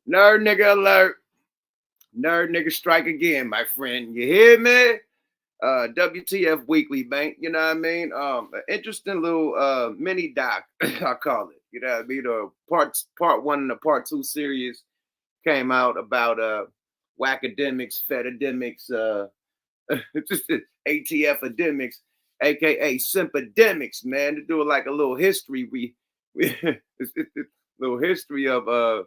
Nerd nigga alert. Nerd nigga strike again, my friend. You hear me? WTF Weekly, Bank. You know what I mean? An interesting little mini doc, I call it. You know what I mean? Part one and the part two series came out about Akademiks, Fedademics, just ATF Ademics, aka Sympedemics, man. To do like a little history. We little history of all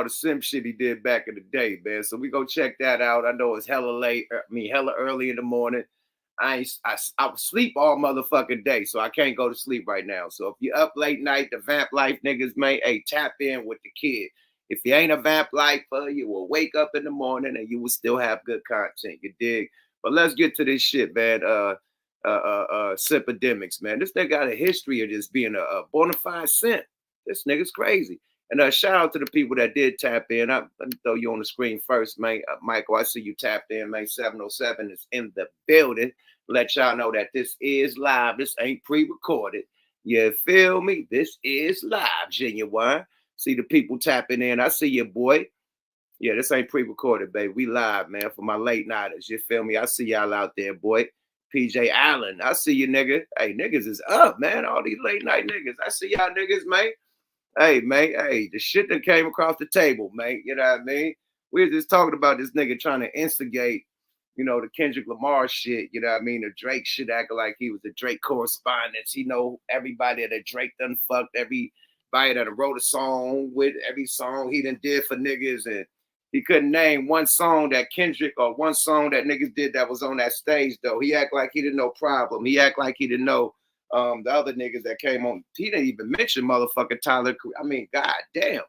the simp shit he did back in the day, man. So we go check that out. I know it's hella late, hella early in the morning. I was sleep all motherfucking day, so I can't go to sleep right now. So if you up late night, the vamp life niggas, man, hey, tap in with the kid. If you ain't a vamp lifer, you will wake up in the morning and you will still have good content. You dig? But let's get to this shit, man. Sympedemics, man. This nigga got a history of just being a bona fide simp. This nigga's crazy. And shout out to the people that did tap in. Let me throw you on the screen first, man. Michael, I see you tapped in, man. 707 is in the building. Let y'all know that this is live. This ain't pre-recorded. You feel me? This is live, Genuine. See the people tapping in. I see you, boy. Yeah, this ain't pre-recorded, baby. We live, man, for my late nighters. You feel me? I see y'all out there, boy. PJ Allen, I see you, nigga. Hey, niggas is up, man. All these late night niggas. I see y'all niggas, man. Hey, man, hey, the shit that came across the table, man. You know what I mean? We were just talking about this nigga trying to instigate, the Kendrick Lamar shit. You know what I mean? The Drake shit, acting like he was the Drake correspondent. He know everybody that Drake done fucked, everybody that wrote a song with, every song he done did for niggas, and he couldn't name one song that Kendrick or one song that niggas did that was on that stage, though. He act like he didn't know Problem. He act like he didn't know the other niggas that came on. He didn't even mention motherfucking Tyler. I mean, god damn.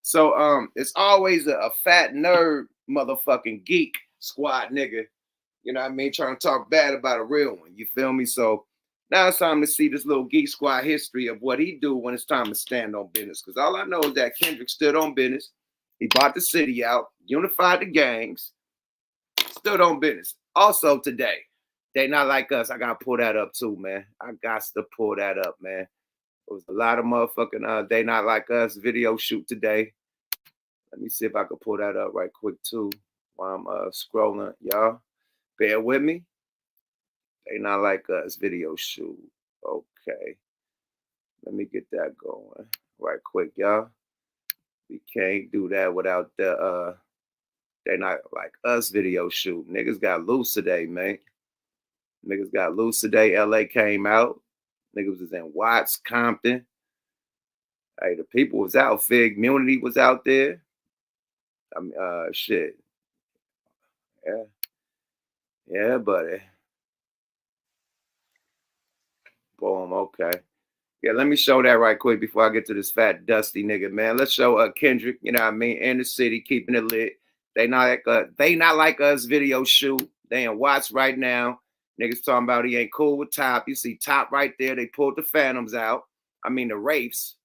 So it's always a fat nerd motherfucking geek squad nigga, you know what I mean, trying to talk bad about a real one. You feel me? So now it's time to see this little geek squad history of what he do when it's time to stand on business. Because all I know is that Kendrick stood on business. He bought the city out, unified the gangs, stood on business. Also today, They Not Like Us. I got to pull that up too, man. I got to pull that up, man. It was a lot of motherfucking They Not Like Us video shoot today. Let me see if I can pull that up right quick too while I'm scrolling. Y'all, bear with me. They Not Like Us video shoot. Okay. Let me get that going right quick, y'all. We can't do that without the They Not Like Us video shoot. Niggas got loose today, man. Niggas got loose today. LA came out. Niggas was in Watts, Compton. Hey, the people was out. Fig Community was out there. I mean, shit. Yeah. Yeah, buddy. Boom, okay. Yeah, let me show that right quick before I get to this fat, dusty nigga, man. Let's show Kendrick, you know what I mean, in the city, keeping it lit. They Not Like Us video shoot. They in Watts right now. Niggas talking about he ain't cool with Top. You see Top right there. They pulled the Phantoms out. I mean, the Wraiths.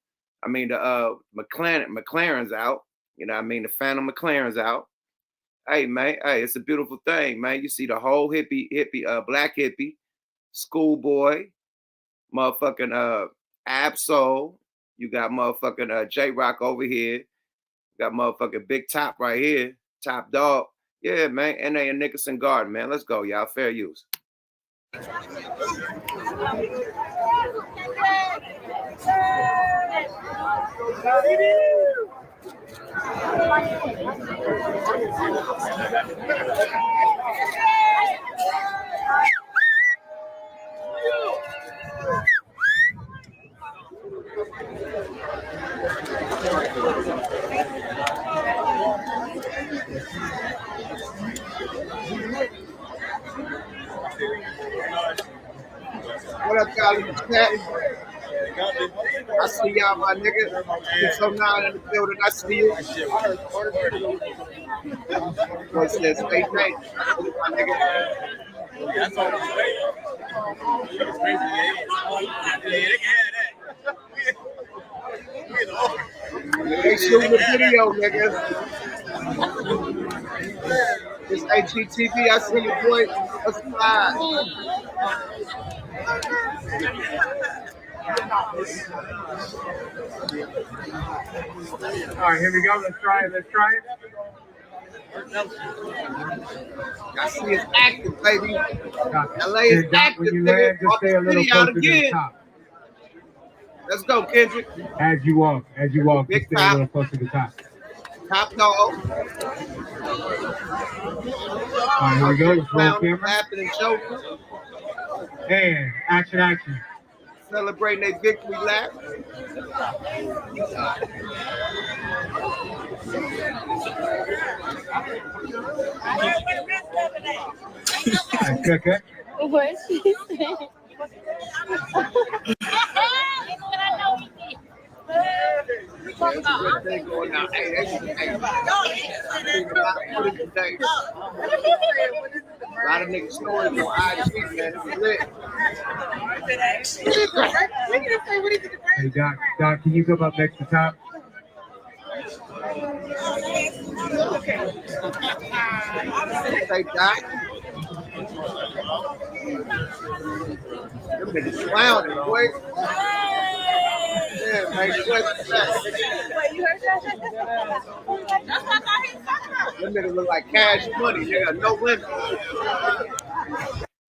I mean, the McLaren's out. You know what I mean? The Phantom McLaren's out. Hey, man. Hey, it's a beautiful thing, man. You see the whole black hippie, Schoolboy, motherfucking Absol. You got motherfucking J-Rock over here. You got motherfucking Big Top right here. Top Dog. Yeah, man. N.A. and Nicholson Garden, man. Let's go, y'all. Fair use. What up, y'all in the chat? I see y'all, my nigga. It's so now in the building. I see you. What's this? Fake night. I see you, my nigga. That's all I'm They shooting the video, nigga. It's HGTV. I see you, boy. What's live? All right, here we go. Let's try it. I see it's active, baby. LA is active, when you nigga. land, just stay a little closer to the top. Let's go, Kendrick. As you walk, Big just stay top. a little closer to the top. Top dog. All right, here we go. Let's roll camera. And choking. And action. Celebrating their victory lap. Okay. What she said? A lot of niggas stories on IG, man. It's lit. Hey, Doc, can you come up next to top? Hey, Doc. Them niggas clowning, boy. Yeah, man. Wait, you heard that? Them niggas look like Cash Money. They got no limit.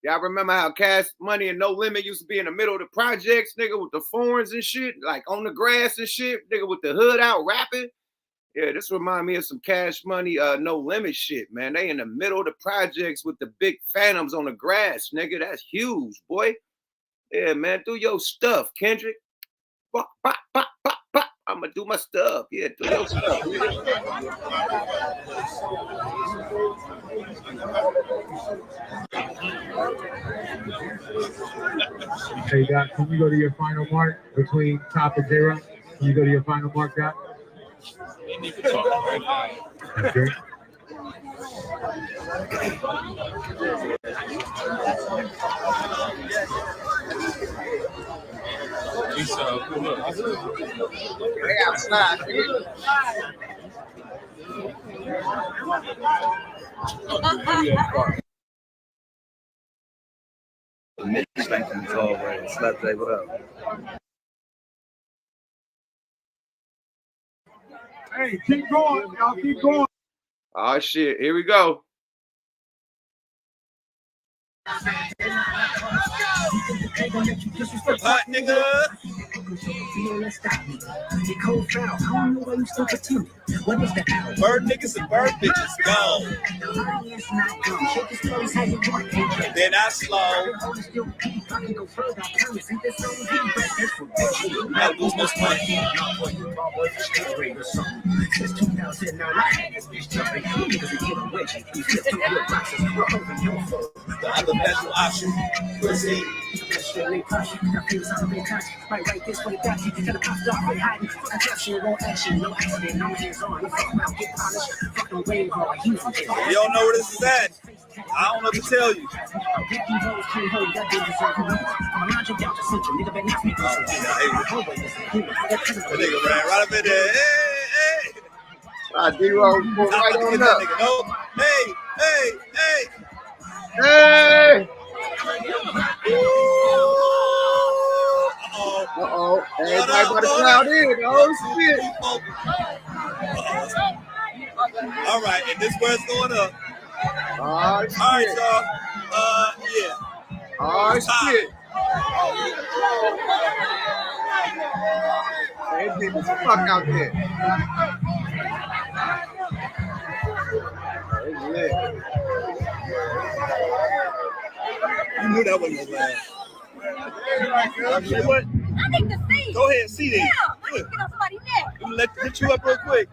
Y'all remember how Cash Money and No Limit used to be in the middle of the projects, nigga, with the foreigns and shit, like on the grass and shit, nigga, with the hood out rapping? Yeah, this remind me of some Cash Money, No Limit shit, man. They in the middle of the projects with the big phantoms on the grass, nigga. That's huge, boy. Yeah, man, do your stuff, Kendrick. Bop, bop, bop, bop, bop. I'm gonna do my stuff. Yeah, do your stuff, nigga. Hey, Doc, can you go to your final mark between top and zero? Can you go to your final mark, Doc? Okay. They outside, nigga. What up? Hey, keep going, y'all. Keep going. Oh shit, here we go. Hot nigga. Bird niggas and bird bitches gone. Then I slow. I lose most money. The other best option. Proceed. You don't know where this is at. I don't know what to tell you. That nigga ran right up in there. Hey. D-Roll right on up. No. Hey. Hey! Uh-oh. Everybody about to crowd in. Oh, shit. All right, and this where it's going up. Oh, shit. All right, y'all. Yeah. Oh, shit. Hey, get the fuck out there. It's lit. You knew that wasn't gonna last. What? I need to see. Go ahead, see this. Yeah, I need to get on somebody's neck. Let me hit you up real quick.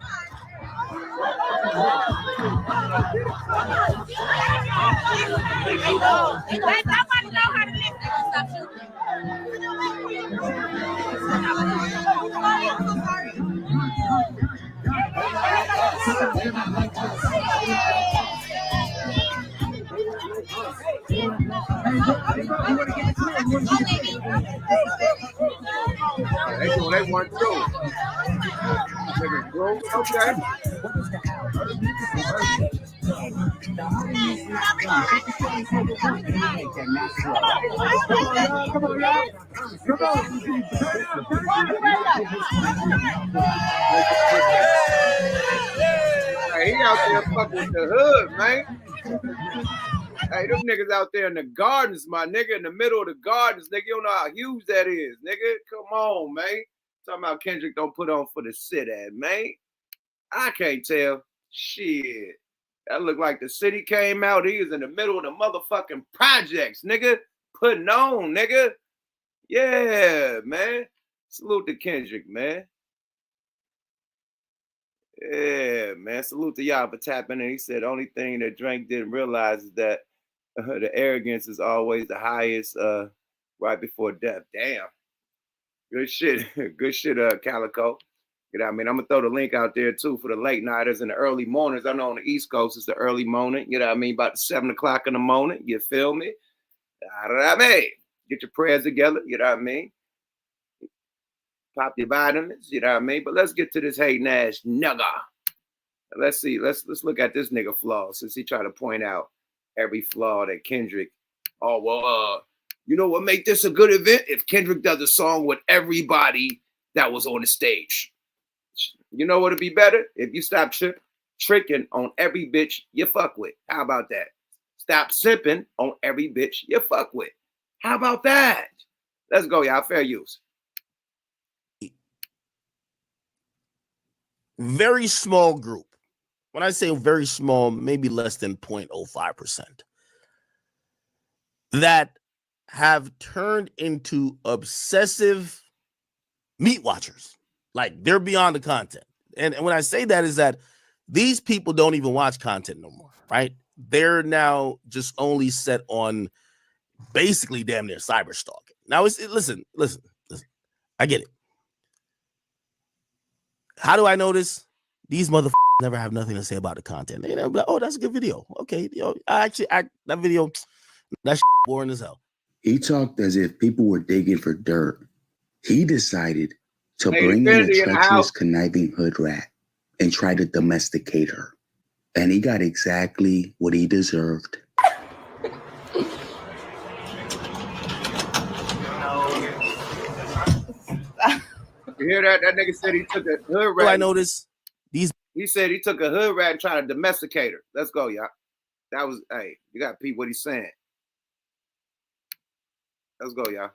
Somebody know how to listen. Stop shooting. They want to. Okay. Hey, he out there fucking with the hood, man. Hey, them niggas out there in the gardens, my nigga, in the middle of the gardens, nigga. You don't know how huge that is, nigga. Come on, man. Talking about Kendrick don't put on for the city, man. I can't tell. Shit. That looked like the city came out. He was in the middle of the motherfucking projects, nigga. Putting on, nigga. Yeah, man. Salute to Kendrick, man. Yeah, man. Salute to y'all for tapping in. He said the only thing that Drake didn't realize is that the arrogance is always the highest right before death. Damn. Good shit. Good shit, Calico. You know what I mean? I'm going to throw the link out there, too, for the late nighters and the early mornings. I know on the East Coast, it's the early morning. You know what I mean? About 7 o'clock in the morning. You feel me? You know what I mean? Get your prayers together. You know what I mean? Pop your vitamins. You know what I mean? But let's get to this hating ass nigga. Let's see. Let's look at this nigga flaw since he tried to point out every flaw that Kendrick. Oh, well, you know what make this a good event? If Kendrick does a song with everybody that was on the stage. You know what'd be better? If you stop tricking on every bitch you fuck with. How about that? Stop sipping on every bitch you fuck with. How about that? Let's go, y'all. Fair use. Very small group. When I say very small, maybe less than 0.05%, that have turned into obsessive meat watchers. Like, they're beyond the content. And when I say that is that these people don't even watch content no more, right? They're now just only set on basically damn near cyber stalking. Now, listen. I get it. How do I know this? These motherfuckers never have nothing to say about the content. They never be like, oh, that's a good video. Okay, that video, that boring as hell. He talked as if people were digging for dirt. He decided to bring in a treacherous, conniving hood rat and try to domesticate her. And he got exactly what he deserved. You hear that? That nigga said he took a hood rat. I notice He said he took a hood rat and tried to domesticate her. Let's go, y'all. That was, hey, you got to peep what he's saying. Let's go, y'all.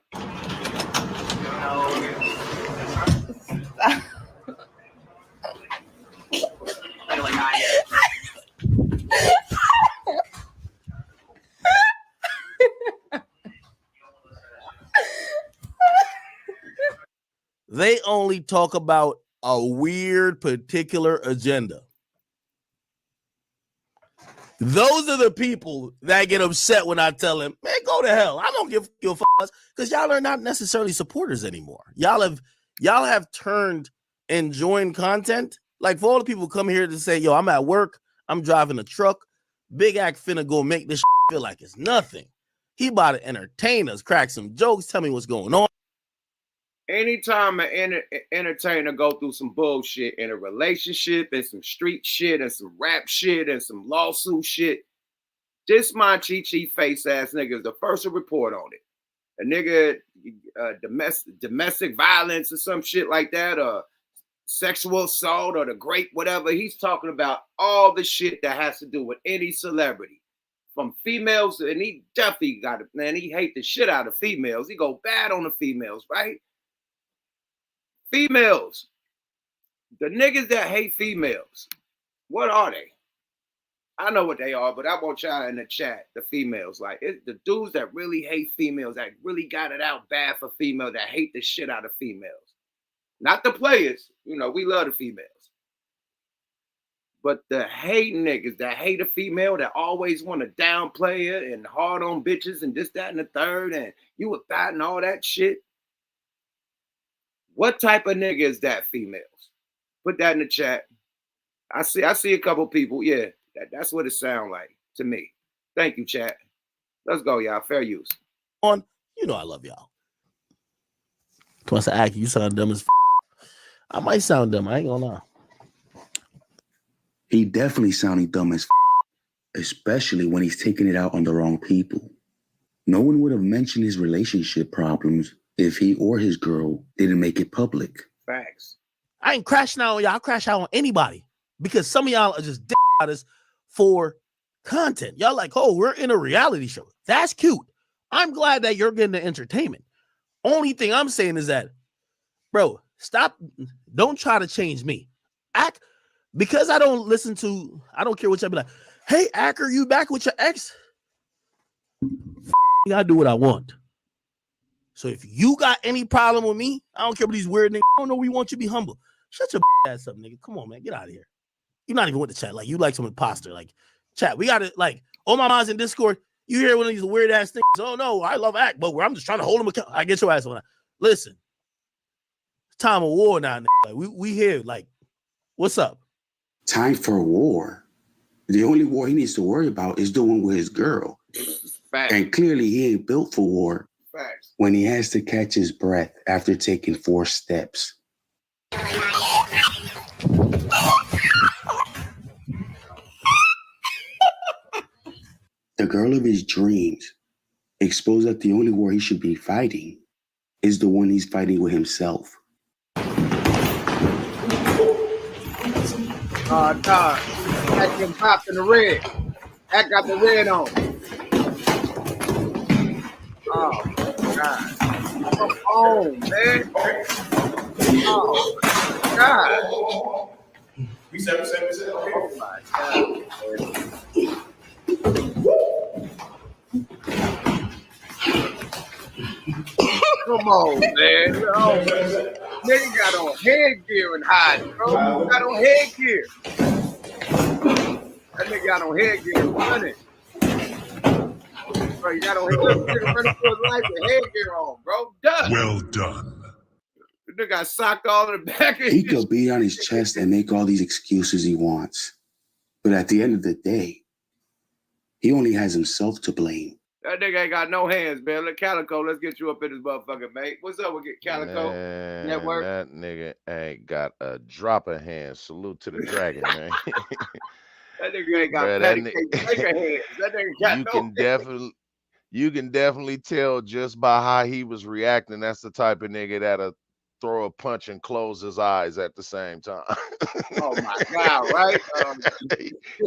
They only talk about a weird particular agenda. Those are the people that get upset when I tell them, man, go to hell. I don't give a fuck, because y'all are not necessarily supporters anymore. Y'all have turned enjoying content. Like, for all the people who come here to say, yo, I'm at work, I'm driving a truck, Big Act finna go make this feel like it's nothing. He about to entertain us, crack some jokes, tell me what's going on. Anytime an entertainer go through some bullshit in a relationship and some street shit and some rap shit and some lawsuit shit, this my chi face ass nigga is the first to report on it. A nigga domestic violence or some shit like that, or sexual assault or the great whatever. He's talking about all the shit that has to do with any celebrity. From females, and he definitely got it, man. He hate the shit out of females. He go bad on the females, right? Females, the niggas that hate females, what are they? I know what they are, but I want y'all in the chat, the females. Like, it's the dudes that really hate females, that really got it out bad for females, that hate the shit out of females. Not the players. You know, we love the females. But the hate niggas that hate a female, that always want to downplay her and hard on bitches and this, that, and the third, and you a thought and all that shit. What type of nigga is that, females? Put that in the chat. I see a couple people. Yeah, that's what it sounds like to me. Thank you, chat. Let's go, y'all. Fair use. You know I love y'all. Plus, I act you sound dumb as I might sound dumb. I ain't gonna lie. He definitely sounding dumb as especially when he's taking it out on the wrong people. No one would have mentioned his relationship problems if he or his girl didn't make it public. Facts. I ain't crashing out on y'all. I crash out on anybody because some of y'all are just us for content. Y'all like, oh, we're in a reality show. That's cute. I'm glad that you're getting the entertainment. Only thing I'm saying is that, bro, stop. Don't try to change me. Act because I don't care what y'all be like. Hey, Acker, you back with your ex? I do what I want. So if you got any problem with me, I don't care about these weird niggas. I don't know. We want you to be humble. Shut your ass up, nigga. Come on, man. Get out of here. You're not even with the chat. Like, you like some imposter. Like, chat, we got to, like, all my minds in Discord. You hear one of these weird ass things. Oh, no, I love Act, but I'm just trying to hold him accountable. I get your ass on that. Listen, it's time of war now, nigga. Like, we here. Like, what's up? Time for war. The only war he needs to worry about is the one with his girl. Facts. And clearly he ain't built for war. Facts. When he has to catch his breath after taking 4 steps. The girl of his dreams exposed that the only war he should be fighting is the one he's fighting with himself. Nah. Act been popped in the red. Act got the red on. Oh, God. Come on, man. Oh, God. We 7-7. Oh, my God. Come on, man. Oh, nigga got on headgear and hiding, bro. You got on headgear. That nigga got on headgear and running. Bro, you got on headgear running for his life with headgear on, bro. Done. Well done. The nigga got socked all in the back of He could beat on his chest and make all these excuses he wants. But at the end of the day, he only has himself to blame. That nigga ain't got no hands, man. Look, Calico, let's get you up in this motherfucker, mate. What's up with Calico? Man, Network? that nigga ain't got a drop of hands. Salute to the dragon, man. That nigga ain't got Bruh, patty cake maker hands. That nigga got you can definitely tell just by how he was reacting. That's the type of nigga that'll throw a punch and close his eyes at the same time. Oh my God, right?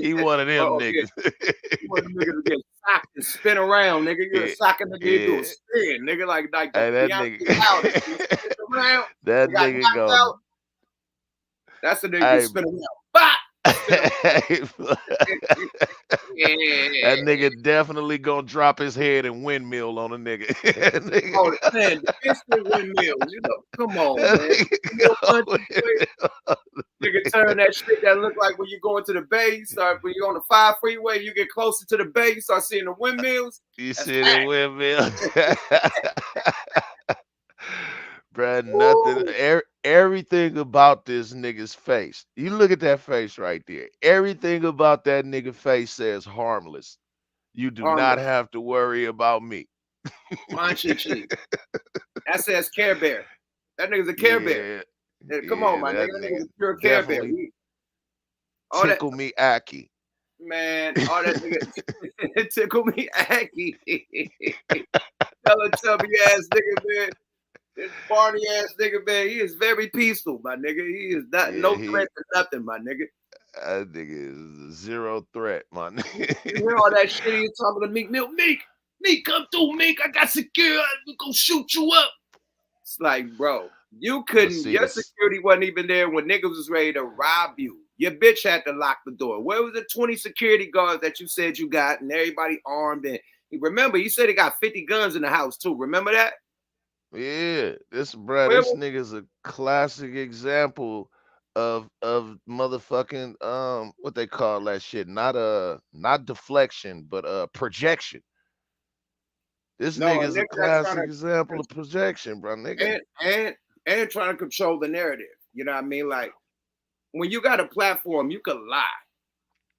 He one of them niggas. Yeah. He one of them niggas that get socked and spin around, nigga. You're a soccer nigga, you do a spin, nigga, like Hey, that nigga. Around, that nigga go. Out. That's the nigga that spin around. Bop! That nigga definitely gonna drop his head and windmill on a nigga. Oh man, the instant windmills, you know, come on, man. Nigga turn that shit that look like when you go into the bay, you start when you're on the 5 freeway, you get closer to the bay, you start seeing the windmills. You see the windmills. Bruh, nothing. Everything about this nigga's face. You look at that face right there. Everything about that nigga face says harmless. You do not have to worry about me. Manchi. That says Care Bear. That nigga's a Care Bear. Yeah, come on, my nigga. That nigga's a pure Care Bear. Tickle me, Aki. Man, all that nigga tickle me, Aki. Teletubby ass nigga, man. This Barney ass nigga, man, he is very peaceful, my nigga. He is not no threat to nothing, my nigga. That nigga is zero threat, my nigga. You hear all that shit you talking to Meek? Meek, come through, Meek. I got security. We gonna shoot you up. It's like, bro, you couldn't. Your security wasn't even there when niggas was ready to rob you. Your bitch had to lock the door. Where was the 20 security guards that you said you got and everybody armed? And remember, you said he got 50 guns in the house too. Remember that? Yeah, this nigga's a classic example of motherfucking what they call that shit, not deflection, but projection. This nigga's a classic example of projection, bro, nigga. And trying to control the narrative. You know what I mean? Like when you got a platform, you could lie.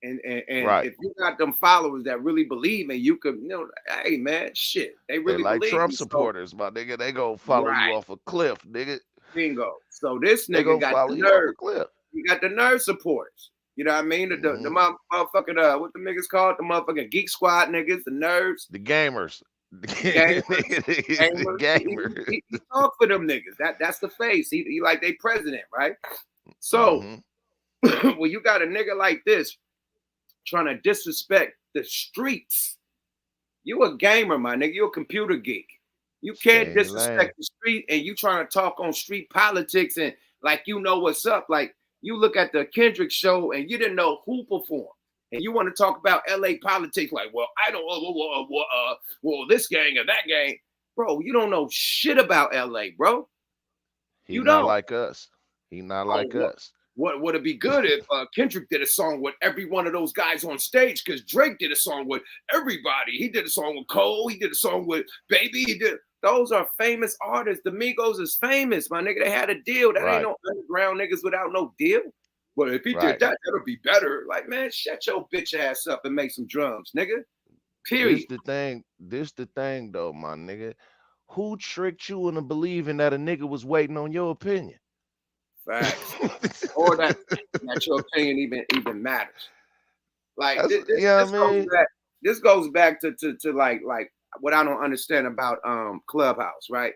And right. If you got them followers that really believe in you, could, you know, hey man, shit, they really like believe Trump you, supporters, my nigga. They gonna follow you off a cliff, nigga. Bingo. So this nigga got the nerve. He got the nerve supporters. You know what I mean? The motherfucking what the niggas called? The motherfucking Geek Squad niggas, the nerds, the gamers. The gamers. He talk for them niggas. That's the face. He like they president, right? So when you got a nigga like this trying to disrespect the streets, you a gamer, my nigga. You a computer geek. You can't disrespect the street, and you trying to talk on street politics and like you know what's up. Like you look at the Kendrick show and you didn't know who performed, and you want to talk about LA politics. Like, well, I don't, well, this gang or that gang, bro. You don't know shit about LA, bro. He not like us. He not like us. What would it be good if Kendrick did a song with every one of those guys on stage? Because Drake did a song with everybody. He did a song with Cole. He did a song with Baby. He did. Those are famous artists. The Migos is famous, my nigga. They had a deal. That ain't no underground niggas without no deal. But if he did that, that'll be better. Like, man, shut your bitch ass up and make some drums, nigga. Period. This the thing, though, my nigga. Who tricked you into believing that a nigga was waiting on your opinion? Facts. Or that your opinion even matters. Like this goes back to like what I don't understand about Clubhouse, right?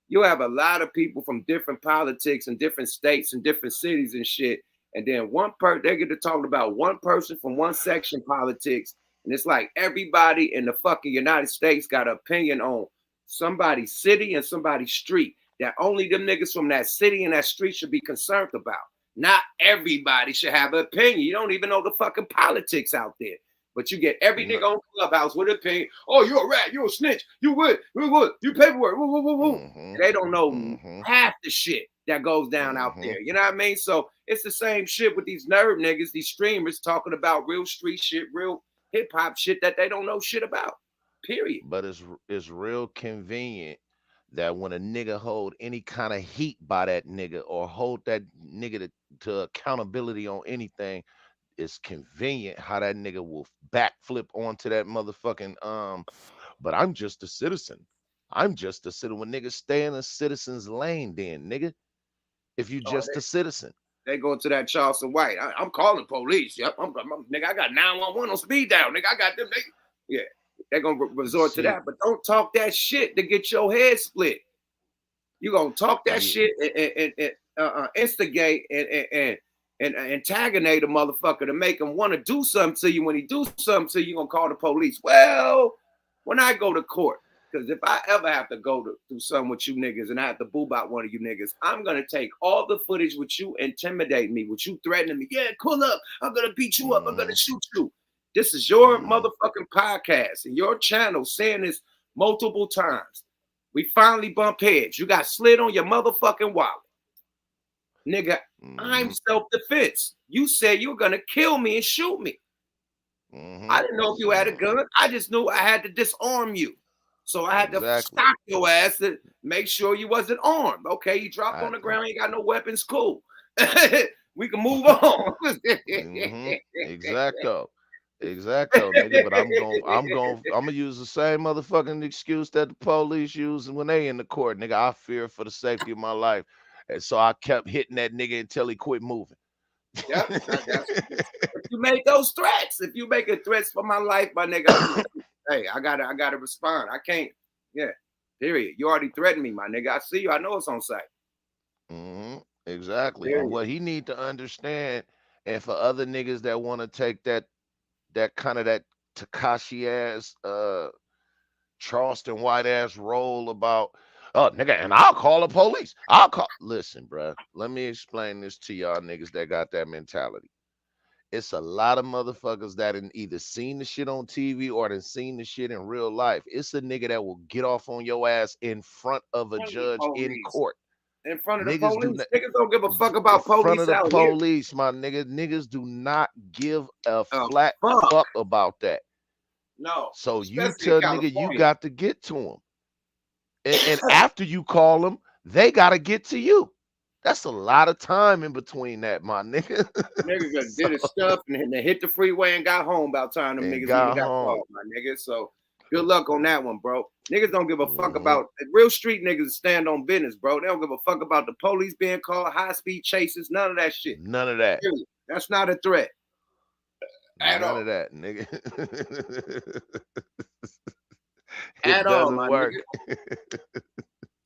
You have a lot of people from different politics and different states and different cities and shit, and then they get to talk about one person from one section politics, and it's like everybody in the fucking United States got an opinion on somebody's city and somebody's street that only them niggas from that city and that street should be concerned about. Not everybody should have an opinion. You don't even know the fucking politics out there. But you get every nigga on Clubhouse with an opinion. Oh, you're a rat. You're a snitch. You would. You paperwork. They don't know half the shit that goes down out there. You know what I mean? So it's the same shit with these nerd niggas, these streamers talking about real street shit, real hip hop shit that they don't know shit about. Period. But it's real convenient that when a nigga hold any kind of heat by that nigga or hold that nigga to accountability on anything, it's convenient how that nigga will backflip onto that motherfucking but I'm just a citizen. I'm just a citizen. When niggas stay in a citizen's lane, then nigga, if you just a citizen. They go to that Charleston White. I'm calling police. Yep, nigga, I got 911 on speed dial. Nigga, I got them. Yeah. They're gonna resort to that, but don't talk that shit to get your head split. You gonna talk that shit and instigate and antagonate a motherfucker to make him want to do something to you. When he do something to you, you're gonna call the police. Well, when I go to court, because if I ever have to go to do something with you niggas and I have to boob out one of you niggas, I'm gonna take all the footage with you intimidating me, with you threatening me. Yeah, pull up. I'm gonna beat you up. I'm gonna shoot you. This is your motherfucking podcast and your channel saying this multiple times. We finally bump heads. You got slid on your motherfucking wallet. Nigga, I'm self-defense. You said you were going to kill me and shoot me. I didn't know if you had a gun. I just knew I had to disarm you. So I had to stop your ass to make sure you wasn't armed. Okay, you dropped on the ground. You got no weapons. Cool. We can move on. Exacto, nigga. But I'm gonna use the same motherfucking excuse that the police use when they in the court, nigga. I fear for the safety of my life, and so I kept hitting that nigga until he quit moving. Yeah, if you make those threats, if you make threats for my life, my nigga, hey, I gotta respond. I can't. Yeah, period. You already threatened me, my nigga. I see you. I know it's on site. Exactly. And what he need to understand, and for other niggas that want to take that kind of that Tekashi ass Charleston White ass role about nigga, and I'll call the police. Listen, bro. Let me explain this to y'all niggas that got that mentality. It's a lot of motherfuckers that either seen the shit on TV or done seen the shit in real life. It's a nigga that will get off on your ass in front of a judge in court. In front of the police. Niggas don't give a fuck about police. In front of the police, my nigga. Niggas do not give a flat fuck about that. No. So you tell nigga you got to get to them. And after you call them, they got to get to you. That's a lot of time in between that, my nigga. Niggas did his stuff and they hit the freeway and got home about time. Them niggas got called, my nigga. So good luck on that one, bro. Niggas don't give a fuck about real street niggas stand on business, bro. They don't give a fuck about the police being called, high speed chases, none of that shit. None of that. That's not a threat. At None all. of that, nigga. At It all, doesn't my work. nigga.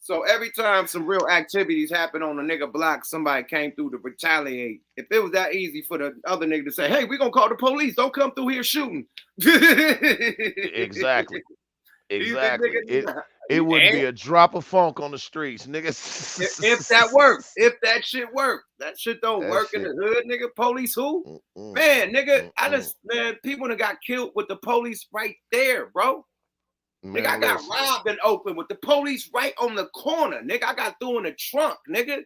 So every time some real activities happen on the nigga block, somebody came through to retaliate. If it was that easy for the other nigga to say, "Hey, we gonna call the police. Don't come through here shooting." Exactly. You think Exactly. nigga, It wouldn't be a drop of funk on the streets, nigga. if that worked, if that shit worked, that shit don't That work in shit. the hood, nigga. Police who? Mm-mm, Man, nigga, mm-mm. man, people that got killed with the police right there, bro. Nigga, I Man, got listen. robbed in Oakland with the police right on the corner. Nigga, I got through in the trunk, nigga,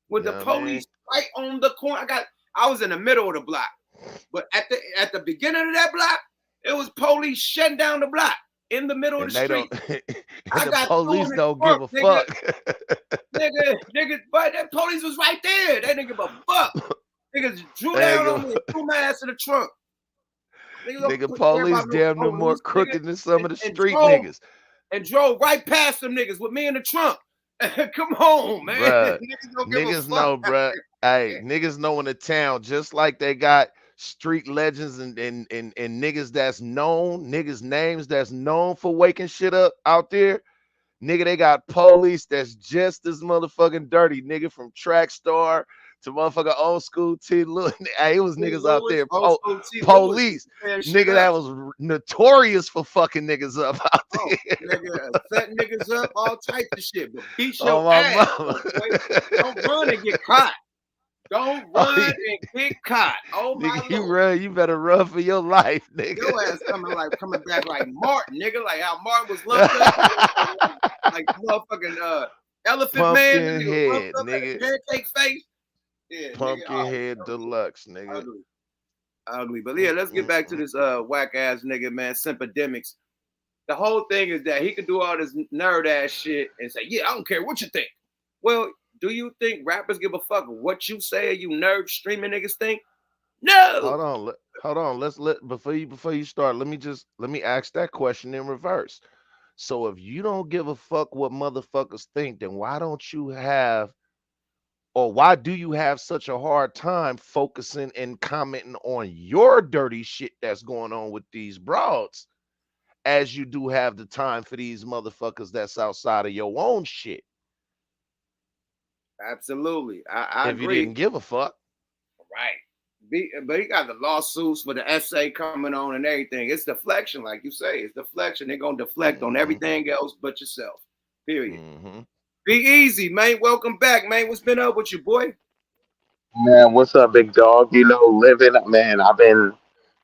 with You the know what I mean? police right on the corner. I was in the middle of the block, but at the beginning of that block, it was police shutting down the block in the middle of And the they street. don't I and the got through in police the don't give trunk, a nigga. fuck. Nigga, but that police was right there. They didn't give a fuck. Niggas drew They ain't down on gonna- me and threw my ass in the trunk. Nigga, police damn near more crooked than some of the street niggas. And drove right past them niggas with me in the trunk. Come on, man. Bruh, Niggas don't niggas give a fuck. know, bruh. Hey, niggas know in the town, just like they got street legends and niggas that's known, niggas names that's known for waking shit up out there. Nigga, they got police that's just as motherfucking dirty, nigga, from Track Star to motherfucking old school T. Lewis. Hey, it was niggas out there, police, nigga, that was notorious for fucking niggas up out there. Nigga, setting niggas up, all types of shit, but beat Oh, your my ass. mama. Don't run and get caught. Don't run and get caught. Oh my Nigga, you Lord. run, you better run for your life, nigga. Your ass coming back like Martin, nigga, like how Martin was lumped up, like motherfucking Elephant Pumpkin Man, head, lumped up, nigga. Pancake face. Yeah, Pumpkin nigga, head deluxe, nigga. Ugly. But yeah, let's get back to this whack ass nigga, man. Sympedemics. The whole thing is that he could do all this nerd ass shit and say, "Yeah, I don't care what you think." Well, do you think rappers give a fuck what you say? You nerd streaming niggas think? No. Hold on. Let's before you start. Let me ask that question in reverse. So if you don't give a fuck what motherfuckers think, then why do you have such a hard time focusing and commenting on your dirty shit that's going on with these broads, as you do have the time for these motherfuckers that's outside of your own shit? Absolutely. I if agree. You didn't give a fuck. Right. But he got the lawsuits for the essay coming on and everything. It's deflection, like you say. It's deflection. They're going to deflect on everything else but yourself. Period. Be easy, man. Welcome back, man. What's been up with you, boy? Man, what's up, big dog? Living, man. I've been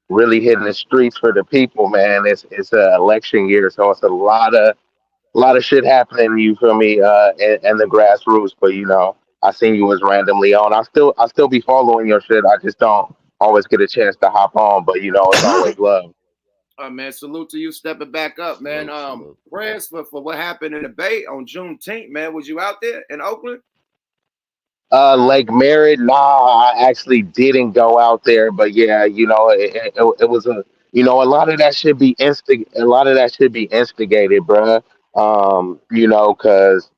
really hitting the streets for the people, man. It's an election year, so it's a lot of shit happening. You feel me? And the grassroots, but I seen you was randomly on. I still be following your shit. I just don't always get a chance to hop on, but it's always love. Man, salute to you stepping back up, man. Salute. Prayers for what happened in the Bay on Juneteenth, man. Was you out there in Oakland? Lake Merritt, nah, I actually didn't go out there, but yeah, it was a lot of that should be a lot of that should be instigated, bruh. Cause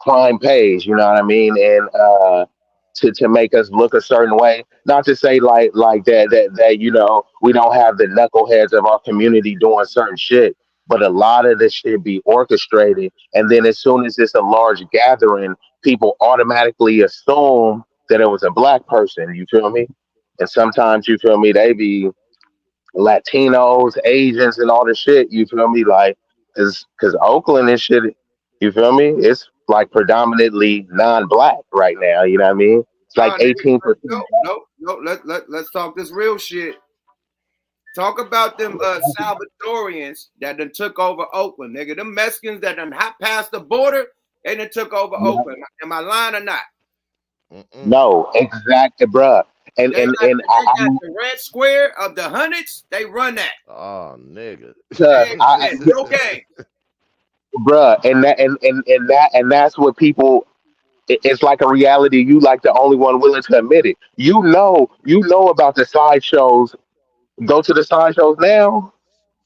crime pays, you know what I mean? And to make us look a certain way. Not to say like that we don't have the knuckleheads of our community doing certain shit, but a lot of this shit be orchestrated. And then as soon as it's a large gathering, people automatically assume that it was a black person. You feel me? And sometimes you feel me, they be Latinos, Asians, and all this shit. You feel me? Like, cause Oakland and shit. You feel me? It's like predominantly non-black right now. You know what I mean? It's like 18%. No. Let's talk this real shit. Talk about them Salvadorians that done took over Oakland, nigga. Them Mexicans that done hot past the border, they done took over Oakland. Am I lying or not? No, exactly, bruh. And they and got, and they got the red square of the hundreds. They run that. Oh, nigga. No game. Bruh, and that's what people. It's like a reality. You like the only one willing to admit it. You know about the sideshows. Go to the sideshows now.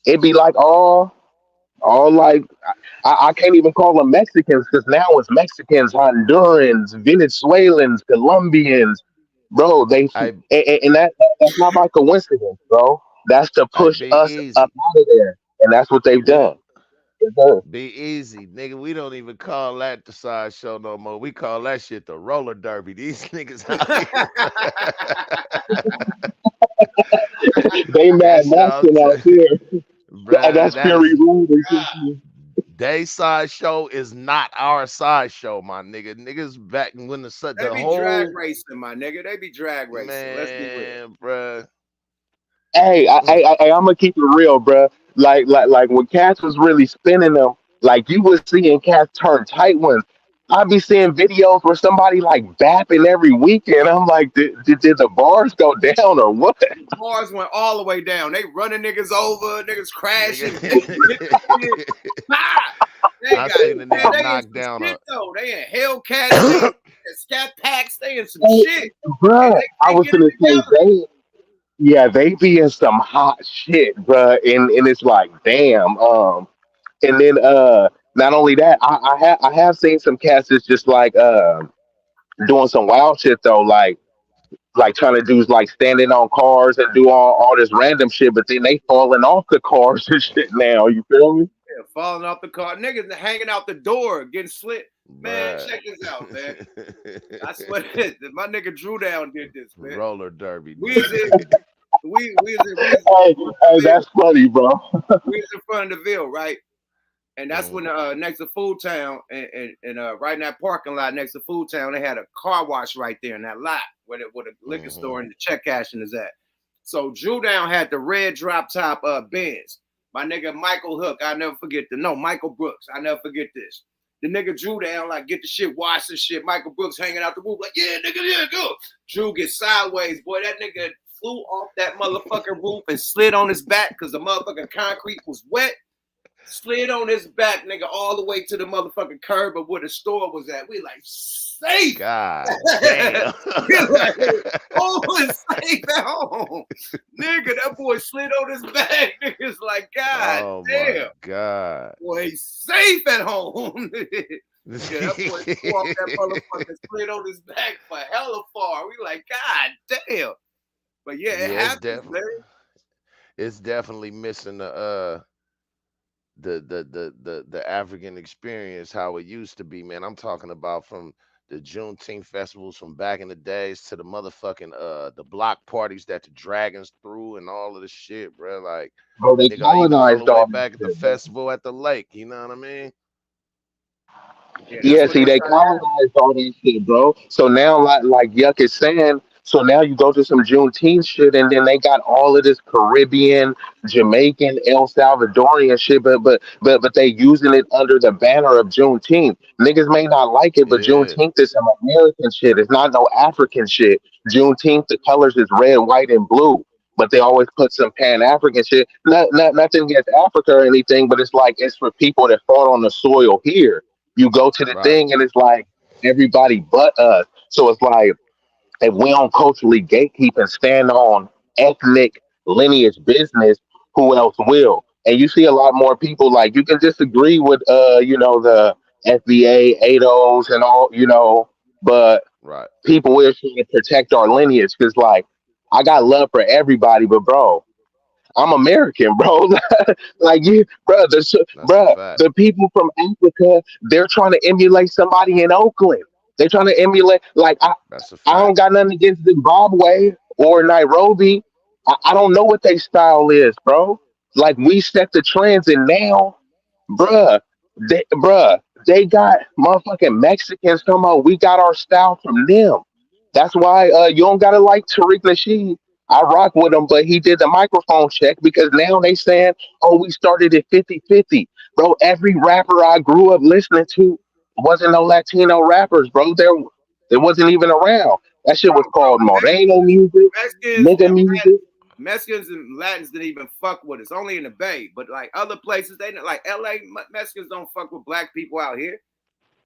It'd be like all like I can't even call them Mexicans because now it's Mexicans, Hondurans, Venezuelans, Colombians, bro. And that's not by coincidence, bro. That's to I push be us up easy. out of there, and that's what they've We done. Yes, sir. be easy, nigga. We don't even call that the sideshow no more. We call that shit the roller derby. These niggas out here, They mad that shit I'm Mexican out telling there. bruh, That's that Fury is Road. They took you. they sideshow is not our sideshow, my nigga. Niggas back when They the be drag whole racing, my nigga. They be drag racing. Let's be real. man, bruh. Hey, I'm gonna keep it real, bro. Like when Cats was really spinning them, like you was seeing Cats turn tight ones. I'd be seeing videos where somebody like bapping every weekend. I'm like, did the bars go down or what? Bars went all the way down. They running niggas over, niggas Nigga. crashing, shit. Ah! They I got seen a man, nigga they in knock some down shit a though. They in Hellcats, they in Scat Packs, they in some Hey, shit. And bruh, I they was get it gonna say together. they be in some hot shit, bruh, and it's like, damn. And then not only that, I have seen some cats that's just like doing some wild shit though, like trying to do like standing on cars and do all this random shit, but then they falling off the cars and shit now. You feel me? Yeah, falling off the car. Niggas hanging out the door, getting slit. Man, bruh. check this out, man. I swear this. My nigga Drew Down did this, man. Roller derby, We was nigga. in Hey, hey, that's funny, bro. we was in front of the Ville, right? And that's Mhm. when next to Food Town and right in that parking lot next to Food Town, they had a car wash right there in that lot where the liquor store and the check cashing is at. So Drew Down had the red drop top Benz. My nigga Michael Hook, I never forget the no Michael Brooks, I never forget this. The nigga Drew Down like get the shit washed and shit. Michael Brooks hanging out the roof like yeah nigga yeah go. Drew gets sideways, boy that nigga flew off that motherfucking roof and slid on his back because the motherfucking concrete was wet. Slid on his back, nigga, all the way to the motherfucking curb of where the store was at. We like, safe. God damn. We like, oh, it's safe at home. Nigga, that boy slid on his back. Niggas like, God Oh damn. my God. Boy, he's safe at home. Yeah, that boy flew off that motherfucker, slid on his back for hella far. We like, God damn. But yeah, it happens, man. It's definitely missing the African experience how it used to be, man. I'm talking about from the Juneteenth festivals from back in the days to the motherfucking the block parties that the dragons threw and all of the shit, bro. Like Bro, they nigga, even all the colonized way all this back at the shit, bro. festival at the lake, you know what I mean? Yeah, that's Yeah, what see, they they try to have. colonized all this shit, bro. So now, like Yuck is saying, so now you go to some Juneteenth shit, and then they got all of this Caribbean, Jamaican, El Salvadorian shit, but they using it under the banner of Juneteenth. Niggas may not like it, but Yeah, Juneteenth is some American shit. It's not no African shit. Juneteenth, the colors is red, white, and blue. But they always put some Pan African shit. Nothing against Africa or anything, but it's like it's for people that fought on the soil here. You go to the right, thing and it's like everybody but us. So it's like if we don't culturally gatekeep and stand on ethnic lineage business, who else will? And you see a lot more people like you can disagree with the FBA, ADOs and all, but right. people will trying to protect our lineage because like I got love for everybody, but bro, I'm American, bro. Like you, bro, That's a fact. the people from Africa, they're trying to emulate somebody in Oakland. They're trying to emulate. Like That's a I don't fact. got nothing against Zimbabwe or Nairobi. I don't know what their style is, bro. Like we set the trends, and now, bruh, they got motherfucking Mexicans talking about we got our style from them. That's why you don't gotta like Tariq Nasheed. I rock with him, but he did the microphone check because now they saying, oh, we started at 50-50. Bro, every rapper I grew up listening to wasn't no Latino rappers, bro. There wasn't even around. That shit was Bro, called Moreno music, Mexicans nigga and music. Mexicans and Latins didn't even fuck with us. Only in the Bay, but like other places, they didn't. Like LA, Mexicans don't fuck with black people out here.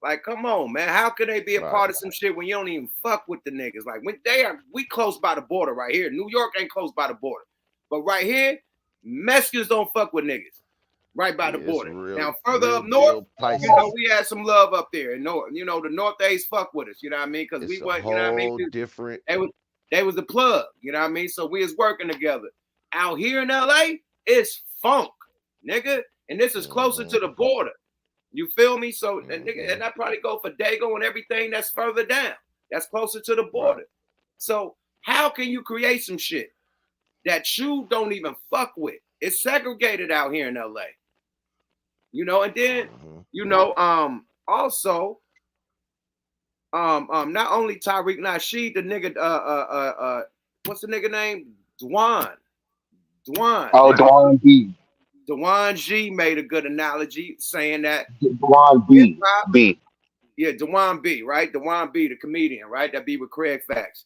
Like, come on, man. How could they be a Right, part of some shit when you don't even fuck with the niggas? Like, when we close by the border right here. New York ain't close by the border, but right here, Mexicans don't fuck with niggas right by the yeah, it's border. real, Now, further up north, real Pisces. we had some love up there, and the North A's fuck with us. You know what I mean? Because we It's a went, you know what I mean? whole different They was They was the plug, you know what I mean? So we was working together. Out here in LA, it's funk, nigga. And this is closer to the border. You feel me? So, and I probably go for Dago and everything that's further down. That's closer to the border. Right. So how can you create some shit that you don't even fuck with? It's segregated out here in LA. You know, and then, you know, also, not only Tariq Nasheed, the nigga, what's the nigga name? Dwan. Oh, Dwan B. Dwan G made a good analogy saying that Dwan B. Yeah, Dwan B, right? Dwan B, the comedian, right? That be with Craig Facts.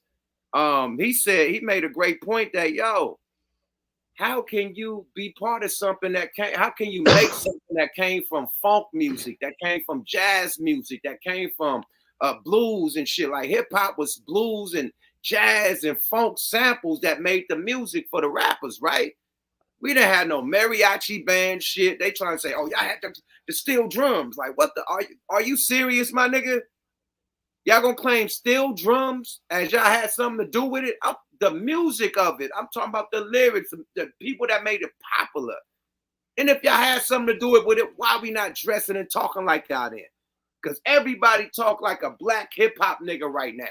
He said, he made a great point that, yo, how can you be part of something that how can you make something that came from funk music, that came from jazz music, that came from blues and shit? Like hip hop was blues and jazz and funk samples that made the music for the rappers, right? We didn't have no mariachi band shit. They trying to say, oh, y'all had the steel drums. Like, what the, are you serious, my nigga? Y'all gonna claim steel drums as y'all had something to do with it? The music of it. I'm talking about the lyrics, the people that made it popular. And if y'all had something to do with it, why we not dressing and talking like y'all then? Because everybody talk like a black hip-hop nigga right now.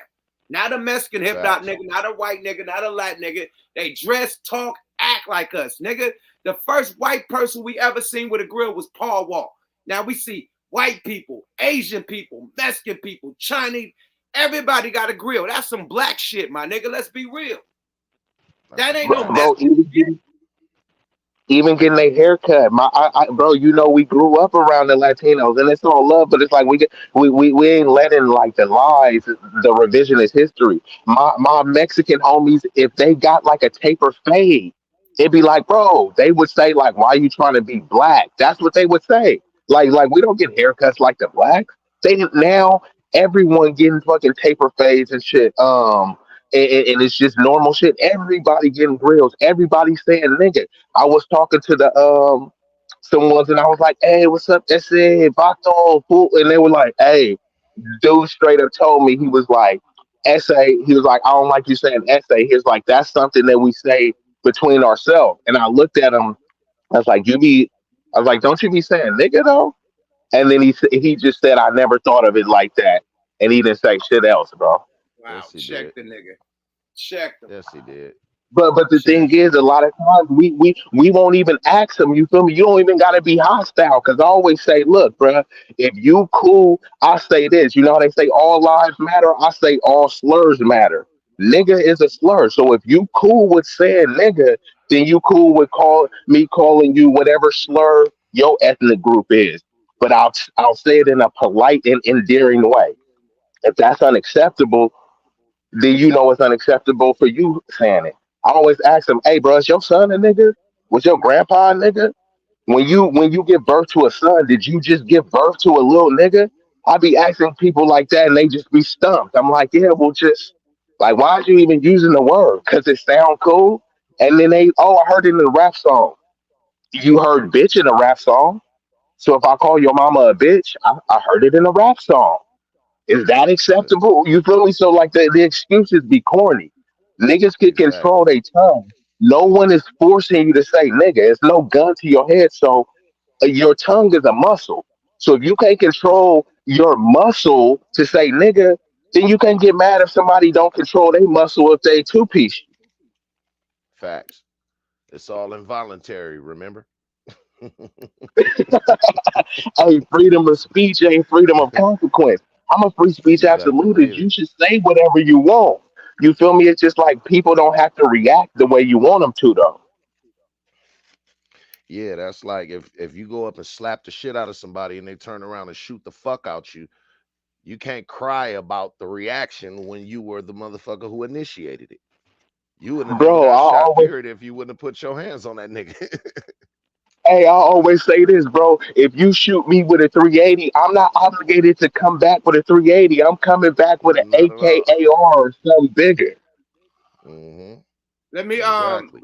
Not a Mexican hip-hop nigga, not a white nigga, not a Latin nigga. They dress, talk, act like us, nigga. The first white person we ever seen with a grill was Paul Wall. Now we see white people, Asian people, Mexican people, Chinese. Everybody got a grill. That's some black shit, my nigga. Let's be real. That ain't no Mexican shit. Even getting a haircut, bro, you know, we grew up around the Latinos, and it's all love, but it's like we ain't letting like the lies, the revisionist history. My Mexican homies, if they got like a taper fade, it'd be like, bro, they would say like, why are you trying to be black? That's what they would say. Like we don't get haircuts like the blacks. Now everyone getting fucking taper fades and shit. And it's just normal shit. Everybody getting grills. Everybody saying nigga. I was talking to the someone and I was like, hey, what's up? Ese vato, fool. And they were like, hey, dude straight up told me, he was like, essay. He was like, I don't like you saying essay. He was like, that's something that we say between ourselves. And I looked at him. I was like, don't you be saying nigga though? And then he just said, I never thought of it like that. And he didn't say shit else, bro. Wow, yes, check the nigga. Check them. Yes, he did. But the thing is, a lot of times we won't even ask them. You feel me? You don't even gotta be hostile. Cause I always say, look, bro, if you cool, I say this. You know how they say all lives matter? I say all slurs matter. Nigga is a slur. So if you cool with saying nigga, then you cool with calling you whatever slur your ethnic group is. But I'll say it in a polite and endearing way. If that's unacceptable, then you know it's unacceptable for you saying it. I always ask them, hey, bro, is your son a nigga? Was your grandpa a nigga? When you give birth to a son, did you just give birth to a little nigga? I be asking people like that and they just be stumped. I'm like, yeah, well, just like, why are you even using the word? Because it sound cool. And then I heard it in a rap song. You heard bitch in a rap song. So if I call your mama a bitch, I heard it in a rap song. Is that acceptable? You feel me? So like the excuses be corny. Niggas can control their tongue. No one is forcing you to say nigga. It's no gun to your head. So your tongue is a muscle. So if you can't control your muscle to say nigga, then you can't get mad if somebody don't control their muscle if they two-piece. Facts. It's all involuntary, remember? Hey, freedom of speech ain't freedom of consequence. I'm a free speech absolutist. You should say whatever you want. You feel me? It's just like people don't have to react the way you want them to, though. Yeah, that's like if you go up and slap the shit out of somebody and they turn around and shoot the fuck out you, you can't cry about the reaction when you were the motherfucker who initiated it. You wouldn't have never got shot, period, if you wouldn't have put your hands on that nigga. Hey, I always say this, bro. If you shoot me with a 380, I'm not obligated to come back with a 380. I'm coming back with an AKAR or something bigger. Mm-hmm. Let me Exactly.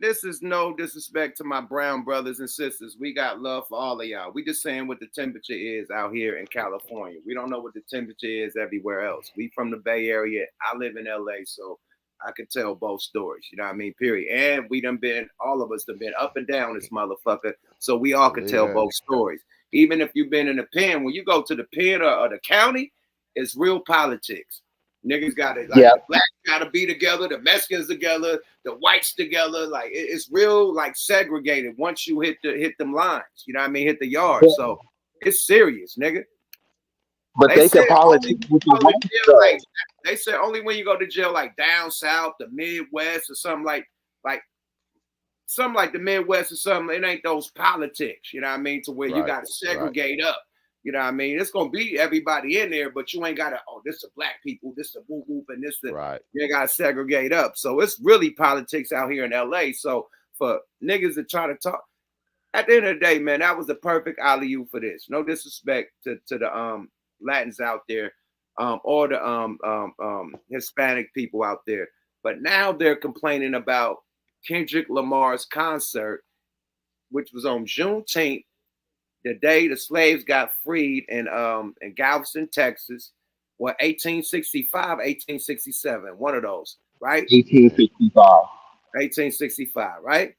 this is no disrespect to my brown brothers and sisters. We got love for all of y'all. We just saying what the temperature is out here in California. We don't know what the temperature is everywhere else. We from the Bay Area. I live in LA, so I can tell both stories. You know what I mean? Period. And we done been, all of us done been up and down this motherfucker. So we all can tell both stories. Even if you've been in the pen, when you go to the pen or the county, it's real politics. Niggas got to, like, the blacks got to be together, the Mexicans together, the whites together. Like, it's real, like, segregated once you hit them lines. You know what I mean? Hit the yard. Yeah. So it's serious, nigga. But they can politics with the white stuff. They said only when you go to jail, like down south, the Midwest, or something like the Midwest or something. It ain't those politics, you know what I mean? To where you got to segregate up. You know what I mean? It's gonna be everybody in there, but you ain't gotta, oh, this is black people, this is whoop whoop, and this is you ain't gotta segregate up. So it's really politics out here in LA. So for niggas that try to talk, at the end of the day, man, that was the perfect alley-oop for this. No disrespect to the Latins out there, or the Hispanic people out there. But now they're complaining about Kendrick Lamar's concert, which was on Juneteenth, the day the slaves got freed in Galveston, Texas, 1865, 1867, one of those, right? 1865. 1865, right?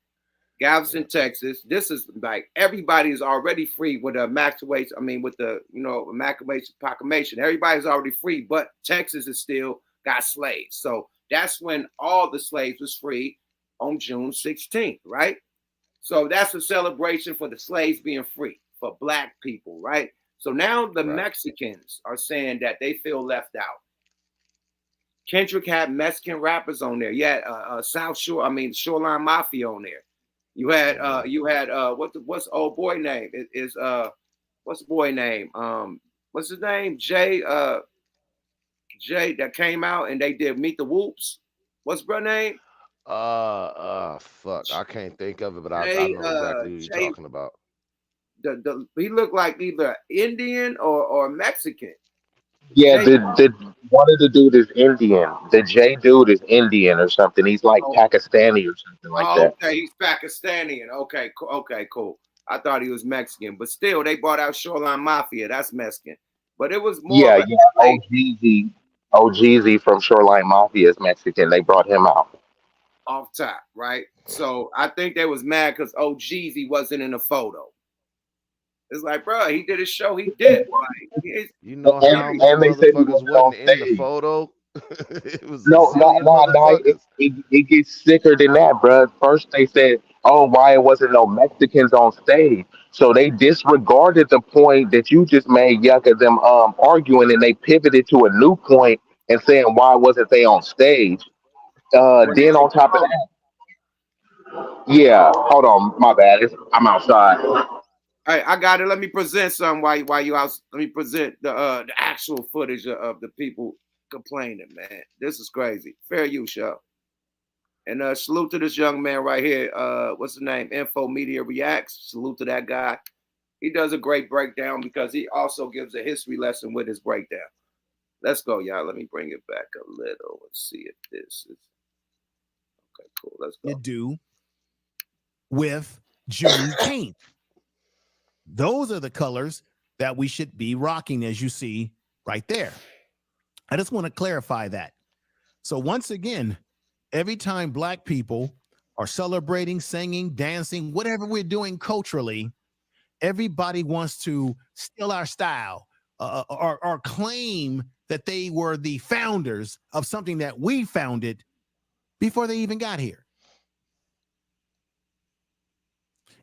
Galveston, Texas. This is like everybody is already free with the evacuation. I mean, with the evacuation proclamation, everybody's already free, but Texas is still got slaves. So that's when all the slaves was free on June 16th, right? So that's a celebration for the slaves being free for black people, right? So now the Mexicans are saying that they feel left out. Kendrick had Mexican rappers on there. You had Shoreline Mafia on there. You had what's old boy name? What's the boy name? What's his name? Jay that came out and they did Meet the Whoops. What's bro name? Fuck. I can't think of it, but I know exactly what you're talking about. He looked like either Indian or Mexican. Yeah, the one of the dude is Indian. The J dude is Indian or something. He's like Pakistani or something like that. Okay, he's Pakistani. Okay, cool. I thought he was Mexican, but still, they brought out Shoreline Mafia. That's Mexican, but it was more. OGZ from Shoreline Mafia is Mexican. They brought him out off top, right? So I think they was mad because OGZ wasn't in the photo. It's like, bro, he did a show. He did. Like, you know how many motherfuckers wasn't in the photo? It was no. It gets sicker than that, bro. First they said, "Oh, why it wasn't no Mexicans on stage?" So they disregarded the point that you just made, Yucca, them arguing, and they pivoted to a new point and saying, "Why wasn't they on stage?" Then on top of that, yeah. Hold on, my bad. I'm outside. All right, I got it. Let me present some while you out. Let me present the actual footage of the people complaining, man. This is crazy. Fair use, y'all. And salute to this young man right here. What's his name? Info Media Reacts. Salute to that guy. He does a great breakdown because he also gives a history lesson with his breakdown. Let's go, y'all. Let me bring it back a little and see if this is okay. Cool. Let's go. You do with Juneteenth. Those are the colors that we should be rocking, as you see right there. I just want to clarify that. So once again, every time black people are celebrating, singing, dancing, whatever we're doing culturally, everybody wants to steal our style or claim that they were the founders of something that we founded before they even got here.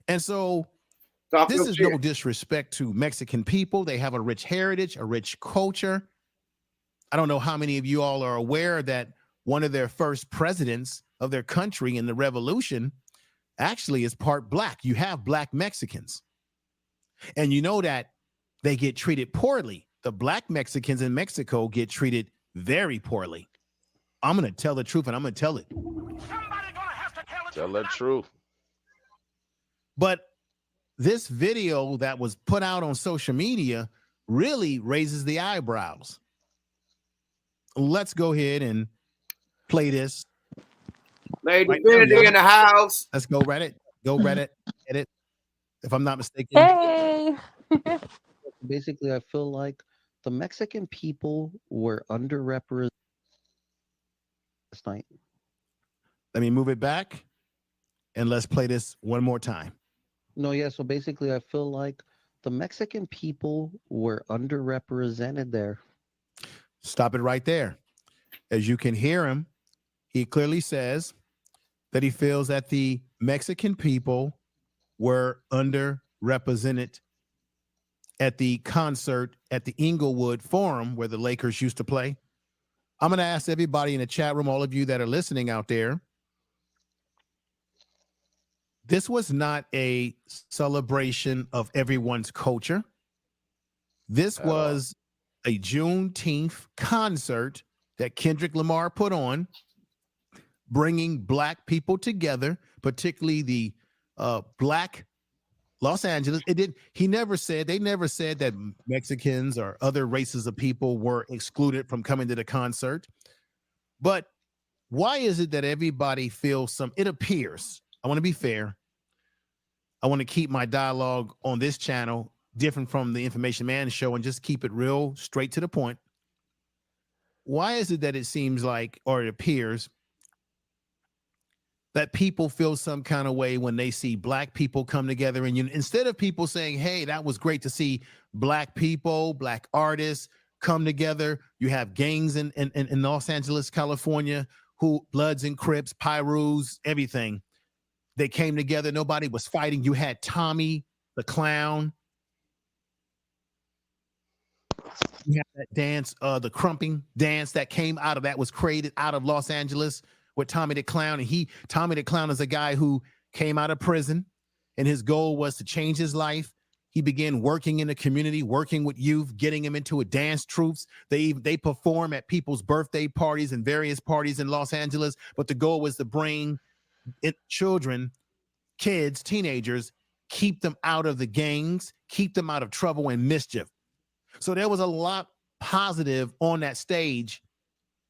And so this is no disrespect to Mexican people. They have a rich heritage, a rich culture. I don't know how many of you all are aware that one of their first presidents of their country in the revolution actually is part black. You have black Mexicans. And you know that they get treated poorly. The black Mexicans in Mexico get treated very poorly. I'm going to tell the truth, and I'm going to tell it. Somebody's gonna have to tell the truth. But this video that was put out on social media really raises the eyebrows. Let's go ahead and play this Man, Right the now, Fendi y'all. in the house. Let's go Reddit. Go Reddit. Edit. If I'm not mistaken. Hey. Basically, I feel like the Mexican people were underrepresented last night. Let me move it back and let's play this one more time. No, yeah. So basically, I feel like the Mexican people were underrepresented there. Stop it right there. As you can hear him, he clearly says that he feels that the Mexican people were underrepresented at the concert at the Inglewood Forum where the Lakers used to play. I'm going to ask everybody in the chat room, all of you that are listening out there, this was not a celebration of everyone's culture. This was a Juneteenth concert that Kendrick Lamar put on, bringing Black people together, particularly the Black Los Angeles. They never said that Mexicans or other races of people were excluded from coming to the concert. But why is it that everybody feels it appears, I want to be fair, I want to keep my dialogue on this channel different from the Information Man show and just keep it real straight to the point. Why is it that it seems like, or it appears, that people feel some kind of way when they see Black people come together? And instead of people saying, hey, that was great to see Black people, Black artists come together, you have gangs in Los Angeles, California, who Bloods and Crips, Pyrus, everything. They came together. Nobody was fighting. You had Tommy the Clown. You have that dance, the crumping dance that came out of that, was created out of Los Angeles with Tommy the Clown. And Tommy the Clown is a guy who came out of prison and his goal was to change his life. He began working in the community, working with youth, getting them into a dance troops. They perform at people's birthday parties and various parties in Los Angeles. But the goal was to bring children, kids, teenagers, keep them out of the gangs, keep them out of trouble and mischief. So there was a lot positive on that stage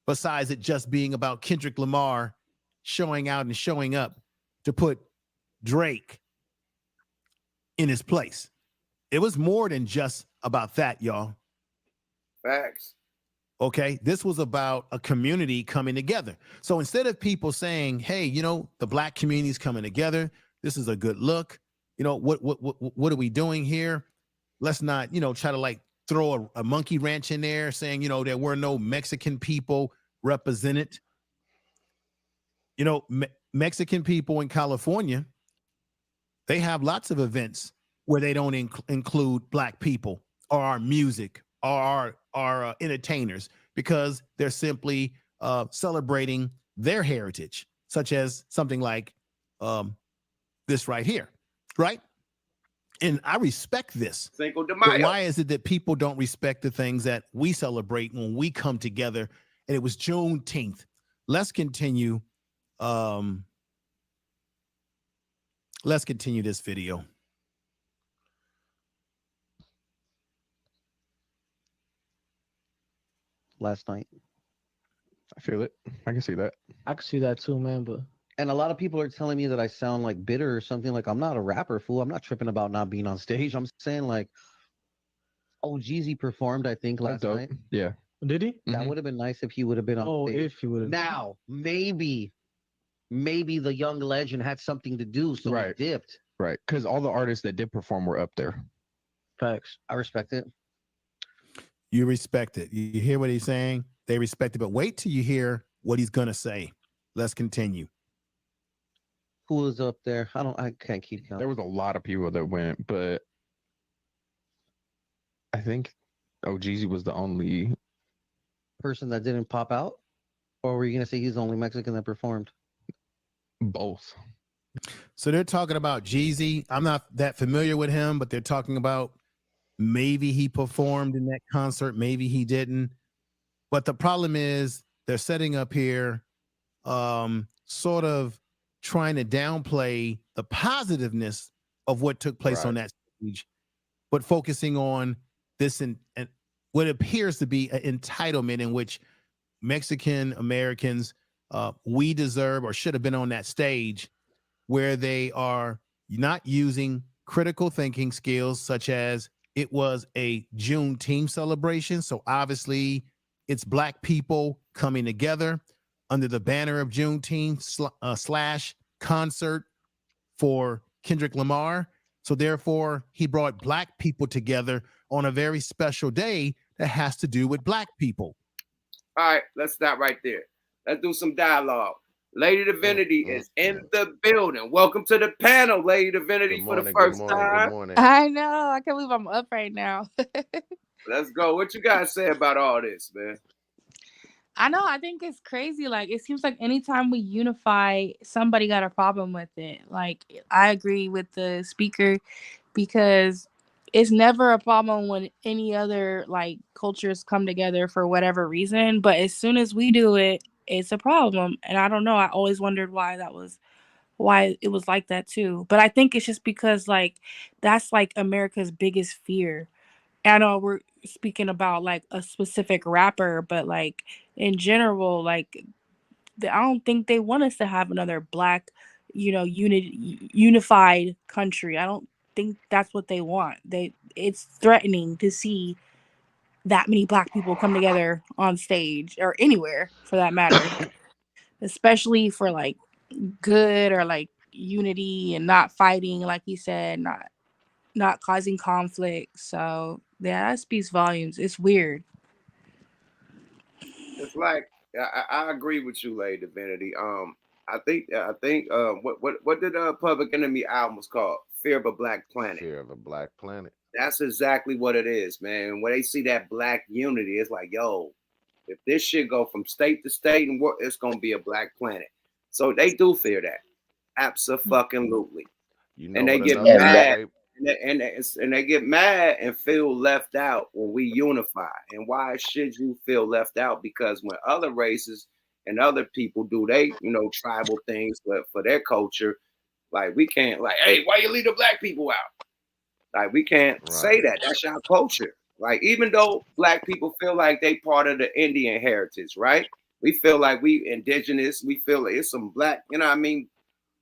besides it just being about Kendrick Lamar showing out and showing up to put Drake in his place. It was more than just about that, y'all. Facts. Okay, this was about a community coming together. So instead of people saying, hey, the Black community is coming together, this is a good look, what are we doing here? Let's not, try to throw a monkey wrench in there saying, there were no Mexican people represented. Mexican people in California, they have lots of events where they don't include Black people or our music or our entertainers, because they're simply celebrating their heritage, such as something like this right here, right? And I respect this. Cinco de But Mayo. why is it that people don't respect the things that we celebrate when we come together? And it was Juneteenth. Let's continue. Let's continue this video. Last night. I feel it. I can see that. I can see that too, man. But And a lot of people are telling me that I sound like bitter or something. Like, I'm not a rapper, fool. I'm not tripping about not being on stage. I'm saying, like, Jeezy performed, I think, last night. Yeah. did he? That would have been nice if he would have been on stage. If he would have. Now, maybe the young legend had something to do, so he dipped. Right. Because all the artists that did perform were up there. Facts. I respect it. You respect it. You hear what he's saying? They respect it. But wait till you hear what he's going to say. Let's continue. Who was up there? I can't keep count. There was a lot of people that went, but I think Jeezy was the only person that didn't pop out? Or were you going to say he's the only Mexican that performed? Both. So they're talking about Jeezy. I'm not that familiar with him, but they're talking about maybe he performed in that concert, maybe he didn't. But the problem is they're setting up here sort of trying to downplay the positiveness of what took place on that stage, but focusing on this and what appears to be an entitlement in which Mexican Americans we deserve or should have been on that stage where they are not using critical thinking skills, such as it was a Juneteenth celebration. So obviously it's Black people coming together under the banner of Juneteenth slash concert for Kendrick Lamar. So therefore, he brought Black people together on a very special day that has to do with Black people. All right, let's stop right there. Let's do some dialogue. Lady Divinity is in the building. Welcome to the panel, Lady Divinity, for the first time. Good morning. I know. I can't believe I'm up right now. Let's go. What you guys say about all this, man? I know. I think it's crazy. Like, it seems like anytime we unify, somebody got a problem with it. Like, I agree with the speaker because it's never a problem when any other, like, cultures come together for whatever reason. But as soon as we do it, it's a problem. And I don't know. I always wondered why it was like that too. But I think it's just because, like, that's like America's biggest fear. I know we're speaking about like a specific rapper, but like in general, like I don't think they want us to have another Black, unified country. I don't think that's what they want. It's threatening to see that many Black people come together on stage or anywhere for that matter, especially for like good or like unity and not fighting, like you said, not causing conflict. So yeah, that speaks volumes. It's weird. It's like I agree with you, Lady Divinity. I think what did Public Enemy album was called? Fear of a Black Planet. Fear of a Black Planet. That's exactly what it is, man. When they see that Black unity, it's like, yo, if this shit go from state to state and it's gonna be a Black planet. So they do fear that. Absolutely. And they get mad. And they get mad and feel left out when we unify. And why should you feel left out? Because when other races and other people do they, tribal things for their culture, like we can't like, hey, why you leave the Black people out? Like we can't say that. That's our culture. Like even though Black people feel like they part of the Indian heritage, right? We feel like we indigenous. We feel like it's some Black,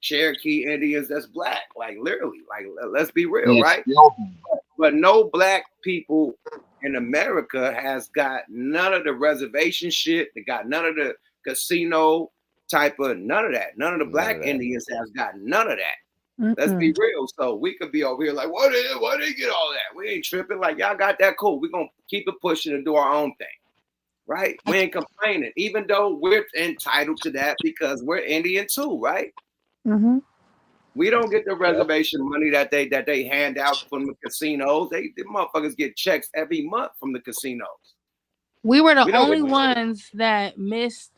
Cherokee Indians that's Black, like literally, like let's be real, right? But no Black people in America has got none of the reservation shit. They got none of the casino type of none of that. None of the Black Indians has got none of that. Let's be real. So we could be over here like, why they get all that? We ain't tripping. Like y'all got that cool. We're gonna keep it pushing and do our own thing. Right? We ain't complaining, even though we're entitled to that because we're Indian too, right? Mm-hmm. We don't get the reservation money that they hand out from the casinos. The motherfuckers get checks every month from the casinos. We were the only ones that missed,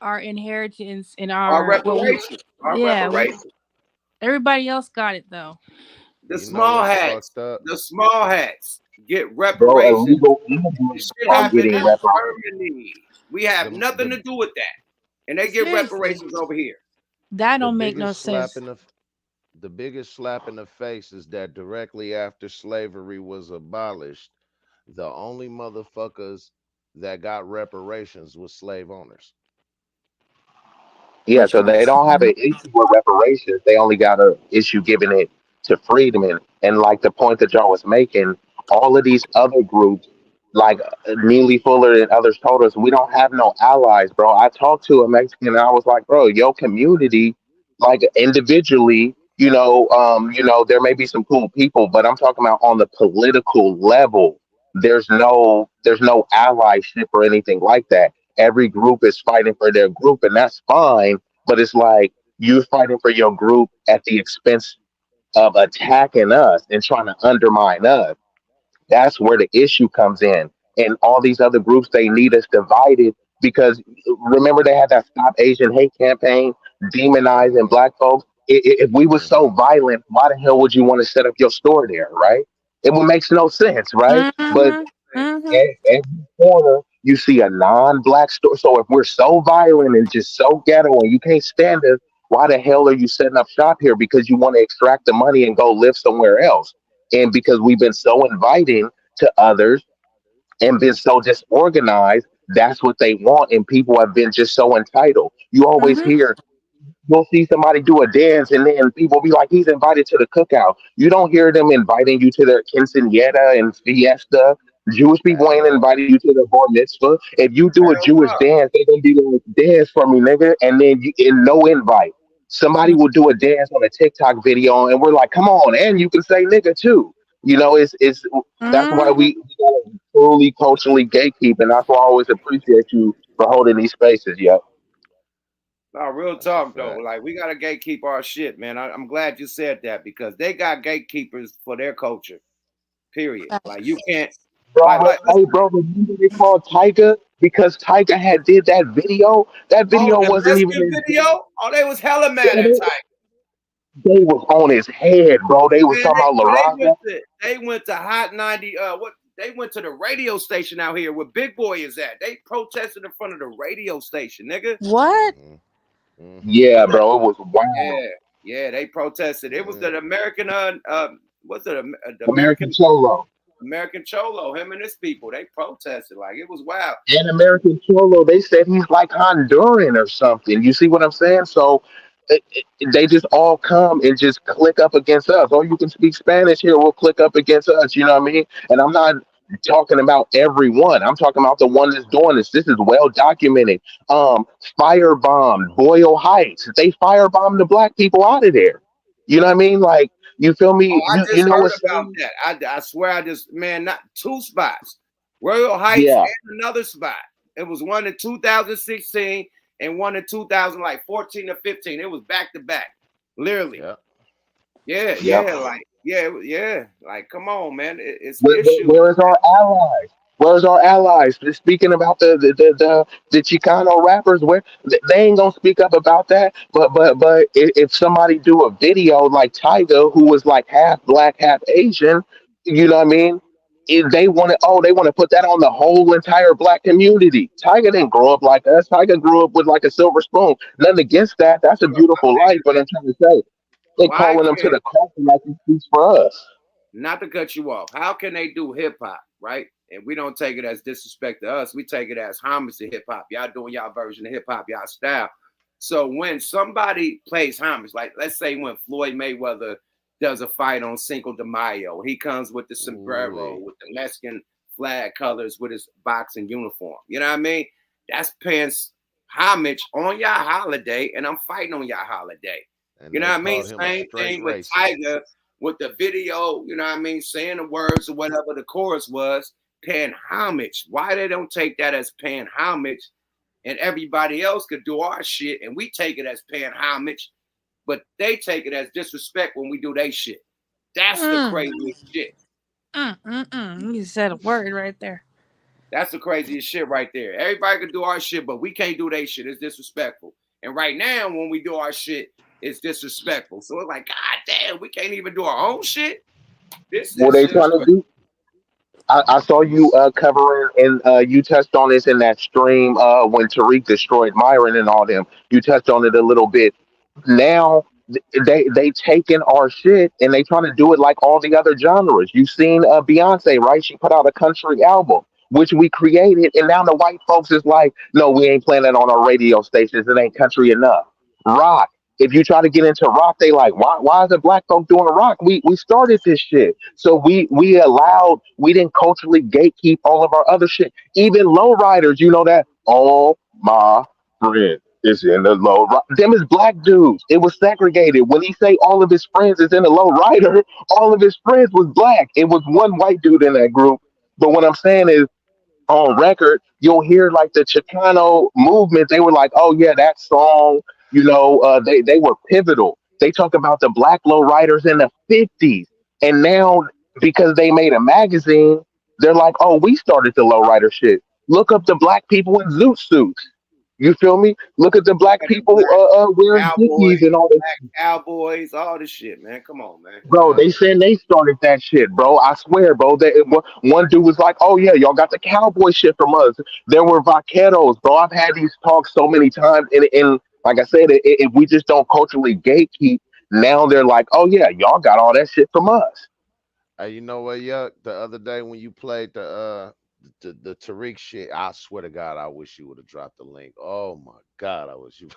our inheritance and our reparations. Reparations. Everybody else got it though. The small hats get reparations. Shit happened in Germany. We have nothing to do with that. And they get reparations over here. That don't make no sense. The biggest slap in the face is that directly after slavery was abolished, the only motherfuckers that got reparations was slave owners. Yeah, so they don't have an issue with reparations. They only got an issue giving it to freedmen. And like the point that y'all was making, all of these other groups, like Neely Fuller and others told us, we don't have no allies, bro. I talked to a Mexican and I was like, bro, your community, like individually, there may be some cool people, but I'm talking about on the political level, there's no allyship or anything like that. Every group is fighting for their group, and that's fine. But it's like you're fighting for your group at the expense of attacking us and trying to undermine us. That's where the issue comes in. And all these other groups, they need us divided because remember they had that Stop Asian Hate campaign demonizing Black folks. If we were so violent, why the hell would you want to set up your store there, right? It would make no sense, right? But every corner you see a non-Black store. So if we're so violent and just so ghetto and you can't stand us, why the hell are you setting up shop here? Because you want to extract the money and go live somewhere else. And because we've been so inviting to others and been so disorganized that's what they want, and people have been just so entitled. You always Mm-hmm. hear, you'll see somebody do a dance, and then people be like, he's invited to the cookout. You don't hear them inviting you to their quinceanera and fiesta. Jewish people At ain't all. inviting you to their bar mitzvah. If you do a Hell Jewish no. dance, they gonna be like, dance for me, nigga, and then no invite. Somebody will do a dance on a TikTok video, and we're like, come on, and you can say nigga too. It's that's why Mm-hmm. we gotta truly culturally gatekeep, and that's why I always appreciate you for holding these spaces, yo. No, real That's a talk though. fact. Like we gotta gatekeep our shit, man. I'm glad you said that because they got gatekeepers for their culture. Period. Like you can't. Like Hey, listen. bro, remember they called Tyga because Tyga had did that video. That Oh, video the wasn't even Mexican as video. Oh, they was hella mad at good. Tiger. They was on his head, bro. They was Man, talking about La Raza. they went to Hot 90. What they went to the radio station out here where Big Boy is at. They protested in front of the radio station, nigga. What? Yeah, bro, it was wild. Yeah, yeah, they protested. It was the American what's it the American American Cholo. American Cholo, him and his people, they protested like it was wild. And American Cholo, they said he's like Honduran or something. You see what I'm saying? So they just all come and just click up against us. Oh, you can speak Spanish here, we'll click up against us. You know what I mean? And I'm not talking about everyone. I'm talking about the one that's doing this. This is well documented. Firebombed Boyle Heights. They firebombed the black people out of there. You know what I mean? Like, you feel Oh, me? I You just know heard what's about saying? that. I swear I just man, not two spots. Royal Heights Yeah. and another spot. It was one in 2016 and one in 2014 or 15. It was back to back. Literally. Yeah. Yeah, Yep. yeah, like yeah. Like, come on, man. It's Where, issues. where's our allies? Where's our allies? Speaking about the Chicano rappers, where they ain't gonna speak up about that. But if somebody do a video like Tyga, who was like half black, half Asian, you know what I mean? If they want to put that on the whole entire black community. Tyga didn't grow up like us. Tyga grew up with like a silver spoon. Nothing against that. That's a beautiful life. But I'm trying to say, they Why calling them to can't the coffin like he speaks for us. not to cut you off? How can they do hip hop, right? And we don't take it as disrespect to us. We take it as homage to hip hop. Y'all doing y'all version of hip hop, y'all style. So when somebody plays homage, like let's say when Floyd Mayweather does a fight on Cinco de Mayo, he comes with the sombrero, Ooh-wee. with the Mexican flag colors, with his boxing uniform. You know what I mean? That's paying homage on y'all holiday, and I'm fighting on y'all holiday. And You know they what I mean? called him a Same straight thing with racist. Tiger with the video, you know what I mean, saying the words or whatever the chorus was, paying homage. Why they don't take that as paying homage and everybody else could do our shit and we take it as paying homage, but they take it as disrespect when we do their shit. That's the craziest shit. You said a word right there. That's the craziest shit right there. Everybody can do our shit, but we can't do their shit. It's disrespectful. And right now, when we do our shit, it's disrespectful. So it's like, God damn, we can't even do our own shit. This What they shit is trying to crazy. do? I saw you covering and you touched on this in that stream when Tariq destroyed Myron and all them. You touched on it a little bit. Now they taking our shit and they trying to do it like all the other genres. You've seen Beyonce, right? She put out a country album, which we created, and now the white folks is like, no, we ain't playing it on our radio stations. It ain't country enough. Rock. If you try to get into rock, they like, why is the black folk doing rock? We started this shit. So we didn't culturally gatekeep all of our other shit. Even lowriders, you know that? All my friends is in the low them is black dudes. It was segregated. When he say all of his friends is in the low rider, all of his friends was black. It was one white dude in that group. But what I'm saying is on record, you'll hear like the Chicano movement. They were like, "Oh yeah, that song." They were pivotal. They talk about the black lowriders in the '50s, and now because they made a magazine, they're like, "Oh, we started the lowrider shit." Look up the black people in zoot suits. You feel me? Look at the black And the people black wearing cowboys, dickies and all this. black cowboys, all this shit, man. Come on, man. Bro, they said they started that shit, bro. I swear, bro. One dude was like, "Oh yeah, y'all got the cowboy shit from us." There were vaqueros, bro. I've had these talks so many times, and like I said, if we just don't culturally gatekeep, now they're like, "Oh yeah, y'all got all that shit from us." You know what, Yuck? The other day when you played the the Tariq shit, I swear to God, I wish you would have dropped the link. Oh my God, I wish you.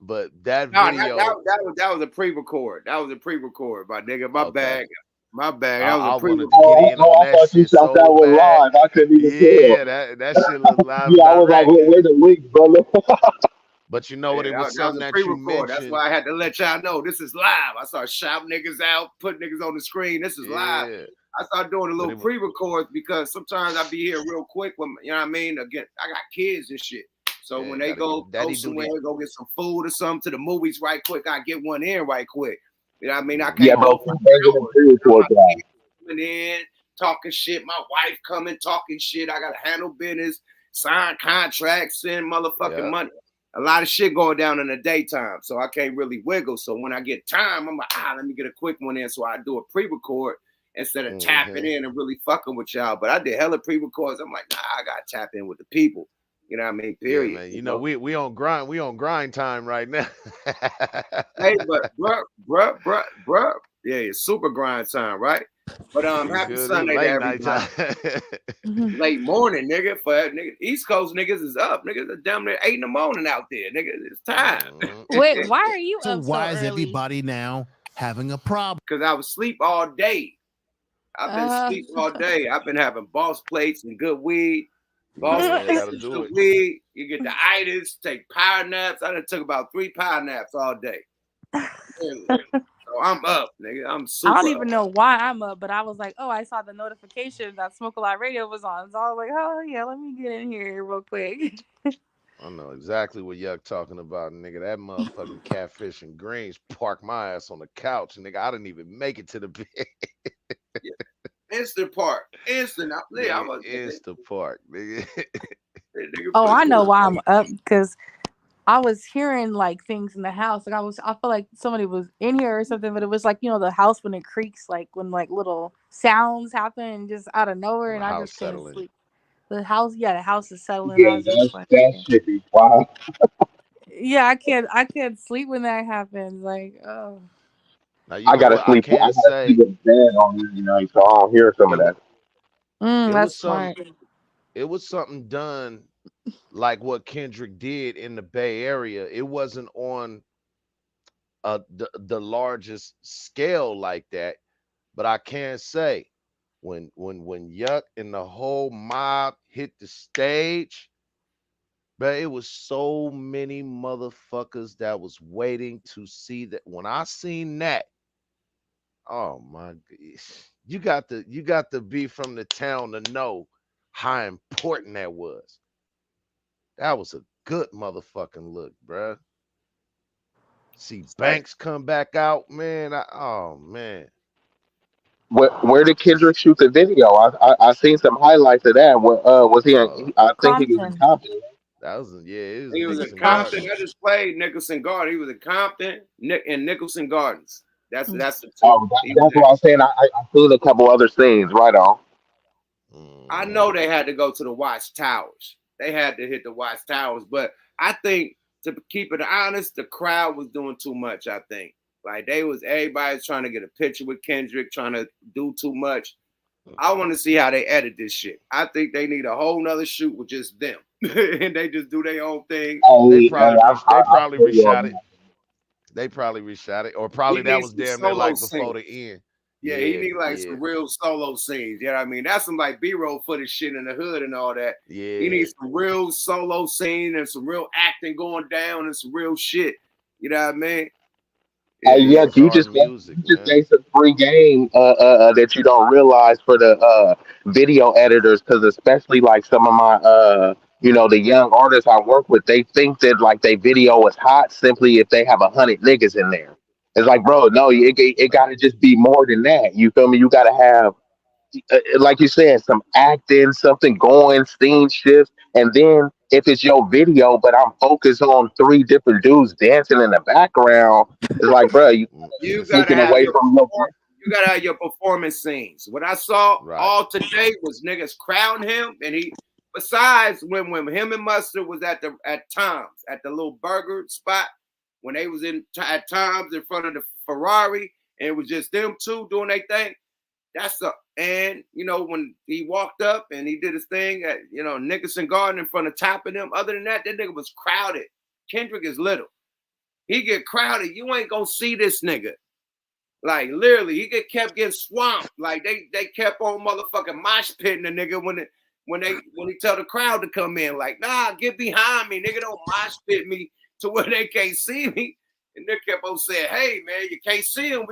But that No, video, that was a pre-record. That was a pre-record, my nigga. My okay. bag. My bag. That was a I wanted to pre-record. get Oh, in on I that thought you shit thought that so was bad. live. I couldn't even Yeah, tell. that shit looked live and Yeah, I was like, direct. where the link, brother? But you know what? Yeah, It was that was something a that you pre-record. That's mentioned. why I had to let y'all know this is live. I started shouting niggas out, put niggas on the screen. This is live. Yeah, I started doing a but little it was pre-records because sometimes I be here real quick when you know what I mean. Again, I got kids and shit. So yeah, when they gotta give go daddy somewhere, duty. go get some food or something to the movies right quick, I get one in right quick. You know what I mean? I Yeah, can't bro, go for keep bringing the hours. pre-record My down. kids coming in, talking shit. My wife coming, talking shit. I gotta handle business, sign contracts, send motherfucking Yeah. money. A lot of shit going down in the daytime, so I can't really wiggle. So when I get time, I'm like, let me get a quick one in. So I do a pre-record instead of tapping in and really fucking with y'all. But I did hella pre-records. I'm like, nah, I gotta tap in with the people. You know what I mean? Yeah, Period. man. You You know, know? we on grind time right now. Hey, but bruh. Yeah, it's super grind time, right? But You happy feel me? Sunday to Late night everybody. time. Late morning, nigga. For nigga, East Coast niggas is up. Niggas are damn near 8 in the morning out there. Nigga, it's time. Wait, why are you So up so why is early? everybody now having a problem? Because I was asleep all day. I've been asleep all day. I've been having boss plates and good weed. Boss Yeah, plates gotta and do good it. weed. You get the itis, take power naps. I done took about 3 power naps all day. So I'm up, nigga. I'm super I don't up. even know why I'm up, but I was like, oh, I saw the notification that Smoke a Lot Radio was on. So I was like, oh, yeah, let me get in here real quick. I know exactly what Yuck talking about, nigga. That motherfucking catfish and greens parked my ass on the couch, nigga. I didn't even make it to the bed. Yeah. Instant park. Instant. Nigga, Insta park, nigga. Oh, I know why I'm up, because I was hearing like things in the house. Like I feel like somebody was in here or something, but it was like, the house when it creaks, like when like little sounds happen just out of nowhere, And and the I house just couldn't settling. sleep. The house is settling. I Yeah, was just like, that should be wild. yeah, I can't sleep when that happens. Like, oh. Now you I know gotta what I sleep. I can gotta sleep say. in bed on Wednesday night, so I don't hear some of It that. it That's was some. smart. It was something done like what Kendrick did in the Bay Area. It wasn't on the largest scale like that, but I can say when Yuck and the whole mob hit the stage, but it was so many motherfuckers that was waiting to see that. When I seen that, oh my gosh, you got to be from the town to know how important that was. That was a good motherfucking look, bruh. See Banks come back out, man. Oh man. Where did Kendrick shoot the video? I seen some highlights of that. Was he? I think he was in Compton. Compton. That was it was He was in Nicholson Compton. Gardens. I just played Nicholson Gardens. He was in Compton, and Nicholson Gardens. That's the two. Oh, He was that's in. what I'm saying. I seen a couple other scenes. Right on. I know they had to go to the Watch Towers. They had to hit the Watch Towers, but I think to keep it honest, the crowd was doing too much. I think like everybody's trying to get a picture with Kendrick, trying to do too much. I want to see how they edit this shit. I think they need a whole nother shoot with just them, and they just do their own thing. They Hey, probably they I probably feel you on reshot it. that. They probably reshot it, or He probably that needs was some damn near solo like before scenes. the end. Yeah, he Yeah, need like yeah, some real solo scenes. You know what I mean? That's some like B-roll footage shit in the hood and all that. He yeah. needs some real solo scene and some real acting going down and some real shit. You know what I mean? Yeah, It's hard music, you just man. gave some free game that you don't realize for the video editors, because especially like some of my the young artists I work with, they think that like they video is hot simply if they have 100 niggas in there. It's like, bro, no, it got to just be more than that. You feel me? You got to have like you said, some acting, something going, scene shifts, and then if it's your video, but I'm focused on three different dudes dancing in the background, it's like, bro, you You gotta taking have away your from your. you gotta have your performance scenes. What I saw Right. all today was niggas crowding him, and he. Besides, when him and Mustard was at Tom's at the little burger spot, when they was at Tom's in front of the Ferrari, and it was just them two doing their thing. And you know, when he walked up and he did his thing at, you know, Nickerson Garden in front of top of them. Other than that, that nigga was crowded. Kendrick is little. He get crowded. You ain't gonna see this nigga. Like literally, he kept getting swamped. Like they kept on motherfucking mosh pitting the nigga when he tell the crowd to come in. Like, nah, get behind me, nigga. Don't mosh pit me to where they can't see me. And they kept on saying, hey man, you can't see him.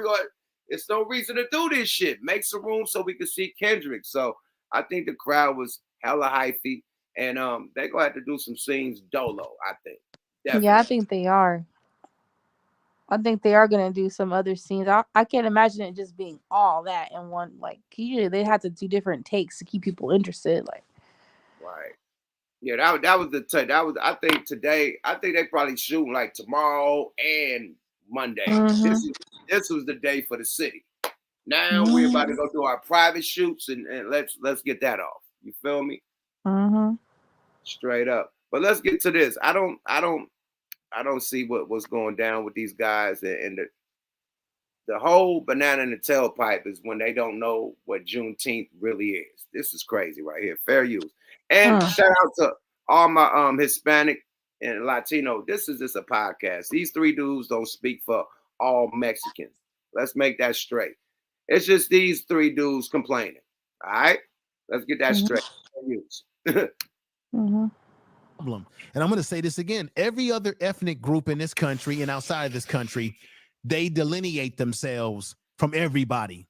It's no reason to do this shit. Make some room so we can see Kendrick. So I think the crowd was hella hyphy, and they gonna have to do some scenes dolo. I think. Definitely. Yeah, I think they are. I think they are gonna do some other scenes. I can't imagine it just being all that in one. Like usually they have to do different takes to keep people interested. Like, right. Yeah, that was I think today. I think they probably shooting like tomorrow and Monday. This was the day for the city. Now we're about to go do our private shoots and let's get that off. You feel me? Straight up. But let's get to this. I don't see what's going down with these guys, and the whole banana in the tailpipe is when they don't know what Juneteenth really is. This is crazy right here. Fair use. And shout out to all my Hispanic and Latino. This is just a podcast. These three dudes don't speak for all Mexicans. Let's make that straight. It's just these three dudes complaining. All right? Let's get that straight. Fair use. Problem. And I'm going to say this again. Every other ethnic group in this country and outside of this country, they delineate themselves from everybody.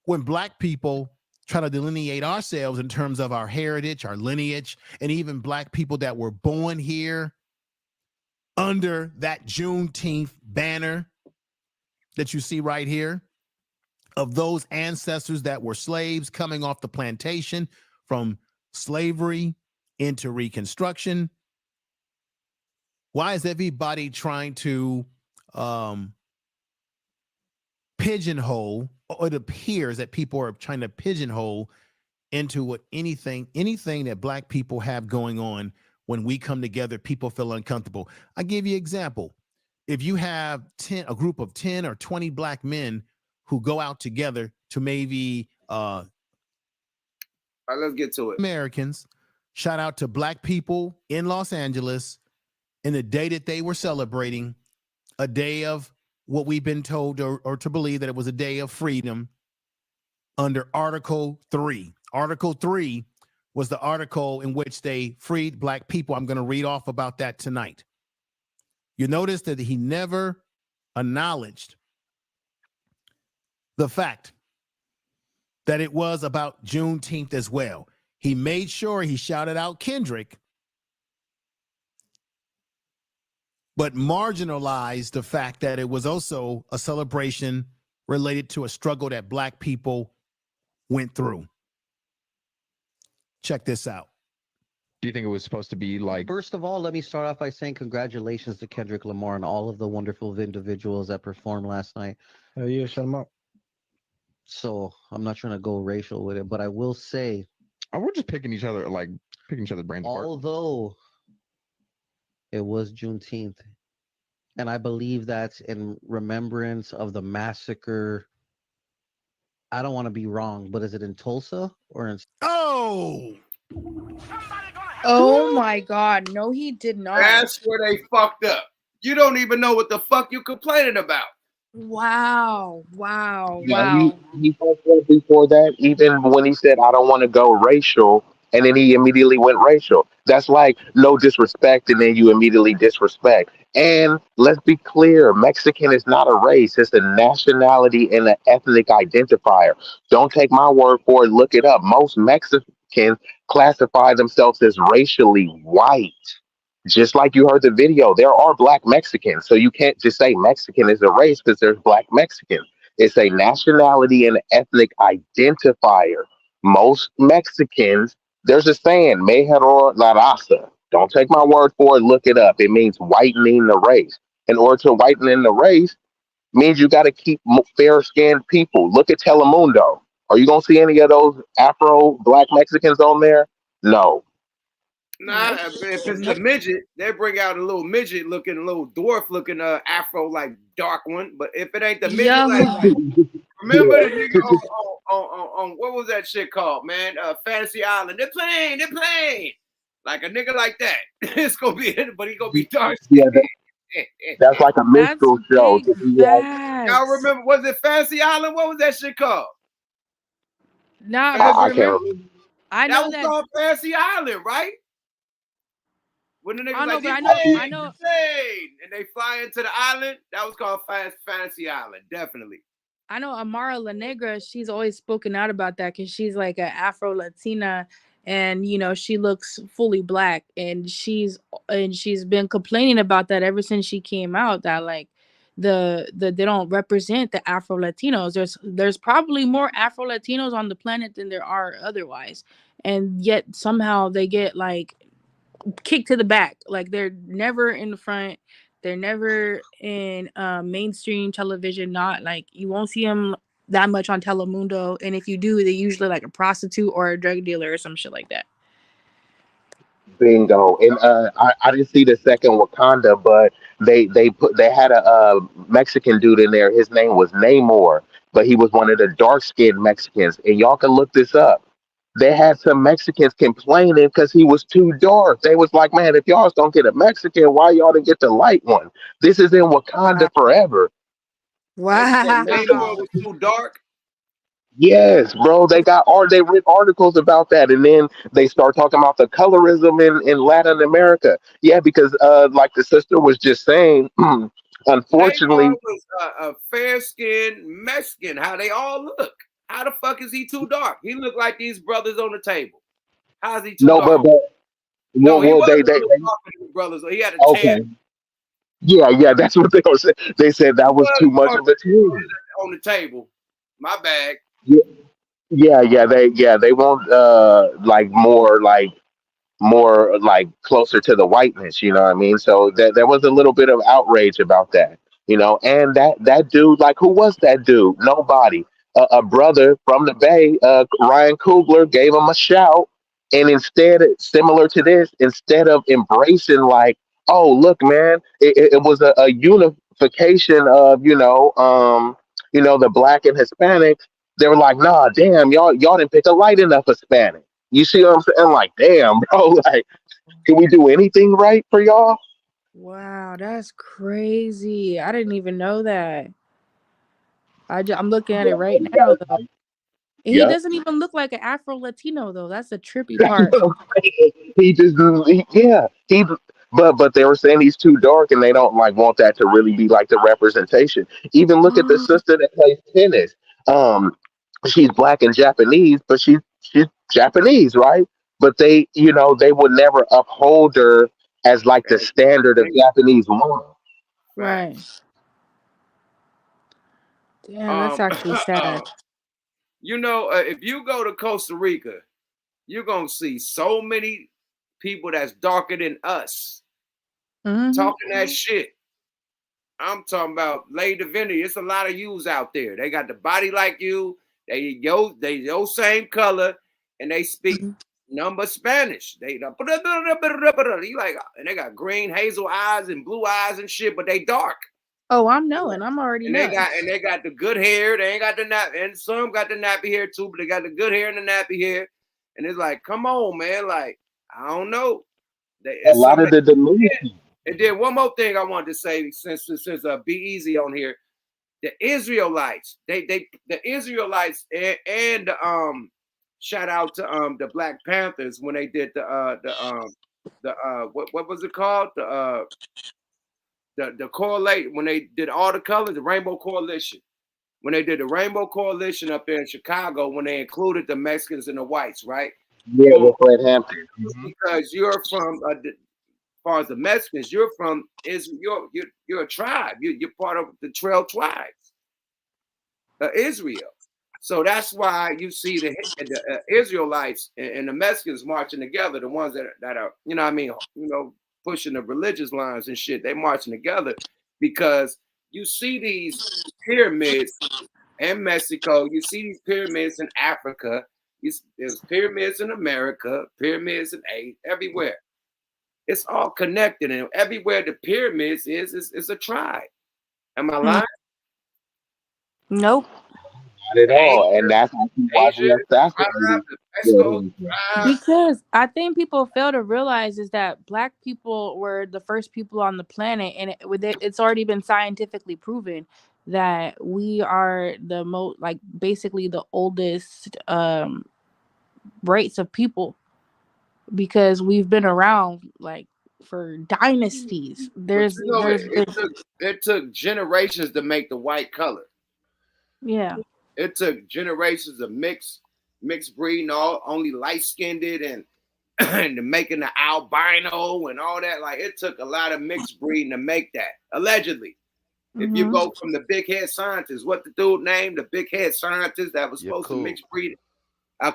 When Black people try to delineate ourselves in terms of our heritage, our lineage, and even Black people that were born here under that Juneteenth banner that you see right here, of those ancestors that were slaves coming off the plantation from slavery into Reconstruction. Why is everybody trying to pigeonhole, or it appears that people are trying to pigeonhole into what anything that Black people have going on? When we come together, people feel uncomfortable. I give you an example. If you have a group of 10 or 20 Black men who go out together to maybe all right, let's get to it. Americans, shout out to Black people in Los Angeles in the day that they were celebrating, a day of what we've been told or to believe that it was a day of freedom under Article 3. Article 3 was the article in which they freed Black people. I'm going to read off about that tonight. You notice that he never acknowledged the fact that it was about Juneteenth as well. He made sure he shouted out Kendrick, but marginalized the fact that it was also a celebration related to a struggle that Black people went through. Check this out. Do you think it was supposed to be like... First of all, let me start off by saying congratulations to Kendrick Lamar and all of the wonderful individuals that performed last night. Yeah, shut them up. So I'm not trying to go racial with it, but I will say... we're just picking each other's brains apart. Although it was Juneteenth, and I believe that's in remembrance of the massacre. I don't want to be wrong, but is it in Tulsa or in... Oh my God. No, he did not. That's where they fucked up. You don't even know what the fuck you complaining about. Wow. He fucked up before that, even when he said, I don't want to go racial, and then he immediately went racial. That's like no disrespect, and then you immediately disrespect. And let's be clear, Mexican is not a race. It's a nationality and an ethnic identifier. Don't take my word for it. Look it up. Most Mexicans classify themselves as racially white. Just like you heard the video, there are Black Mexicans. So you can't just say Mexican is a race because there's Black Mexicans. It's a nationality and ethnic identifier. Most Mexicans, there's a saying, mejor la raza. Don't take my word for it. Look it up. It means whitening the race. In order to whiten the race, means you got to keep fair-skinned people. Look at Telemundo. Are you going to see any of those Afro Black Mexicans on there? No. Nah, if it's the midget, they bring out a little midget looking, a little dwarf looking Afro like dark one. But if it ain't the midget, like Remember the nigga on what was that shit called, man? Fantasy Island. They're playing. Like a nigga like that. It's gonna be, but he gonna be dark. Yeah, that's like a minstrel show. To be Y'all remember? Was it Fantasy Island? What was that shit called? Nah, I but can't remember, remember. I That know was that. called Fantasy Island, right? When the niggas I know, like, but I know. and they fly into the island. That was called Fantasy Island, definitely. I know Amara La Negra, she's always spoken out about that because she's like an Afro Latina, and she looks fully black, and she's been complaining about that ever since she came out, that like they don't represent the Afro Latinos. There's probably more Afro Latinos on the planet than there are otherwise, and yet somehow they get like kicked to the back. Like they're never in the front. They're never in mainstream television. Not like you won't see them that much on Telemundo. And if you do, they're usually like a prostitute or a drug dealer or some shit like that. Bingo. And I didn't see the second Wakanda, but they had a Mexican dude in there. His name was Namor, but he was one of the dark skinned Mexicans. And y'all can look this up. They had some Mexicans complaining because he was too dark. They was like, man, if y'all don't get a Mexican, why y'all didn't get the light one? This is in Wakanda forever. Namor Wow. was too dark. Yes, bro. They written articles about that, and then they start talking about the colorism in Latin America. Yeah, because like the sister was just saying, unfortunately, Namor was a fair-skinned Mexican. How they all look. How the fuck is he too dark? He looked like these brothers on the table. How is he too no, dark? well, He wasn't they darker than the brothers. He had a okay, tan. yeah, that's what they were saying. They said that was too much of a team. On the table. My bag. They want like more like closer to the whiteness, you know what I mean? So there was a little bit of outrage about that, and that dude, like, who was that dude? Nobody. A brother from the Bay, Ryan Coogler, gave him a shout, and instead, similar to this, instead of embracing like, oh look, man, it was a unification of the black and Hispanics. They were like, nah, damn, y'all didn't pick a light enough Hispanic. You see what I'm saying? Like, damn, bro. Like, can we do anything right for y'all? Wow, that's crazy. I didn't even know that. I'm looking at it right now though. And he Yeah. doesn't even look like an Afro Latino though. That's the trippy part. He just, yeah. But they were saying he's too dark, and they don't like want that to really be like the representation. Even look at the sister that plays tennis. Um, she's black and Japanese, but she's Japanese, right? But they would never uphold her as like the standard of Japanese woman. Right. Damn, that's actually sad. If you go to Costa Rica, you're gonna see so many people that's darker than us talking that shit. I'm talking about Lady Divinity. It's a lot of yous out there. They got the body like you. They your same color, and they speak number Spanish. They like, and they got green hazel eyes and blue eyes and shit, but they dark. Oh, I'm knowing. I'm already And knowing. they got the good hair. They ain't got the nap, and some got the nappy hair too, but they got the good hair and the nappy hair. And it's like, come on, man. Like, I don't know. A lot of the dimensions. And then one more thing I wanted to say, since Be Easy on here, the Israelites, the Israelites and shout out to the Black Panthers when they did what was it called, the correlate, when they did all the colors, the Rainbow Coalition. When they did the Rainbow Coalition up there in Chicago, when they included the Mexicans and the whites, right? Yeah, with Fred Hampton. Because you're from, as far as the Mexicans, you're from Israel. You're a tribe. You're part of the 12 tribes of Israel. So that's why you see the Israelites and the Mexicans marching together. The ones that are, pushing the religious lines and shit. They marching together because you see these pyramids in Mexico. You see these pyramids in Africa. There's pyramids in America, pyramids in everywhere. It's all connected, and everywhere the pyramids is a tribe. Am I lying? Nope. Not at all. And Asia, that's why they Arab, assassinated. Mexico, Because I think people fail to realize is that black people were the first people on the planet, and it's already been scientifically proven that we are the most, like, basically the oldest race of people, because we've been around like for dynasties. but There's you know, there's been, it took generations to make the white color. yeah. It took generations of mixed breeding, all only light skinned and and making the albino and all that. Like, it took a lot of mixed breeding to make that. Allegedly, if you go from the big head scientist, what the dude named, the big head scientist that was supposed to mix breed,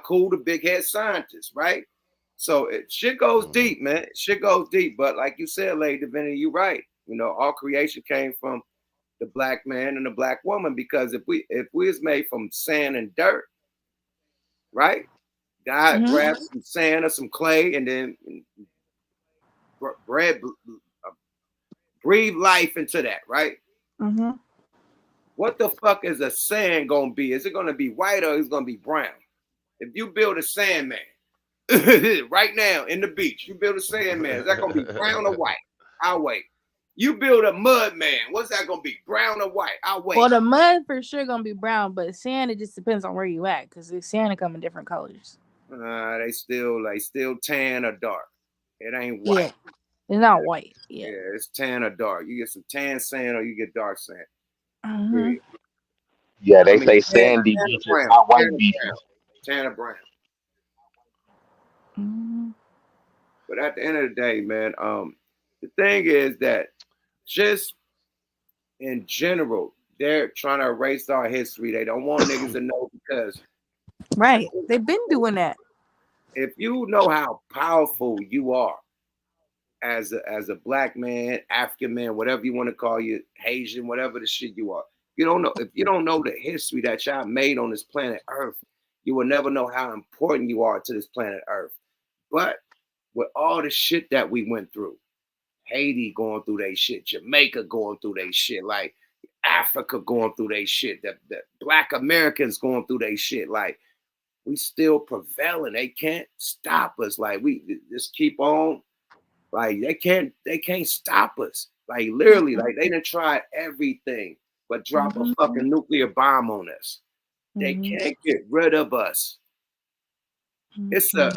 cool, the big head scientist, right? So shit goes deep, man. Shit goes deep. But like you said, Lady Divinity, you're right. You know, all creation came from the black man and the black woman, because if we was made from sand and dirt, right? God grabbed some sand or some clay and then breathe life into that, right? What the fuck is a sand gonna be? Is it gonna be white or is it gonna be brown? If you build a sandman right now in the beach, you build a sandman, is that gonna be brown or white? I'll wait. You build a mud man, what's that gonna be? Brown or white? I'll wait. Well, the mud for sure gonna be brown, but sand, it just depends on where you at, because the sand come in different colors. They still tan or dark. It ain't white. Yeah, it's not white. Yeah, it's tan or dark. You get some tan sand or you get dark sand. Yeah, they say sandy beaches, not white beaches. Tan or brown. But at the end of the day, man, the thing is that just in general, they're trying to erase our history. They don't want niggas to know, because right, they've been doing that. If you know how powerful you are as a black man, African man, whatever you want to call you, Haitian, whatever the shit you are, if you don't know the history that y'all made on this planet Earth, you will never know how important you are to this planet Earth. But with all the shit that we went through, Haiti going through their shit, Jamaica going through their shit, like Africa going through their shit, the Black Americans going through their shit, like, we still prevailing. They can't stop us. Like, we just keep on. Like, they can't stop us. Like, literally, like, they done tried everything but drop a fucking nuclear bomb on us. They can't get rid of us. It's a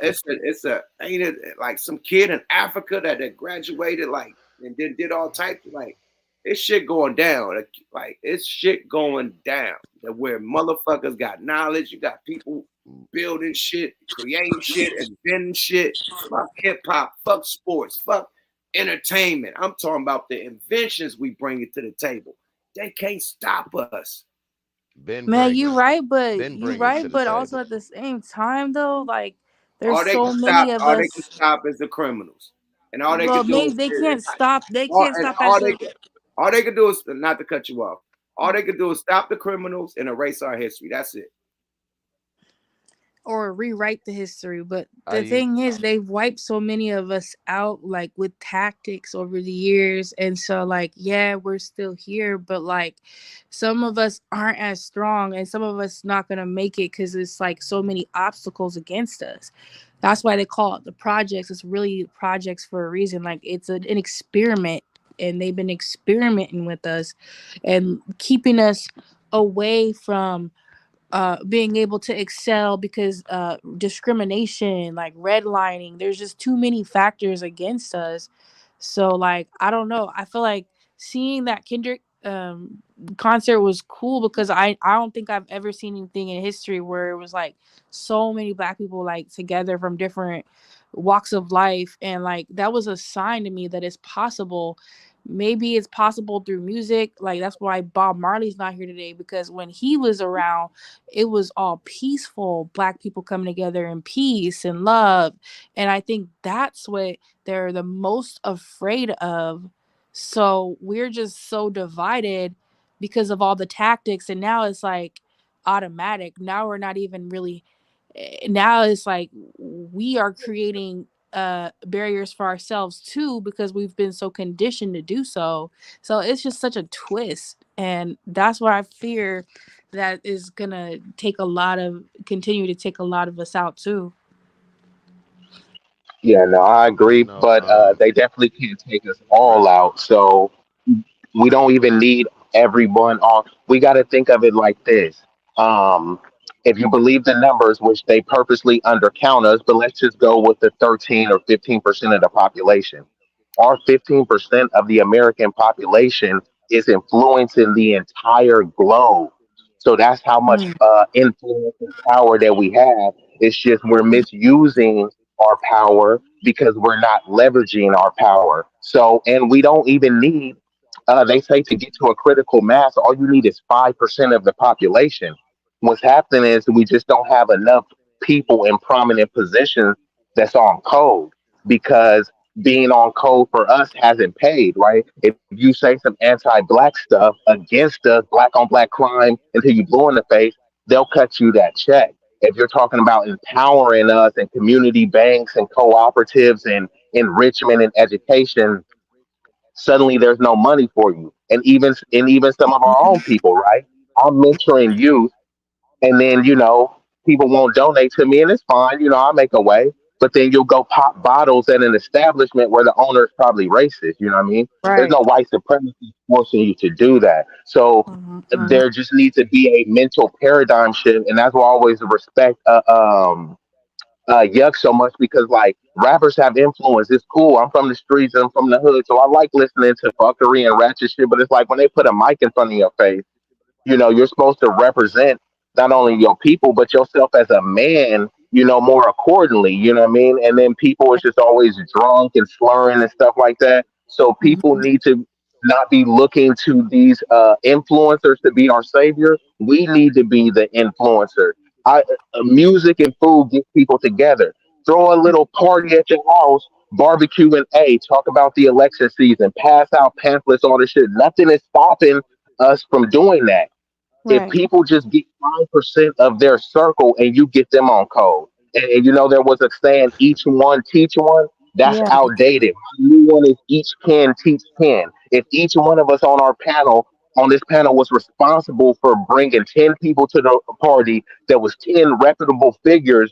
ain't it like some kid in Africa that graduated, like, and then did all types of, like, it's shit going down. Like, it's shit going down. That where motherfuckers got knowledge, you got people building shit, creating shit, inventing shit. Fuck hip hop, fuck sports, fuck entertainment. I'm talking about the inventions we bring it to the table. They can't stop us. Man, you're right, but also at the same time, though, like, there's so many of us. All they can stop is the criminals, and all they can do. Maybe they can't stop. They can't stop. All they can do is, not to cut you off. All they can do is stop the criminals and erase our history. That's it. Or rewrite the history. But the thing is, they've wiped so many of us out, like, with tactics over the years. And so, like, yeah, we're still here, but, like, some of us aren't as strong, and some of us not gonna make it because it's like so many obstacles against us. That's why they call it the projects. It's really projects for a reason. Like, it's an experiment, and they've been experimenting with us and keeping us away from being able to excel, because discrimination, like redlining, there's just too many factors against us. So, like, I don't know. I feel like seeing that Kendrick concert was cool, because I don't think I've ever seen anything in history where it was like so many black people, like, together from different walks of life, and like that was a sign to me that it's possible. Maybe it's possible through music. Like, that's why Bob Marley's not here today, because when he was around, it was all peaceful, black people coming together in peace and love. And I think that's what they're the most afraid of. So we're just so divided because of all the tactics, and now it's like automatic. Now we're not even really, now it's like we are creating barriers for ourselves too, because we've been so conditioned to do so. So it's just such a twist, and that's why I fear that is gonna continue to take a lot of us out too. Yeah, no, I agree, You know, but they definitely can't take us all right. out. So we don't even need everyone on. We got to think of it like this. Um, if you believe the numbers, which they purposely undercount us, but let's just go with the 13 or 15% of the population. Our 15% of the American population is influencing the entire globe. So that's how much Mm. influence and power that we have. It's just we're misusing our power because we're not leveraging our power. So, and we don't even need, they say to get to a critical mass, all you need is 5% of the population. What's happening is we just don't have enough people in prominent positions that's on code because being on code for us hasn't paid, right? If you say some anti black stuff against us, black on black crime, until you blue in the face, they'll cut you that check. If you're talking about empowering us and community banks and cooperatives and enrichment and education, suddenly there's no money for you. And even some of our own people, right? I'm mentoring youth, and then people won't donate to me, and it's fine. I'll make a way. But then you'll go pop bottles at an establishment where the owner is probably racist. You know what I mean? There's Right. no white supremacy forcing you to do that. So there just needs to be a mental paradigm shift, and that's why I always respect Yuck so much because like rappers have influence. It's cool. I'm from the streets. I'm from the hood, so I like listening to fuckery and ratchet shit. But it's like when they put a mic in front of your face, you're supposed to represent not only your people but yourself as a man, more accordingly. You know what I mean? And then people is just always drunk and slurring and stuff like that. So people Mhm. need to not be looking to these influencers to be our savior. We need to be the influencer. Music and food get people together. Throw a little party at your house, barbecue and talk about the election season, pass out pamphlets, all this shit. Nothing is stopping us from doing that. If Right. people just get 5% of their circle and you get them on code. And there was a saying, each one teach one. That's Yeah. outdated. My new one is each can teach 10. If each one of us on this panel was responsible for bringing 10 people to the party that was 10 reputable figures,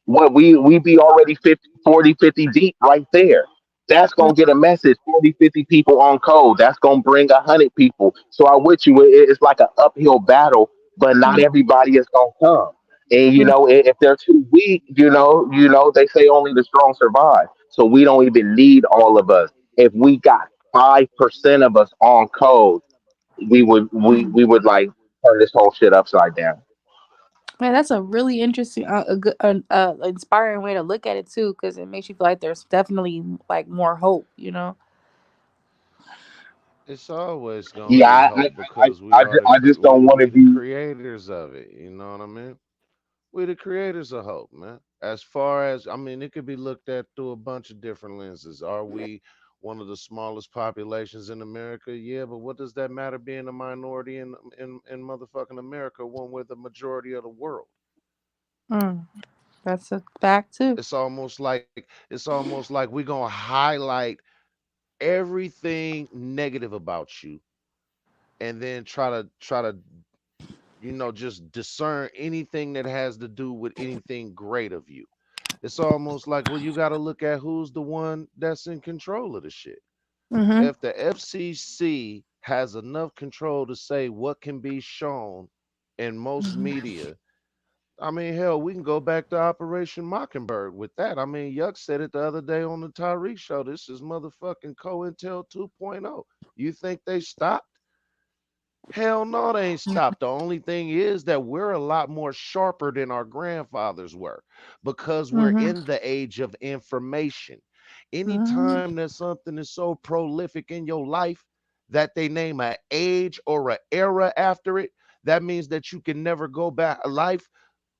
what we be already 50, 40, 50 deep right there. That's gonna get a message. 40, 50 people on code. That's gonna bring 100 people. So I with you. It's like an uphill battle, but not Mhm. everybody is gonna come. And Yeah. if they're too weak, they say only the strong survive. So we don't even need all of us. If we got 5% of us on code, we would like turn this whole shit upside down. Man, that's a really interesting, a good, inspiring way to look at it too, because it makes you feel like there's definitely like more hope. You know. It's always gonna Yeah, be hope because I just don't want to we the be. creators of it. You know what I mean? We the creators of hope, man. As far as I mean, it could be looked at through a bunch of different lenses. Are we one of the smallest populations in America? Yeah, but what does that matter being a minority in motherfucking America when we're the majority of the world? Mm, that's a fact too. It's almost like we're gonna highlight everything negative about you and then try to just discern anything that has to do with anything great of you. It's almost like, well, you got to look at who's the one that's in control of the shit. Mhm. If the FCC has enough control to say what can be shown in most media, I mean, hell, we can go back to Operation Mockingbird with that. I mean, Yuck said it the other day on the Tyree show. This is motherfucking COINTEL 2.0. You think they stopped? Hell no, they ain't stopped. The only thing is that we're a lot more sharper than our grandfathers were because we're Mhm. in the age of information. Mhm. Anytime that something is so prolific in your life that they name an age or an era after it, that means that you can never go back. Life,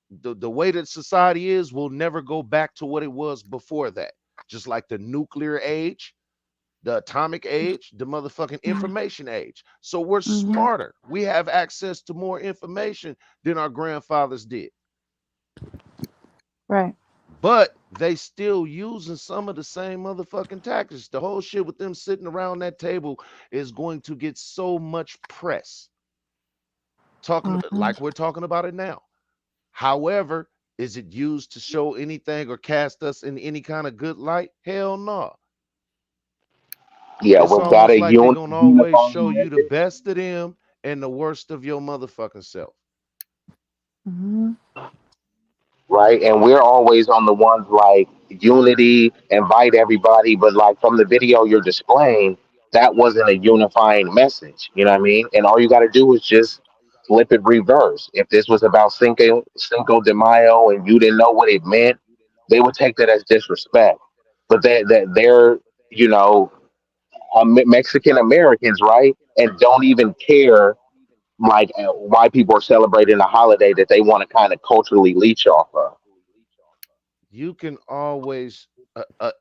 the way that society is, will never go back to what it was before that. Just like the nuclear age, the atomic age, the motherfucking information age. So we're Mhm. smarter. We have access to more information than our grandfathers did. Right. But they still using some of the same motherfucking tactics. The whole shit with them sitting around that table is going to get so much press. talking like we're talking about it now. However, is it used to show anything or cast us in any kind of good light? Hell no. Yeah, It's without almost a like they're gonna always unifying show you the message. best of them and the worst of your motherfucking self. Right? And we're always on the ones like unity, invite everybody, but like from the video you're displaying, that wasn't a unifying message. You know what I mean? And all you got to do is just flip it reverse. If this was about Cinco de Mayo and you didn't know what it meant, they would take that as disrespect. But they're you know Mexican Americans, right? And don't even care like why people are celebrating a holiday that they want to kind of culturally leech off of. You can always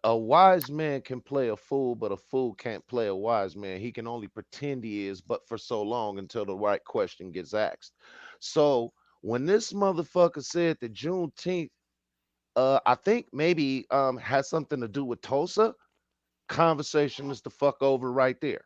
a wise man can play a fool, but a fool can't play a wise man. He can only pretend he is, but for so long until the right question gets asked. So when this motherfucker said that Juneteenth, I think maybe has something to do with Tulsa, conversation is the fuck over right there.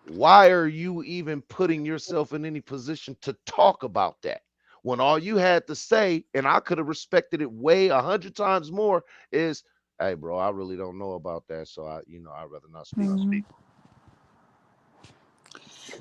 Why are you even putting yourself in any position to talk about that when all you had to say, and I could have respected it way 100 times more, is, "Hey, bro, I really don't know about that, so I'd rather not speak."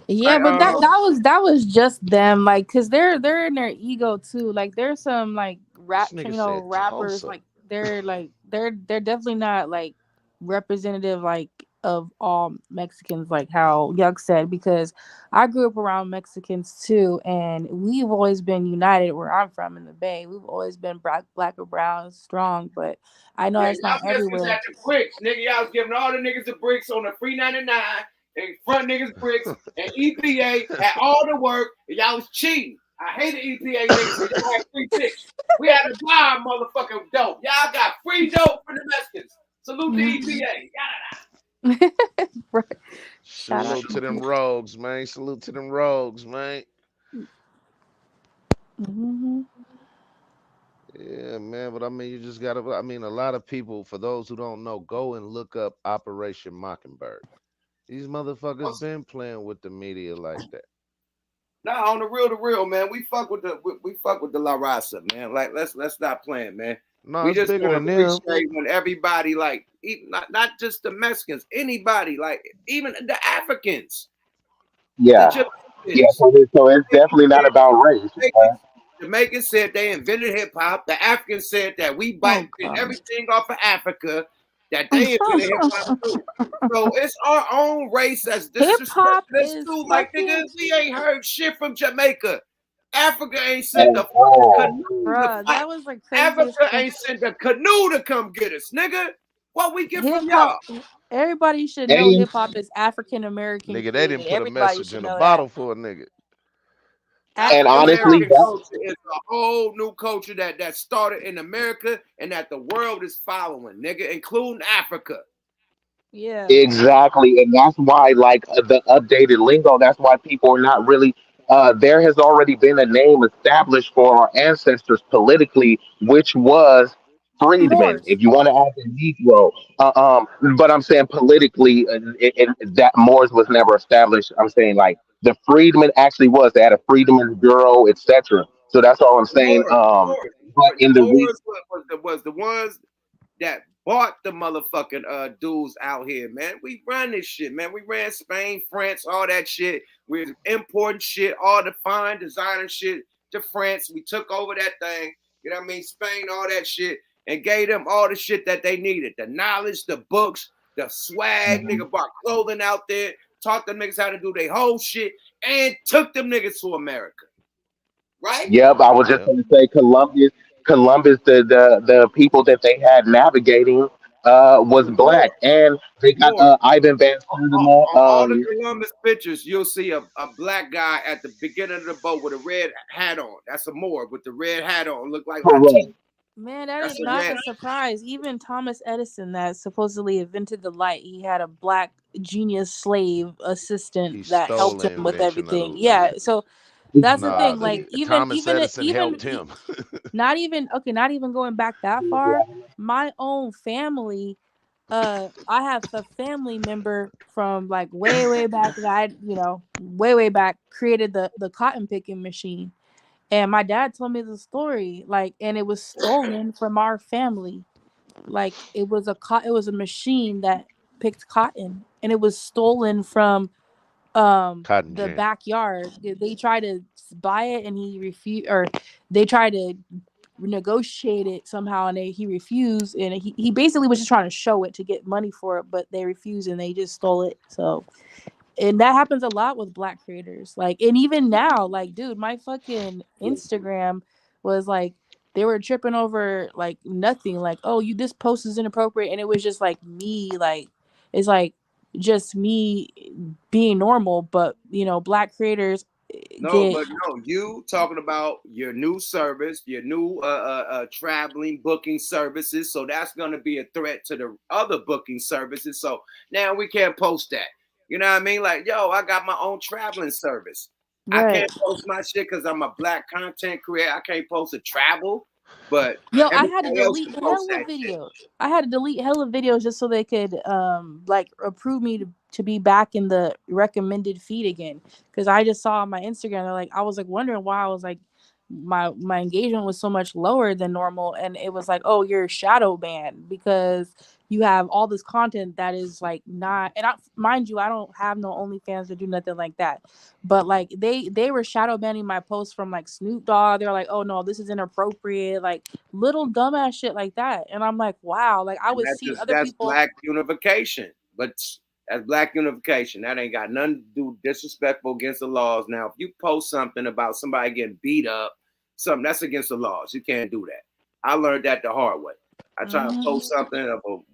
Yeah, but that was just them, like, cause they're in their ego too. Like, there's some like This nigga said rappers, Tulsa. they're definitely not like representative like of all Mexicans, like how Yuck said, because I grew up around Mexicans too, and we've always been united where I'm from in the Bay. We've always been black or brown strong, but I know Yeah, it's y'all not Mexicans everywhere. had the bricks, nigga. Y'all was giving all the niggas the bricks on the free 99 and front niggas bricks, and EPA had all the work, and y'all was cheating. I hated EPA niggas because y'all had free picks. We had to buy motherfucking dope. Y'all got free dope for the Mexicans. Salute the EPA. Salute to them rogues, man. Salute to them rogues, man. Yeah, man, but I mean, you just gotta. I mean, a lot of people, for those who don't know, go and look up Operation Mockingbird. These motherfuckers been playing with the media like that. Nah, on the real, man. We fuck with the La Raza, man. Like let's stop playing, man. No, We it's just bigger want than to them. appreciate when everybody, like, even, not just the Mexicans, anybody, like even the Africans, Yeah, the yeah. Jamaicans. So it's definitely not about race. Jamaicans said they invented hip hop. The Africans said that we bite everything off of Africa, that they invented hip hop too. So it's our own race that's Hip hop disrespecting us is too. Like, nigga, fucking, we ain't heard shit from Jamaica. Africa ain't sent And the fucking canoe to bruh. fight. That was the craziest Africa thing. ain't sent the canoe to come get us, nigga. What we get Hip from hop. y'all? Everybody should know and hip hop is African American Nigga, they didn't created. put a Everybody message should in a know that. bottle for a nigga. and African honestly, American that culture is a whole new culture that started in America and that the world is following, nigga, including Africa. Yeah. exactly, and that's why like the updated lingo. That's why people are not really. There has already been a name established for our ancestors politically, which was freedmen. Moors. If you want to add the Negro, but I'm saying politically, that Moors was never established. I'm saying like the freedmen actually was. They had a freedmen's bureau, etc. So that's all I'm saying. But in The the Moors was the ones that bought the motherfucking dudes out here, man. We run this shit, man. We ran Spain, France, all that shit. We was importing shit, all the fine designer shit to France. We took over that thing, you know what I mean? Spain, all that shit, and gave them all the shit that they needed. The knowledge, the books, the swag, nigga bought clothing out there, taught them niggas how to do their whole shit, and took them niggas to America. Right? Yep, I was just going to say Columbus, the people that they had navigating was black, and they got More. Ivan Van Sertima. On all the Columbus pictures, you'll see a black guy at the beginning of the boat with a red hat on. That's a Moor with the red hat on. Look like Correct. Latino. Man, that That's is a not red. a surprise. Even Thomas Edison, that supposedly invented the light, he had a black genius slave He assistant that stole helped the him with invention of everything. the Yeah, so that's the Nah, thing. Like, even Thomas even Edison even helped him. not even okay, not even going back that far. My own family, I have a family member from like way back that I, way back created the cotton picking machine. And my dad told me the story, like, and it was stolen from our family. Like it was a machine that picked cotton, and it was stolen from Cotton the gin. backyard. They tried to buy it, and he refused, or they tried to negotiate it somehow, and he refused, and he basically was just trying to show it to get money for it, but they refused and they just stole it. So, and that happens a lot with black creators. Like, and even now, like, dude, my fucking Instagram was like, they were tripping over like nothing. Like, oh, this post is inappropriate, and it was just like me. Like, it's like just me being normal, but black creators No, get but no, you talking about your new service, your new traveling booking services. So that's going to be a threat to the other booking services. So now we can't post that. You know what I mean? Like, yo, I got my own traveling service. I right. can't post my shit because I'm a black content creator. I can't post a travel, but Yo, I had to everybody else delete can post hella that shit. videos. I had to delete hella videos just so they could like approve me to be back in the recommended feed again. Because I just saw on my Instagram, I was like wondering why I was like my engagement was so much lower than normal, and it was like, oh, you're shadow banned because you have all this content that is like not, and mind you, I don't have no OnlyFans to do nothing like that, but like they were shadow banning my posts from like Snoop Dogg. They're like, oh no, this is inappropriate, like little dumbass shit like that. And I'm like, wow, like I would see other That's people. black unification, but that's black unification. That ain't got nothing to do disrespectful against the laws. Now, if you post something about somebody getting beat up, something that's against the laws. You can't do that. I learned that the hard way. I try to post something about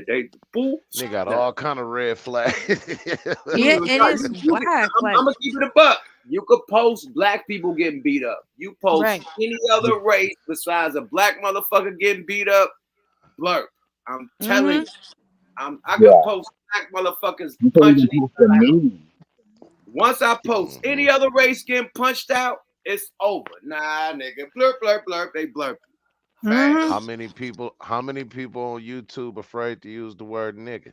they They got all kind of red flags. Yeah, it is black. I'm gonna keep it a buck. You could post black people getting beat up. You post Right. any other race besides a black motherfucker getting beat up, blurb. I'm telling you, I could post black motherfuckers punching each other out. Once I post any other race getting punched out, it's over. Nah, nigga, blurp, blurp, blurp. They blurp. How many people on YouTube afraid to use the word nigga?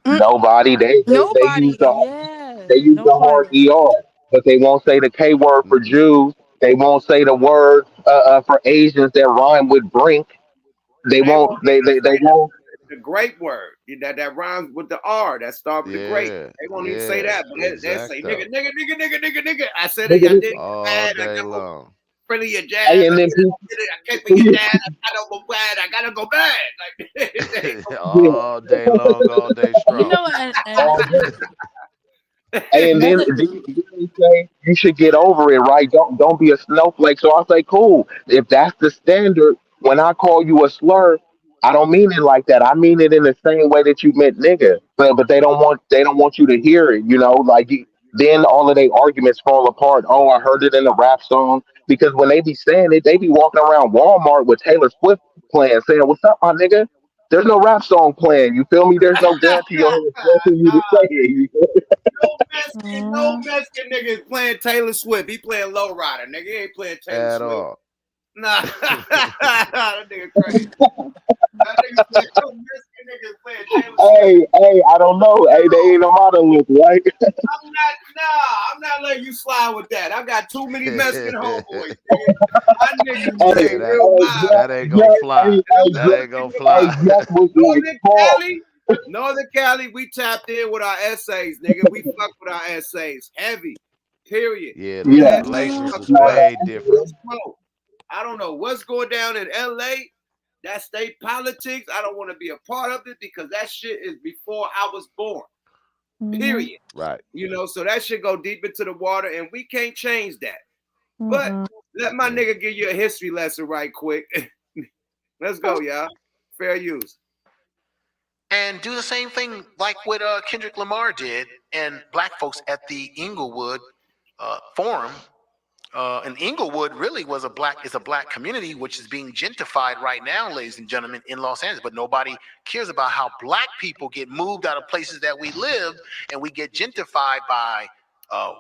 Nobody. They Nobody. use the Yeah. they use the hard Nobody. ER, but they won't say the K word for Jews. They won't say the word for Asians that rhyme with brink. They They won't. won't even They say won't. the grape word that rhymes with the R that start with the grape. Yeah, They won't even say that, but they say exacto. nigga, nigga, nigga, nigga, nigga, nigga. I said it. I did it All bad. I day got long. friendly your jab. Hey, I and did then it. I did it. I came for your dad. I gotta go bad. I gotta go bad. Like All day long, all day strong. And this is Hey, and then, another. they say you should get over it, right? Don't be a snowflake. So I say, cool. If that's the standard, when I call you a slur, I don't mean it like that. I mean it in the same way that you meant nigga. But they don't want you to hear it. Then all of their arguments fall apart. Oh, I heard it in a rap song because when they be saying it, they be walking around Walmart with Taylor Swift playing, saying, "What's up, my nigga?" There's no rap song playing. You feel me? There's no guarantee you'll hear forcing you to say it. no Mexican nigga is playing Taylor Swift. He playing Lowrider. Nigga, he ain't playing Taylor At Swift. all. Nah, that nigga crazy. That nigga playing, no Mexican nigga is playing Taylor Swift. Hey, I don't know. Hey, they ain't no model look, right? I'm not letting you slide with that. I got too many Mexican homeboys. My niggas Hey, play real wild. That ain't gonna fly. That ain't gonna fly. Northern Cali, we tapped in with our essays, nigga. We fuck with our essays. Heavy. Period. Yeah, the populations is way different. I don't know what's going down in LA. That state politics, I don't want to be a part of it because that shit is before I was born. Period. Right. So that shit go deep into the water and we can't change that. But let my nigga give you a history lesson right quick. Let's go, y'all. Fair use. And do the same thing like what Kendrick Lamar did and black folks at the Inglewood Forum. And Inglewood really is a black community which is being gentrified right now, ladies and gentlemen, in Los Angeles. But nobody cares about how black people get moved out of places that we live and we get gentrified by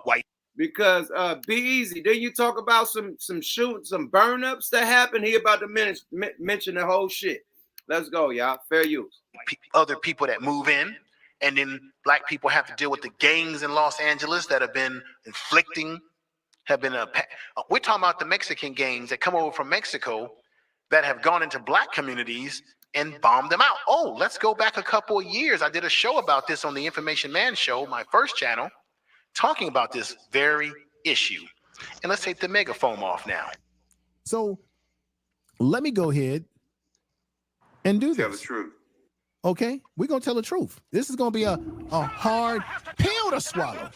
white. Because be easy. Then you talk about some shooting, some burn ups that happened. He about to mention the whole shit. Let's go, y'all. Fair use. Other people that move in, and then black people have to deal with the gangs in Los Angeles that have been inflicting. We're talking about the Mexican gangs that come over from Mexico that have gone into black communities and bombed them out. Oh, let's go back a couple of years. I did a show about this on the Information Man Show, my first channel, talking about this very issue. And let's take the megaphone off now. So let me go ahead and do this. Tell the truth. Okay, we're gonna tell the truth. This is gonna be a hard pill to swallow,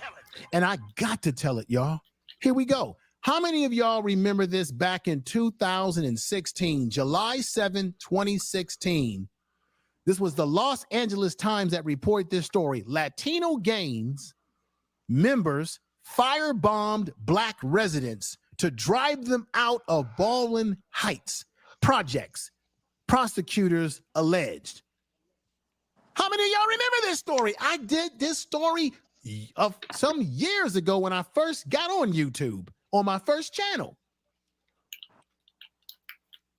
and I got to tell it, y'all. Here we go. How many of y'all remember this back in 2016, July 7, 2016? This was the Los Angeles Times that reported this story. Latino gangs members firebombed black residents to drive them out of Baldwin Heights projects, prosecutors alleged. How many of y'all remember this story? I did this story of some years ago when I first got on YouTube on my first channel.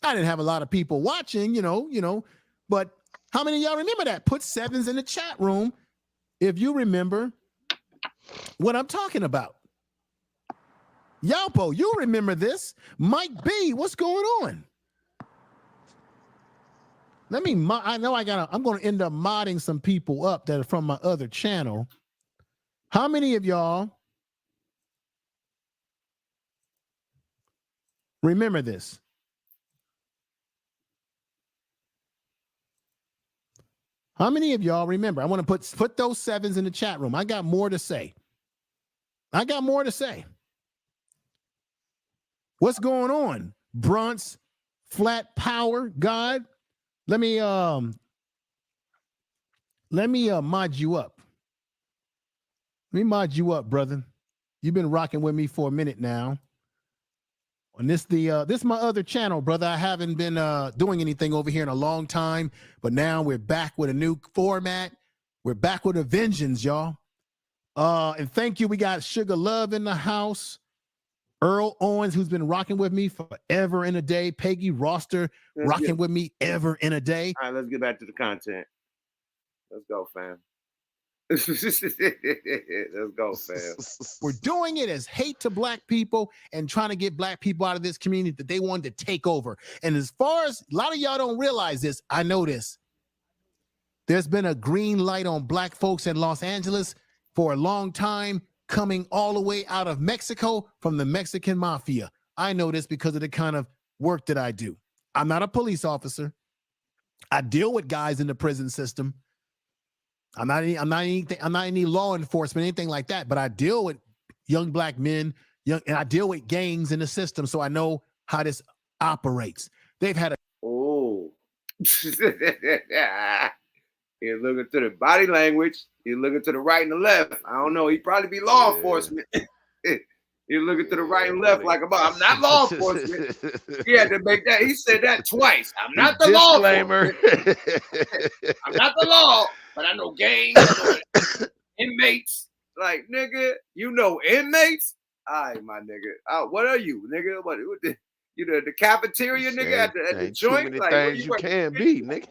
I didn't have a lot of people watching, but how many of y'all remember that? Put sevens in the chat room if you remember what I'm talking about. Yalpo, you remember this. Mike B, what's going on? I'm going to end up modding some people up that are from my other channel. How many of y'all remember this? How many of y'all remember? I want to put those sevens in the chat room. I got more to say. What's going on? Brunts, Flat Power, God. Let me mod you up. Let me mod you up, brother. You've been rocking with me for a minute now. And this is my other channel, brother. I haven't been doing anything over here in a long time, but now we're back with a new format. We're back with a vengeance, y'all. And thank you. We got Sugar Love in the house. Earl Owens, who's been rocking with me forever and a day. Peggy Roster, rocking with me ever and a day. All right, let's get back to the content. Let's go, fam. Let's go, fam. We're doing it as hate to black people and trying to get black people out of this community that they wanted to take over. And as far as a lot of y'all don't realize this, I know this. There's been a green light on black folks in Los Angeles for a long time, coming all the way out of Mexico from the Mexican mafia. I know this because of the kind of work that I do. I'm not a police officer. I deal with guys in the prison system. I'm not any law enforcement, anything like that, but I deal with young black men, and I deal with gangs in the system, so I know how this operates. They've had a He's looking to the body language. He's looking to the right and the left. I don't know. He'd probably be law enforcement. He's looking to the right and left like I'm not law enforcement. He had to make that. He said that twice. I'm not the disclaimer. Law. I'm not the law, but I know gangs, inmates. Like, nigga, you know inmates? All right, my nigga. What are you, nigga? What you the cafeteria, nigga, at the joint? Too many like, things you can be, nigga.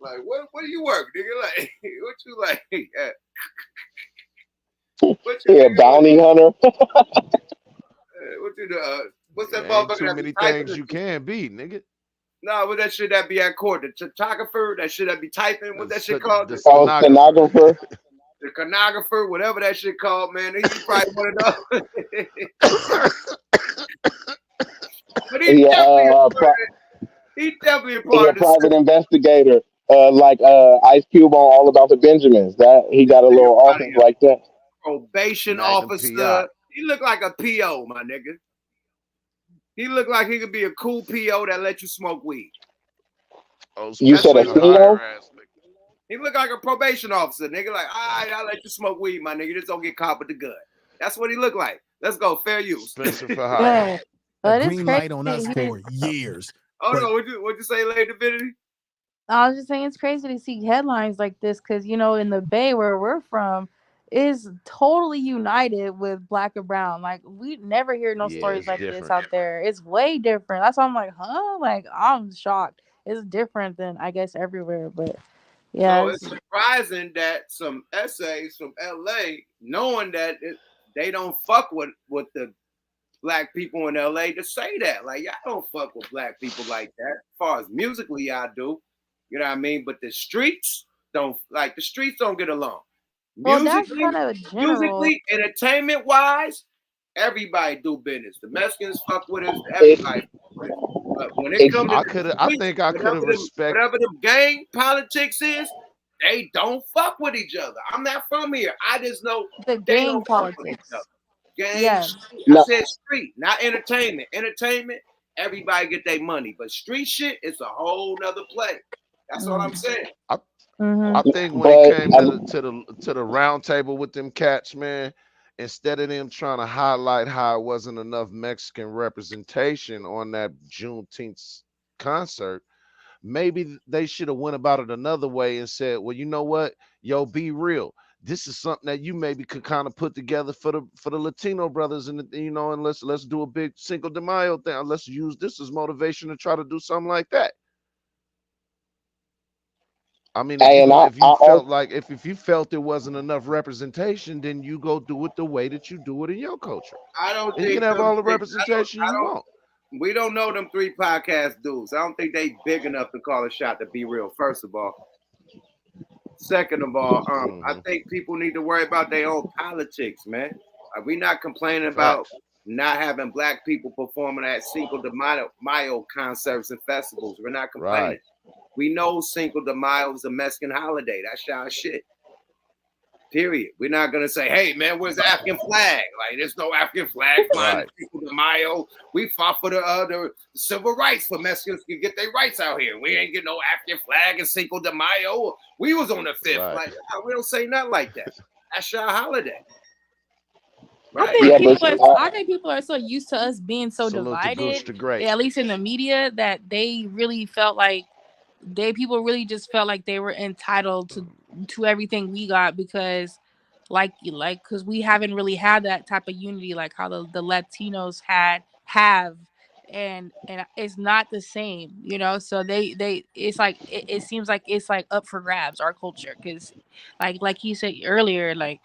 Like, what do you work, nigga? Like, what you like? Bounty hunter. What's that Ain't motherfucker? too many things you can be, nigga. No, what that shit that be at court? The photographer, that shit that be typing. What that shit called? The stenographer. The stenographer, whatever that shit called, man. He probably one of those. But he's definitely a part of the private investigator. Like Ice Cube on All About the Benjamins. That he got a little office like that. Probation officer. He looked like a PO, my nigga. He looked like he could be a cool PO that let you smoke weed. Oh, you said a PO? He looked like a probation officer, nigga. Like, all right, I'll let you smoke weed, my nigga. Just don't get caught with the gun. That's what he looked like. Let's go, fair use. Yeah. A green light on us for years. Oh no, what'd you say, Lady Divinity? I was just saying it's crazy to see headlines like this because, in the Bay where we're from, is totally united with black and brown. Like we never hear no Yeah, stories it's like this different. out there. It's way different. That's why I'm like, huh? Like I'm shocked. It's different than I guess everywhere, but yeah. So it's surprising that some essays from LA, knowing that they don't fuck with the black people in LA, to say that. Like, y'all don't fuck with black people like that. As far as musically, y'all do. You know what I mean? But the streets don't get along. Well, that's Musically, kind of general. entertainment wise, everybody do business. The Mexicans fuck with us, It, everybody fuck with us. But when it it's comes to the I streets, think I could have respect. whatever the gang politics is, they don't fuck with each other. I'm not from here. I just know The they gang don't fuck with each other. politics. Gang, Yes. I no, said street, not entertainment. Entertainment, everybody get their money. But street shit, it's a whole nother play. That's all I'm saying. I think when it but came to the round table with them cats, man, instead of them trying to highlight how it wasn't enough Mexican representation on that Juneteenth concert, maybe they should have went about it another way and said, well, you know what, yo, be real. This is something that you maybe could kind of put together for the Latino brothers, and and let's do a big Cinco de Mayo thing. Let's use this as motivation to try to do something like that. I mean, and if I you felt also like if you felt there wasn't enough representation, then you go do it the way that you do it in your culture, I don't and you can think have them all the three, representation I you don't want. we don't know them three podcast dudes. I don't think they big enough to call a shot, to be real, first of all. Second of all, I think people need to worry about their own politics, man. We not complaining about Facts. not having black people performing at Cinco de Mayo concerts and festivals. We're not complaining. Right. We know Cinco de Mayo is a Mexican holiday. That's y'all shit. Period. We're not gonna say, "Hey, man, where's the African flag?" Like, there's no African flag flying Right. Cinco de Mayo. We fought for the civil rights for Mexicans to get their rights out here. We ain't get no African flag in Cinco de Mayo. We was on the fifth. Right. Like, we don't say nothing like that. That's your holiday, I right? think yeah, but I think people are so used to us being so Salute to Gooch divided, the Great. at least in the media, that they really felt like people really just felt like they were entitled to everything we got because because we haven't really had that type of unity like how the Latinos have, and it's not the same, so they it's like it seems like it's like up for grabs, our culture, because like you said earlier, like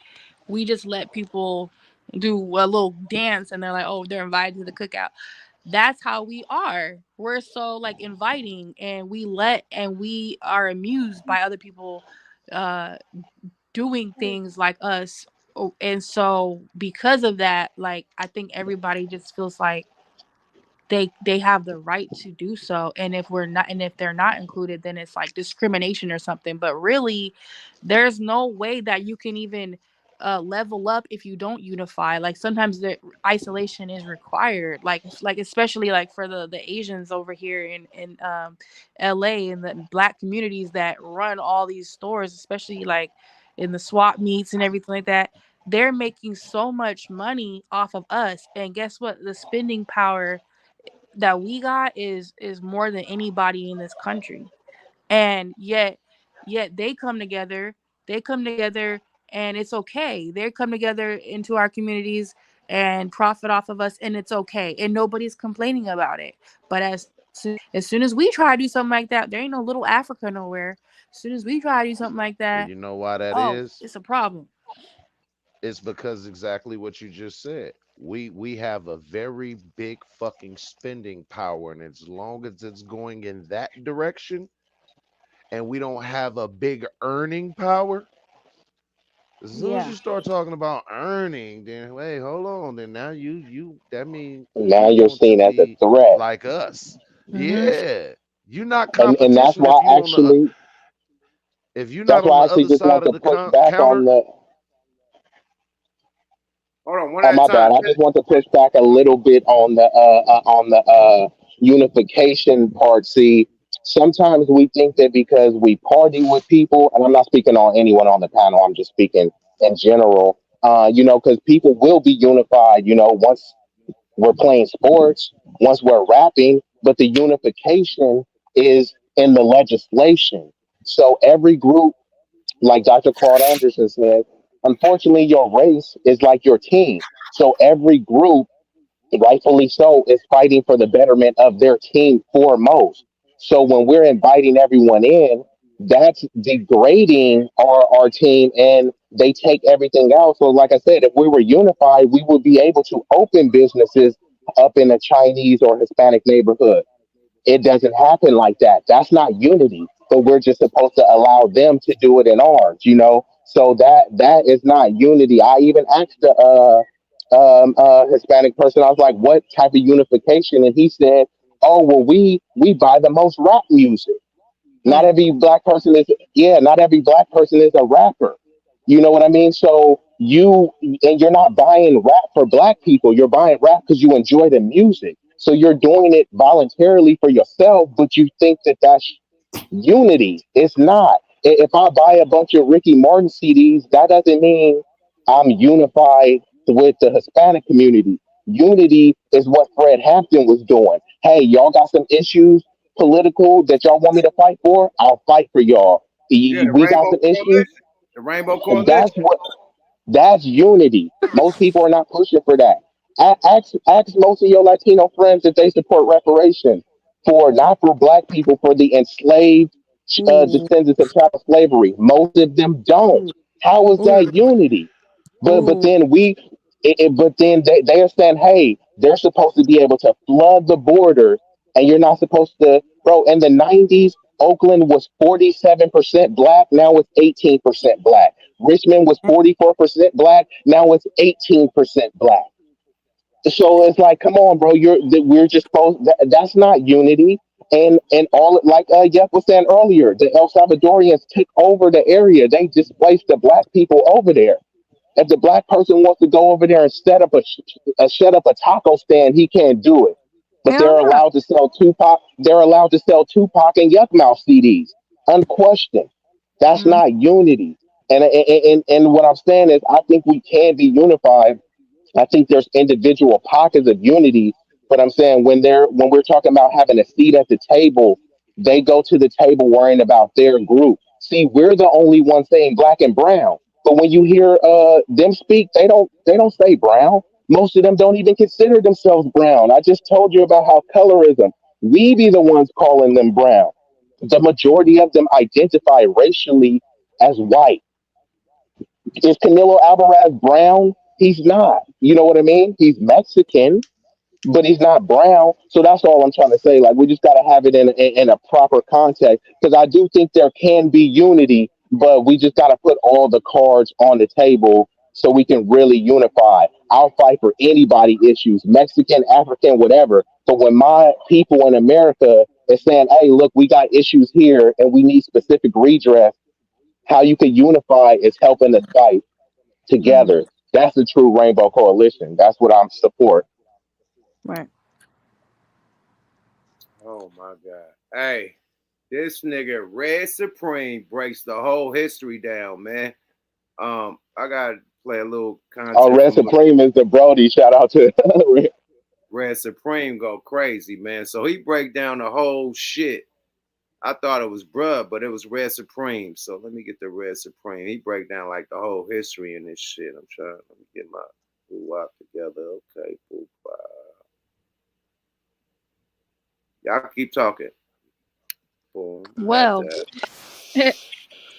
we just let people do a little dance and they're like, oh, they're invited to the cookout. That's how we are. We're so like inviting, and we are amused by other people uh doing things like us. And so because of that, like I think everybody just feels like they have the right to do so, and if they're not included, then it's like discrimination or something. But really, there's no way that you can even level up if you don't unify. Like sometimes the isolation is required, like especially like for the Asians over here in LA, and the black communities that run all these stores, especially like in the swap meets and everything like that. They're making so much money off of us, and guess what, the spending power that we got is more than anybody in this country. And yet they come together and it's okay. They come together into our communities and profit off of us, and it's okay, and nobody's complaining about it. But as soon as we try to do something like that, there ain't no little Africa nowhere. As soon as we try to do something like And that, you know why that oh, is? it's a problem. It's because exactly what you just said. We have a very big fucking spending power, and as long as it's going in that direction, and we don't have a big earning power, as soon as Yeah. you start talking about earning, then wait, hold on. Then now you that means now you you're want to seen as a be threat, like us. Mm-hmm. Yeah. You're not and competition if you're not that's on why I the actually other just side want of to the push back on counter. the. Hold on, one Oh at a my time. bad. I just want to push back a little bit on the unification part. See, sometimes we think that because we party with people, and I'm not speaking on anyone on the panel. I'm just speaking in general. Because people will be unified. Once we're playing sports, once we're rapping, but the unification is in the legislation. So every group, like Dr. Claude Anderson said, Unfortunately, your race is like your team. So every group, rightfully so, is fighting for the betterment of their team foremost. So when we're inviting everyone in, that's degrading our team and they take everything out. So, like I said, if we were unified, we would be able to open businesses up in a Chinese or Hispanic neighborhood. It doesn't happen like that. That's not unity. But we're just supposed to allow them to do it in ours, you know. So that is not unity. I even asked the Hispanic person. I was like, "What type of unification?" And he said, "Oh, well, we buy the most rap music. Not every black person is yeah. Not every black person is a rapper. You know what I mean? So you're not buying rap for black people. You're buying rap because you enjoy the music. So you're doing it voluntarily for yourself, but you think that that's unity. It's not. If I buy a bunch of Ricky Martin CDs, that doesn't mean I'm unified with the Hispanic community. Unity is what Fred Hampton was doing. Hey, y'all got some issues political that y'all want me to fight for? I'll fight for y'all. Yeah, the We got Rainbow some issues. Coalition. The Rainbow Coalition. That's unity. Most people are not pushing for that. Ask most of your Latino friends if they support reparations for not for black people, for the enslaved descendants of child slavery. Most of them don't. How is that unity? But then but then they are saying, hey, they're supposed to be able to flood the border, and you're not supposed to, bro. In the '90s, Oakland was 47% black. Now it's 18% black. Richmond was 44% black. Now it's 18% black. So it's like, come on, bro. We're just supposed. That's not unity. And all like Jeff was saying earlier, the El Salvadorians took over the area. They displaced the black people over there. If the black person wants to go over there and set up a taco stand, he can't do it. But they're allowed to sell Tupac. They're allowed to sell Tupac and Yuck Mouth CDs, unquestioned. That's not unity. And what I'm saying is, I think we can be unified. I think there's individual pockets of unity, but I'm saying when we're talking about having a seat at the table, they go to the table worrying about their group. See, we're the only ones saying black and brown, but when you hear them speak, they don't say brown. Most of them don't even consider themselves brown. I just told you about how colorism. We be the ones calling them brown. The majority of them identify racially as white. Is Canelo Alvarez brown? He's not. You know what I mean? He's Mexican, but he's not brown. So that's all I'm trying to say. Like, we just got to have it in a proper context, because I do think there can be unity, but we just got to put all the cards on the table so we can really unify. I'll fight for anybody issues, Mexican, African, whatever. But when my people in America is saying, hey, look, we got issues here and we need specific redress, how you can unify is helping us fight together. That's the true Rainbow Coalition. That's what I'm support. Right. Oh my God. Hey, this nigga Red Supreme breaks the whole history down, man. I gotta play a little content. Oh, Red Supreme is the Brody. Shout out to Red Supreme go crazy, man. So he break down the whole shit. I thought it was bruh, but it was Red Supreme. So let me get the Red Supreme. He break down like the whole history in this shit. I'm trying. Let me get my boo together. Okay, boo. Y'all keep talking. Boom. Well,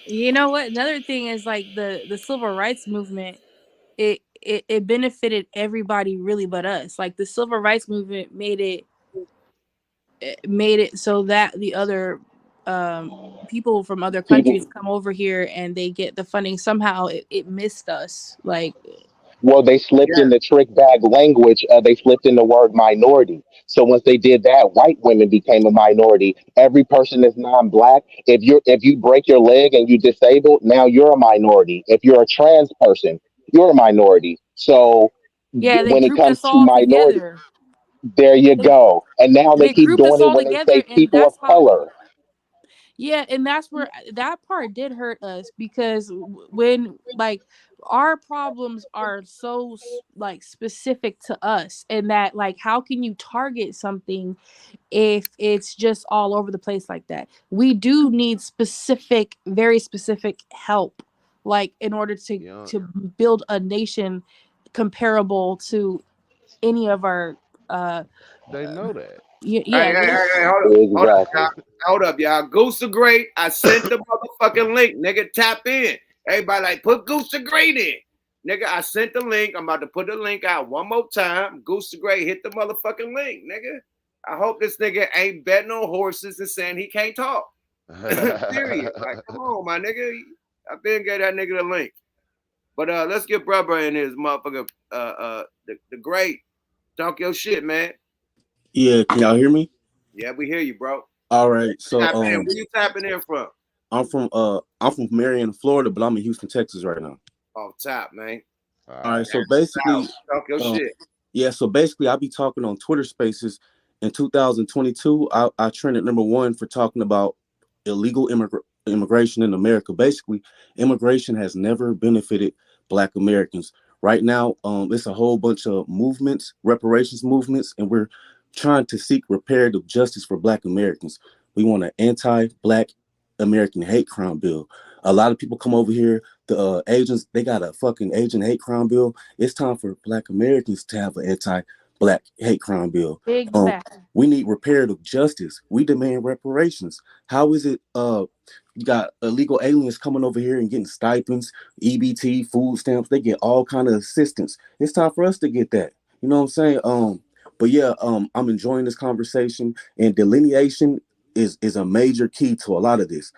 you know what? Another thing is like the civil rights movement. It benefited everybody really but us. Like the civil rights movement made it so that the other people from other countries people. come over here and they get the funding. Somehow it missed us. Like, Well, they slipped in the trick bag language. They slipped in the word minority. So once they did that, white women became a minority. Every person is non-black. If you break your leg and you disabled, now you're a minority. If you're a trans person, you're a minority. So yeah, they when it grouped comes us to all minority, together. there you go. And now they They keep grouped us doing it all when they together, say and people of that's why. color. Yeah, and that's where that part did hurt us, because when like our problems are so like specific to us, and that like how can you target something if it's just all over the place like that? We do need specific, very specific help. like in order Yeah, to build a nation comparable to any of our they know that. Hey, yeah, hey, they, hey, hey, hold up, y'all. Exactly. Hold up, y'all. Goose the Great. I sent the motherfucking link. Nigga, tap in. Everybody like, put Goose the Great in. Nigga, I sent the link. I'm about to put the link out one more time. Goose the Great, hit the motherfucking link, nigga. I hope this nigga ain't betting on horses and saying he can't talk. Period. Like, come on, my nigga. I been gave that nigga the link. But let's get brother in his motherfucker. The Great. Talk your shit, man. Yeah, can y'all hear me? Yeah, we hear you, bro. All right. So Tap in. Where you tapping in from? I'm from Marion, Florida, but I'm in Houston, Texas right now. Off top, man. All right. So basically, talk your shit. Yeah, so basically I'll be talking on Twitter Spaces. In 2022, I trended #1 for talking about illegal immigration in America. Basically, immigration has never benefited Black Americans. Right now, it's a whole bunch of movements, reparations movements, and we're trying to seek reparative justice for Black Americans. We want an anti-Black American hate crime bill. A lot of people come over here. The agents, they got a fucking agent hate crime bill. It's time for Black Americans to have an anti-Black hate crime bill. exactly. We need reparative justice. We demand reparations. How is it you got illegal aliens coming over here and getting stipends, EBT, food stamps, they get all kind of assistance. It's time for us to get that. You know what I'm saying? But yeah, I'm enjoying this conversation, and delineation is a major key to a lot of this.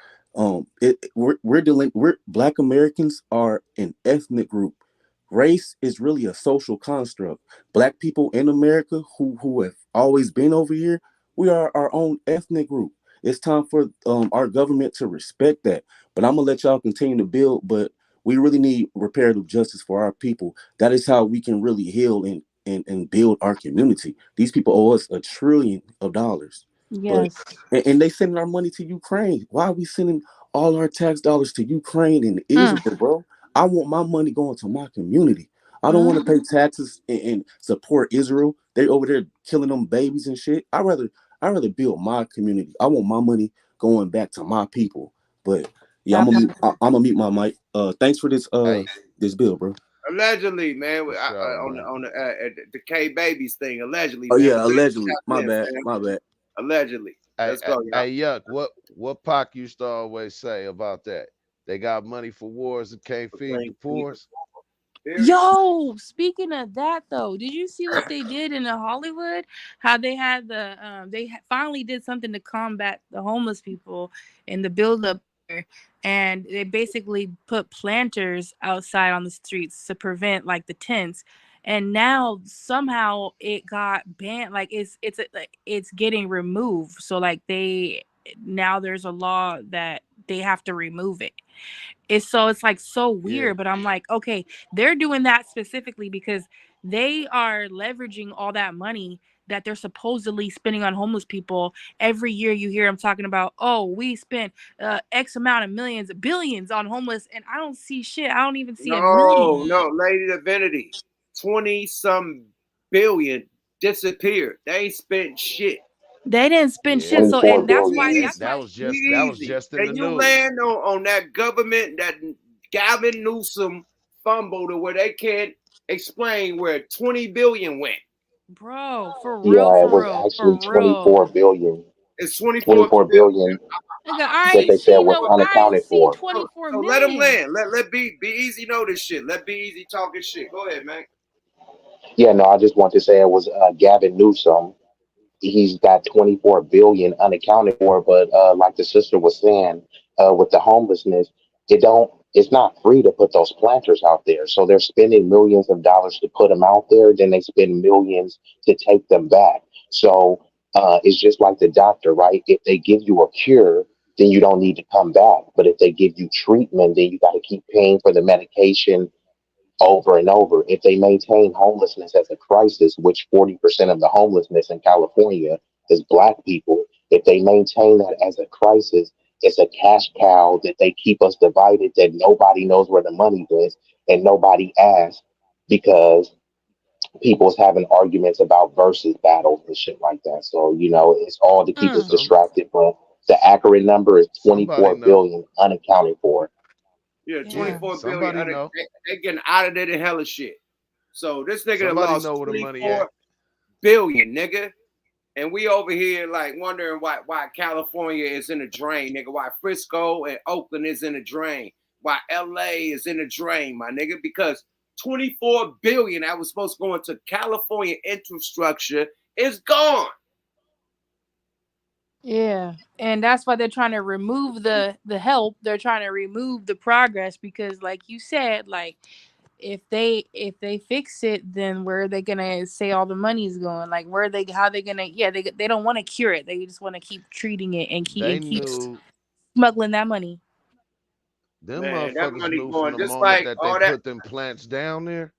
We're Black Americans are an ethnic group. Race is really a social construct. Black people in America who have always been over here, we are our own ethnic group. It's time for our government to respect that. But I'm gonna let y'all continue to build. But we really need reparative justice for our people. That is how we can really heal and build our community. These people owe us $1 trillion. But Yes. and they sending our money to Ukraine. Why are we sending all our tax dollars to Ukraine and Israel, bro? I want my money going to my community. I don't want to pay taxes and support Israel. They over there killing them babies and shit. I rather build my community. I want my money going back to my people. But yeah, I'm gonna mute my mic. Thanks for this this bill, bro. Allegedly, man, For sure, man. on the K babies thing. Allegedly, Oh man. yeah, allegedly. My bad. My bad. Allegedly. Let's go, y'all. Hey, Yuck, what Pac used to always say about that? They got money for wars and can't feed the poor. Yo, speaking of that though, did you see what they did in Hollywood? How they had finally did something to combat the homeless people in the buildup there, and they basically put planters outside on the streets to prevent like the tents. And now somehow it got banned. Like it's getting removed. So like now there's a law that they have to remove it. It's like so weird, but I'm like, okay, they're doing that specifically because they are leveraging all that money that they're supposedly spending on homeless people. Every year you hear them talking about, oh, we spent X amount of millions, billions on homeless, and I don't see shit. I don't even see a million. No, Lady Divinity. 20-some billion disappeared. They ain't spent shit. They didn't spend shit. So and that's why that was just in the Can you news. land on that government that Gavin Newsom fumbled, or where they can't explain where 20 billion went? Bro, for Yeah, real, it for was real, actually for real. 24 billion. It's 24 24 billion Nigga, I that ain't they said seen was I ain't unaccounted seen for. 24 So let them million. land. Let be easy know this shit. Let be easy talking shit. Go ahead, man. Yeah, no, I just want to say it was Gavin Newsom. He's got 24 billion unaccounted for, but like the sister was saying, with the homelessness, it's not free to put those planters out there. So they're spending millions of dollars to put them out there, then they spend millions to take them back. So it's just like the doctor, right? If they give you a cure, then you don't need to come back. But if they give you treatment, then you got to keep paying for the medication over and over. If they maintain homelessness as a crisis, which 40% of the homelessness in California is Black people, if they maintain that as a crisis, it's a cash cow that they keep us divided, that nobody knows where the money is and nobody asks, because people's having arguments about versus battles and shit like that. So, it's all to keep us distracted. But the accurate number is Somebody 24 know. billion unaccounted for. Yeah, Yeah. 24 Somebody billion. know. They getting out of there the hell of shit. So this nigga done Somebody lost know where the money 24 at. billion, nigga. And we over here like wondering why California is in a drain, nigga. Why Frisco and Oakland is in a drain. Why LA is in a drain, my nigga. Because 24 billion that was supposed to go into California infrastructure is gone. Yeah, and that's why they're trying to remove the help. They're trying to remove the progress because, like you said, like if they fix it, then where are they gonna say all the money's going? Like where are they? How they gonna? Yeah, they don't want to cure it. They just want to keep treating it and They keep knew smuggling that money. them Man, that motherfuckers money knew from going the just moment like that they all that. put them plants down there.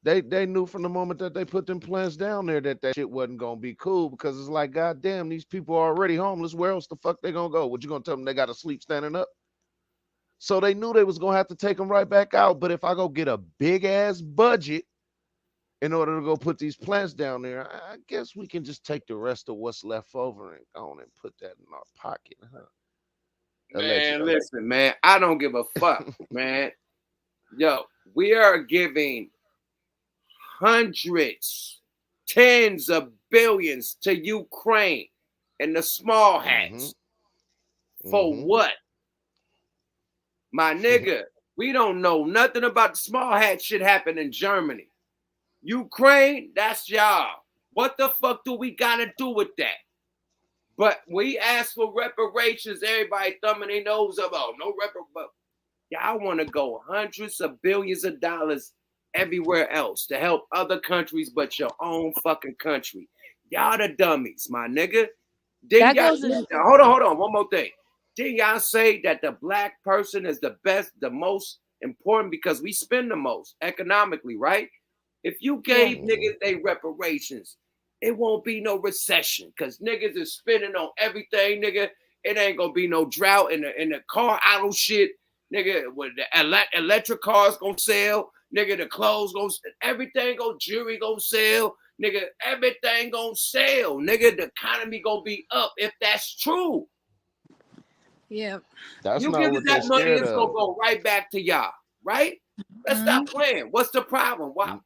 They knew from the moment that they put them plants down there that shit wasn't gonna be cool because it's like, goddamn, these people are already homeless. Where else the fuck they gonna go? What you gonna tell them they gotta sleep standing up? So they knew they was gonna have to take them right back out. But if I go get a big ass budget in order to go put these plants down there, I guess we can just take the rest of what's left over and go on and put that in our pocket, huh? Man, Allegedly. listen, man, I don't give a fuck, man. Yo, we are giving hundreds, tens of billions to Ukraine and the small hats. For what? My nigga, we don't know nothing about the small hat shit happen in Germany. Ukraine, that's y'all. What the fuck do we gotta do with that? But we ask for reparations, everybody thumbing their nose up. Oh, no reparations. Y'all want to go hundreds of billions of dollars everywhere else to help other countries but your own fucking country. Y'all the dummies, my nigga. Then y'all, hold on, one more thing. Did y'all say that the black person is the best, the most important because we spend the most economically, right? If you gave niggas they reparations, it won't be no recession because niggas is spending on everything, nigga. It ain't gonna be no drought in the car auto shit, nigga. With the electric cars gonna sell, nigga. The clothes gonna, everything gonna, jewelry gonna sell, nigga. Everything gonna sell, nigga. The economy gonna be up if that's true. Yeah. That's You not give us what they that money, scared it's gonna of. go right back to y'all, right? Let's stop playing. What's the problem? Why?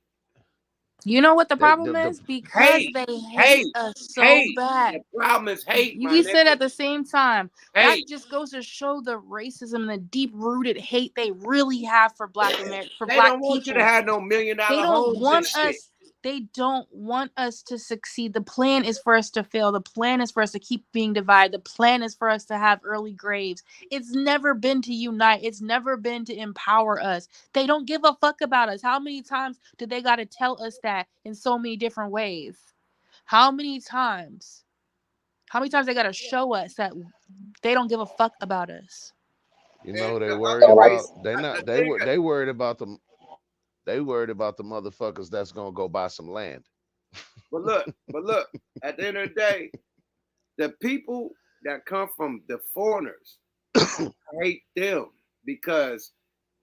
You know what the problem The is? Because they hate us so bad. The problem is hate, my You nigga. said at the same time. That Hate. just goes to show the racism and the deep-rooted hate they really have for Black America, for They Black don't want you people. to have no $1 million They don't homes want and shit. us. They don't want us to succeed. The plan is for us to fail. The plan is for us to keep being divided. The plan is for us to have early graves. It's never been to unite. It's never been to empower us. They don't give a fuck about us. How many times do they got to tell us that in so many different ways? How many times? How many times they got to show us that they don't give a fuck about us? You know they The worried other about race, they not the they worried about them. They worried about the motherfuckers that's gonna go buy some land. But look, at the end of the day, the people that come from the foreigners hate them because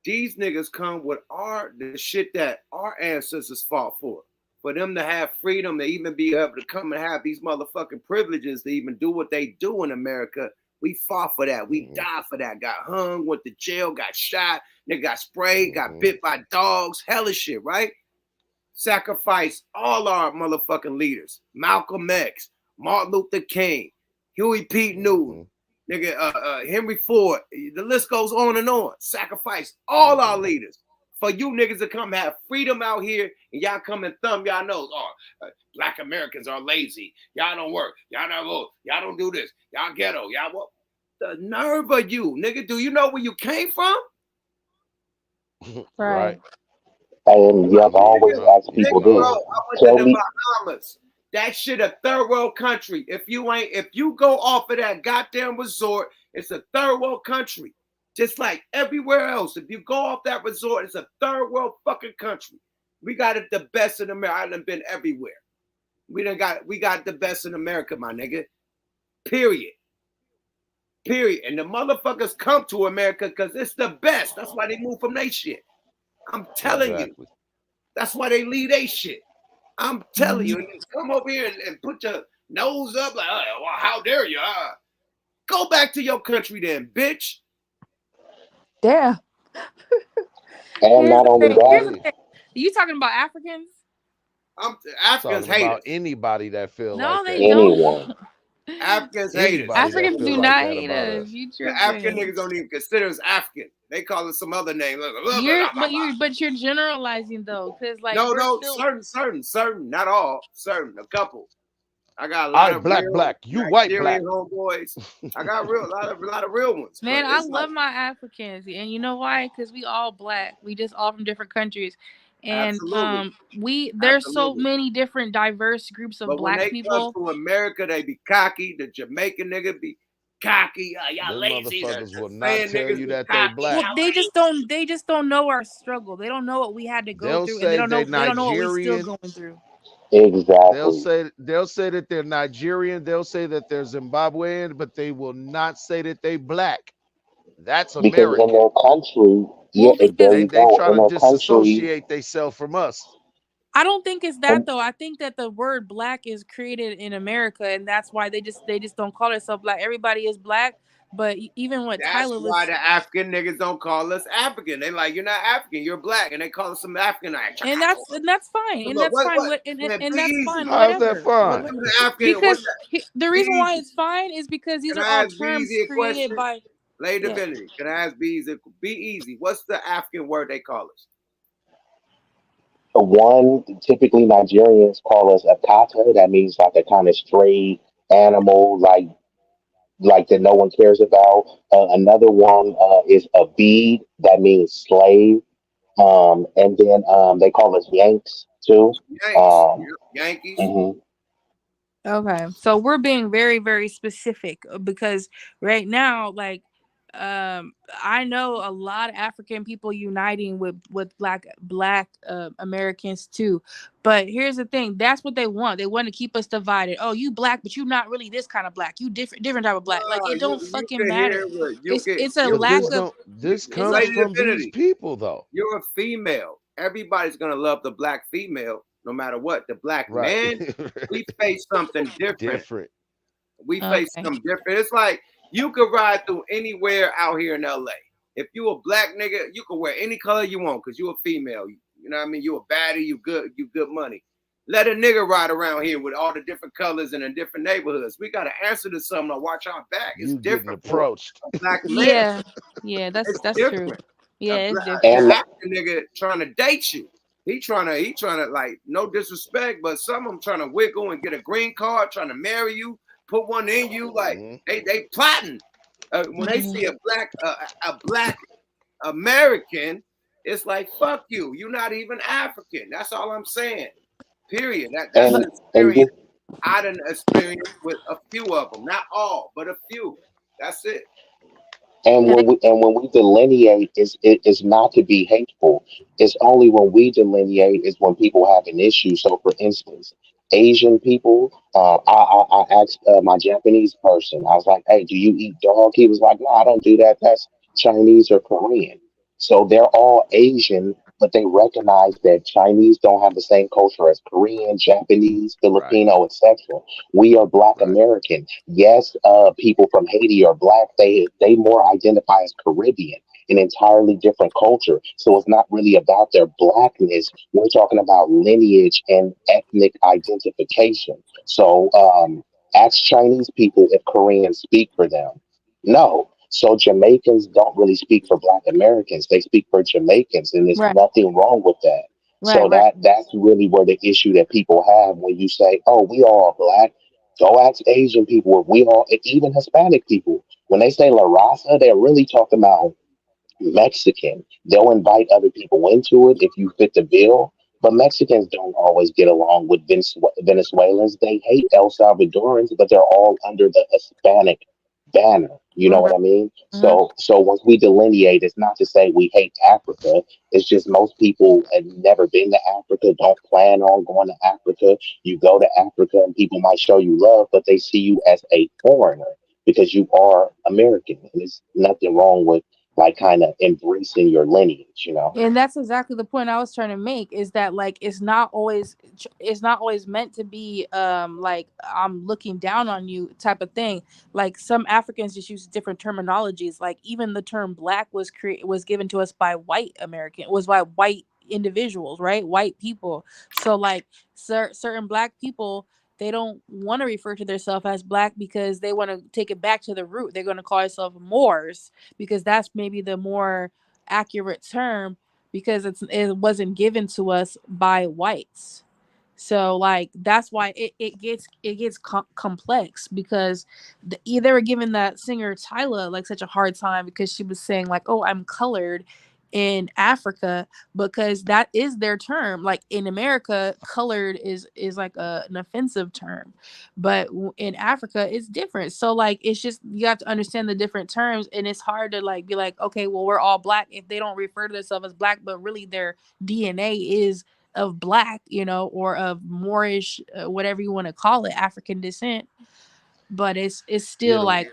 these niggas come with the shit that our ancestors fought for. For them to have freedom, to even be able to come and have these motherfucking privileges to even do what they do in America, we fought for that. We died for that. Got hung, went to jail, got shot, nigga got sprayed, got bit by dogs, hella shit, right? Sacrificed all our motherfucking leaders. Malcolm X, Martin Luther King, Huey P. Newton, nigga, Henry Ford. The list goes on and on. Sacrificed all our leaders for you niggas to come have freedom out here and y'all come and thumb y'all nose. Oh, Black Americans are lazy. Y'all don't work. Y'all don't vote. Y'all don't do this. Y'all ghetto. Y'all what? The nerve of you, nigga. Do you know where you came from? Right. And you have to always ask people Nigga, bro, this. I went Tell to the me, Bahamas. That shit a third world country. If you go off of that goddamn resort, it's a third world country. Just like everywhere else. If you go off that resort, it's a third world fucking country. We got it the best in America. I done been everywhere. We got the best in America, my nigga. Period. And the motherfuckers come to America because it's the best. That's why they move from their shit. I'm telling you. That's why they leave they shit. I'm telling you. And you come over here and put your nose up like, oh, well, how dare you? Go back to your country then, bitch. Yeah. And not only Here's the that, thing. You talking about Africans? Africans Talking hate about us. anybody that feel No, like they that. don't. anyone. Africans hate us. Anybody that Africans feel do like not that hate about us. us. You The African tripping? niggas don't even consider us African. They call us some other name. You're generalizing though, because like No, we're no, still. certain, not all, certain, a couple. I got a lot I of black, real black. You white, black. Nigerian homeboys. I got a lot of real ones. Man, But I it's like love my Africans, and you know why? Because we all black. We just all from different countries, and absolutely, there's so absolutely. many different diverse groups of But when black they come people. to America, they be cocky. The Jamaican nigga be cocky. Y'all Them lazy. The motherfuckers will not Spain tell niggas you be that they cocky. black. Well, they just don't. They just don't know our struggle. They don't know what we had to go They'll through, and they say don't know. they They don't know what we still Nigerian. going through. Exactly. They'll say that they're Nigerian. They'll say that they're Zimbabwean, but they will not say that they black. That's Because in American. their country, yeah, Well, because there They you they go. try In to their country, disassociate themselves from us. I don't think it's that and though. I think that the word black is created in America, and that's why they just don't call themselves black. Everybody is black, but even what That's Tyler why was, the African niggas don't call us African. They like, you're not African, you're black, and they call us some African. Like, and that's fine, and look, that's fine. what? Man, And be that's easy. fine. How's that Whatever. What fine? do the African? Because the Be reason why easy. it's fine is because these Can are I all ask Be terms Easy a created question? by. Lady Yeah. Divinity. Can I ask Be Easy? Be easy. What's the African word they call us? the one typically Nigerians call us a kata. That means like a kind of stray animal, like that no one cares about. Another one is a bead. That means slave. And then they call us Yanks too. Yanks. Yankees. Mhm. Okay, so we're being very, very specific because right now, like, I know a lot of African people uniting with black Americans too. But here's the thing: that's what they want. They want to keep us divided. Oh, you black, but you not really this kind of black. You different type of black. Like it don't You fucking can matter. hear what you can. It's a But lack this of. don't. This It's a comes Lady from these Divinity. people, though. You're a female. Everybody's gonna love the black female, no matter what. The black Right. man, we face something different. Different. We face something different. It's like you could ride through anywhere out here in LA. If you a black nigga, you can wear any color you want because you a female. You know what I mean? You a baddie, you good money. Let a nigga ride around here with all the different colors and in different neighborhoods. We gotta answer to something to watch our back. It's You getting different approached. for a black man. Yeah, It's that's true. different. Yeah, it's The different. And African nigga trying to date you. He trying to like, no disrespect, but some of them trying to wiggle and get a green card, trying to marry you, put one in you. Like they plotting. When they see a black American, it's like fuck you. You're not even African. That's all I'm saying. Period. That's an and experience I done experienced with a few of them, not all, but a few. That's it. when we delineate is not to be hateful. It's only when we delineate is when people have an issue. So, for instance, Asian people, I asked my Japanese person. I was like, "Hey, do you eat dog?" He was like, "No, I don't do that. That's Chinese or Korean." So they're all Asian, but they recognize that Chinese don't have the same culture as Korean, Japanese, Right. Filipino, etc. We are Black Right. American. Yes, people from Haiti are Black. They more identify as Caribbean, an entirely different culture. So it's not really about their Blackness. We're talking about lineage and ethnic identification. So ask Chinese people if Koreans speak for them. No. So Jamaicans don't really speak for Black Americans. They speak for Jamaicans, and there's Right, nothing wrong with that. right, So right. that's really where the issue that people have when you say, "Oh, we all Black." Go ask Asian people if we all, even Hispanic people. When they say La Raza, they're really talking about Mexican. They'll invite other people into it if you fit the bill. But Mexicans don't always get along with Venezuelans. They hate El Salvadorans, but they're all under the Hispanic banner. You know what Right. I mean? Mhm. So once we delineate, it's not to say we hate Africa. It's just most people have never been to Africa, don't plan on going to Africa. You go to Africa and people might show you love, but they see you as a foreigner because you are American. And there's nothing wrong with like kind of embracing your lineage, you know? And that's exactly the point I was trying to make, is that like it's not always meant to be like I'm looking down on you type of thing. Like some Africans just use different terminologies. Like even the term black was given to us by white American, was by white individuals, right? White people. So like certain black people, they don't want to refer to themselves as black because they want to take it back to the root. They're going to call themselves Moors because that's maybe the more accurate term, because it wasn't given to us by whites. So like that's why it gets complex, because they were giving that singer Tyla like such a hard time because she was saying like, oh, I'm colored in Africa, because that is their term. Like in America, colored is like an offensive term, but in Africa it's different. So like it's just, you have to understand the different terms, and it's hard to like be like, okay, well, we're all black if they don't refer to themselves as black, but really their DNA is of black, or of Moorish, whatever you want to call it, African descent. But it's Yeah, still like,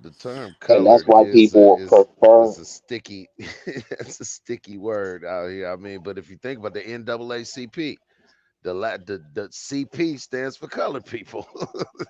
the term And that's colored why people prefer. is a sticky it's a sticky word out here. I mean, but if you think about the NAACP, the CP stands for colored people.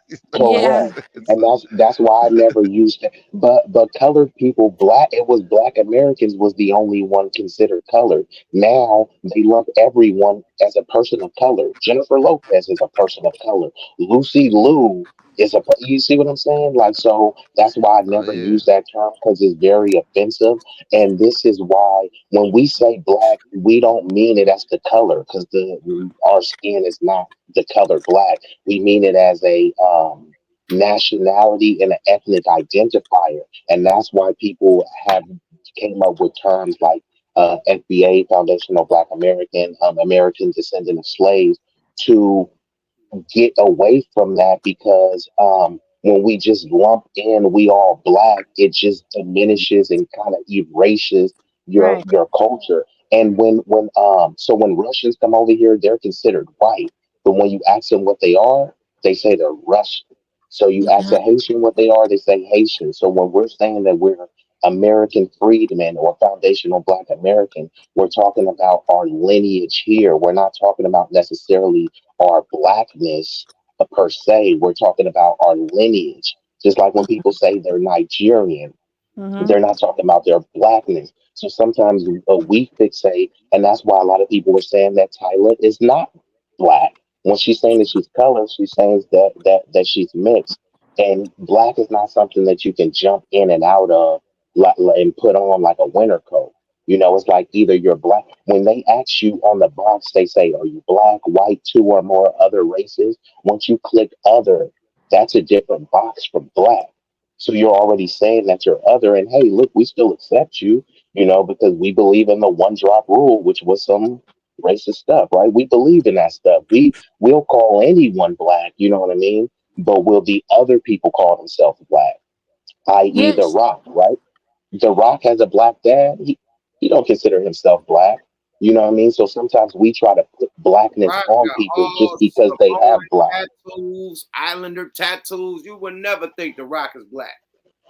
You know what I'm yeah, Correct. saying? And So, that's why I never used it. But colored people, black, it was black Americans was the only one considered colored. Now they lump everyone as a person of color. Jennifer Lopez is a person of color. Lucy Liu is you see what I'm saying? Like, so that's why I oh never yeah, use that term, because it's very offensive. And this is why when we say black, we don't mean it as the color, because the our skin is not the color black. We mean it as a nationality and an ethnic identifier, and that's why people have came up with terms like FBA, Foundational Black American, American Descendant of Slaves, to get away from that, because when we just lump in we all black, it just diminishes and kind of erases right. your culture. And when Russians come over here, they're considered white, but when you ask them what they are, they say they're Russian. So you ask a Mhm. Haitian what they are, they say Haitian. So when we're saying that we're American freedmen or foundational Black American, we're talking about our lineage here. We're not talking about necessarily our blackness per se. We're talking about our lineage. Just like when people say they're Nigerian, Mhm. they're not talking about their blackness. So sometimes we fixate, and that's why a lot of people were saying that Tyler is not black. When she's saying that she's colored, she's saying that she's mixed. And black is not something that you can jump in and out of and put on like a winter coat. You know, it's like either you're black. When they ask you on the box, they say, "Are you black, white, two or more other races?" Once you click other, that's a different box from black. So you're already saying that you're other, and hey, look, we still accept you, because we believe in the one drop rule, which was some racist stuff, right? We believe in that stuff. We'll call anyone black, you know what I mean? But will the other people call themselves black, i.e. The Yes. Rock, right? The Rock has a black dad. He don't consider himself black. You know what I mean? So sometimes we try to put blackness Rock on got people just all because they Samoan have black. tattoos, Islander tattoos. You would never think the Rock is black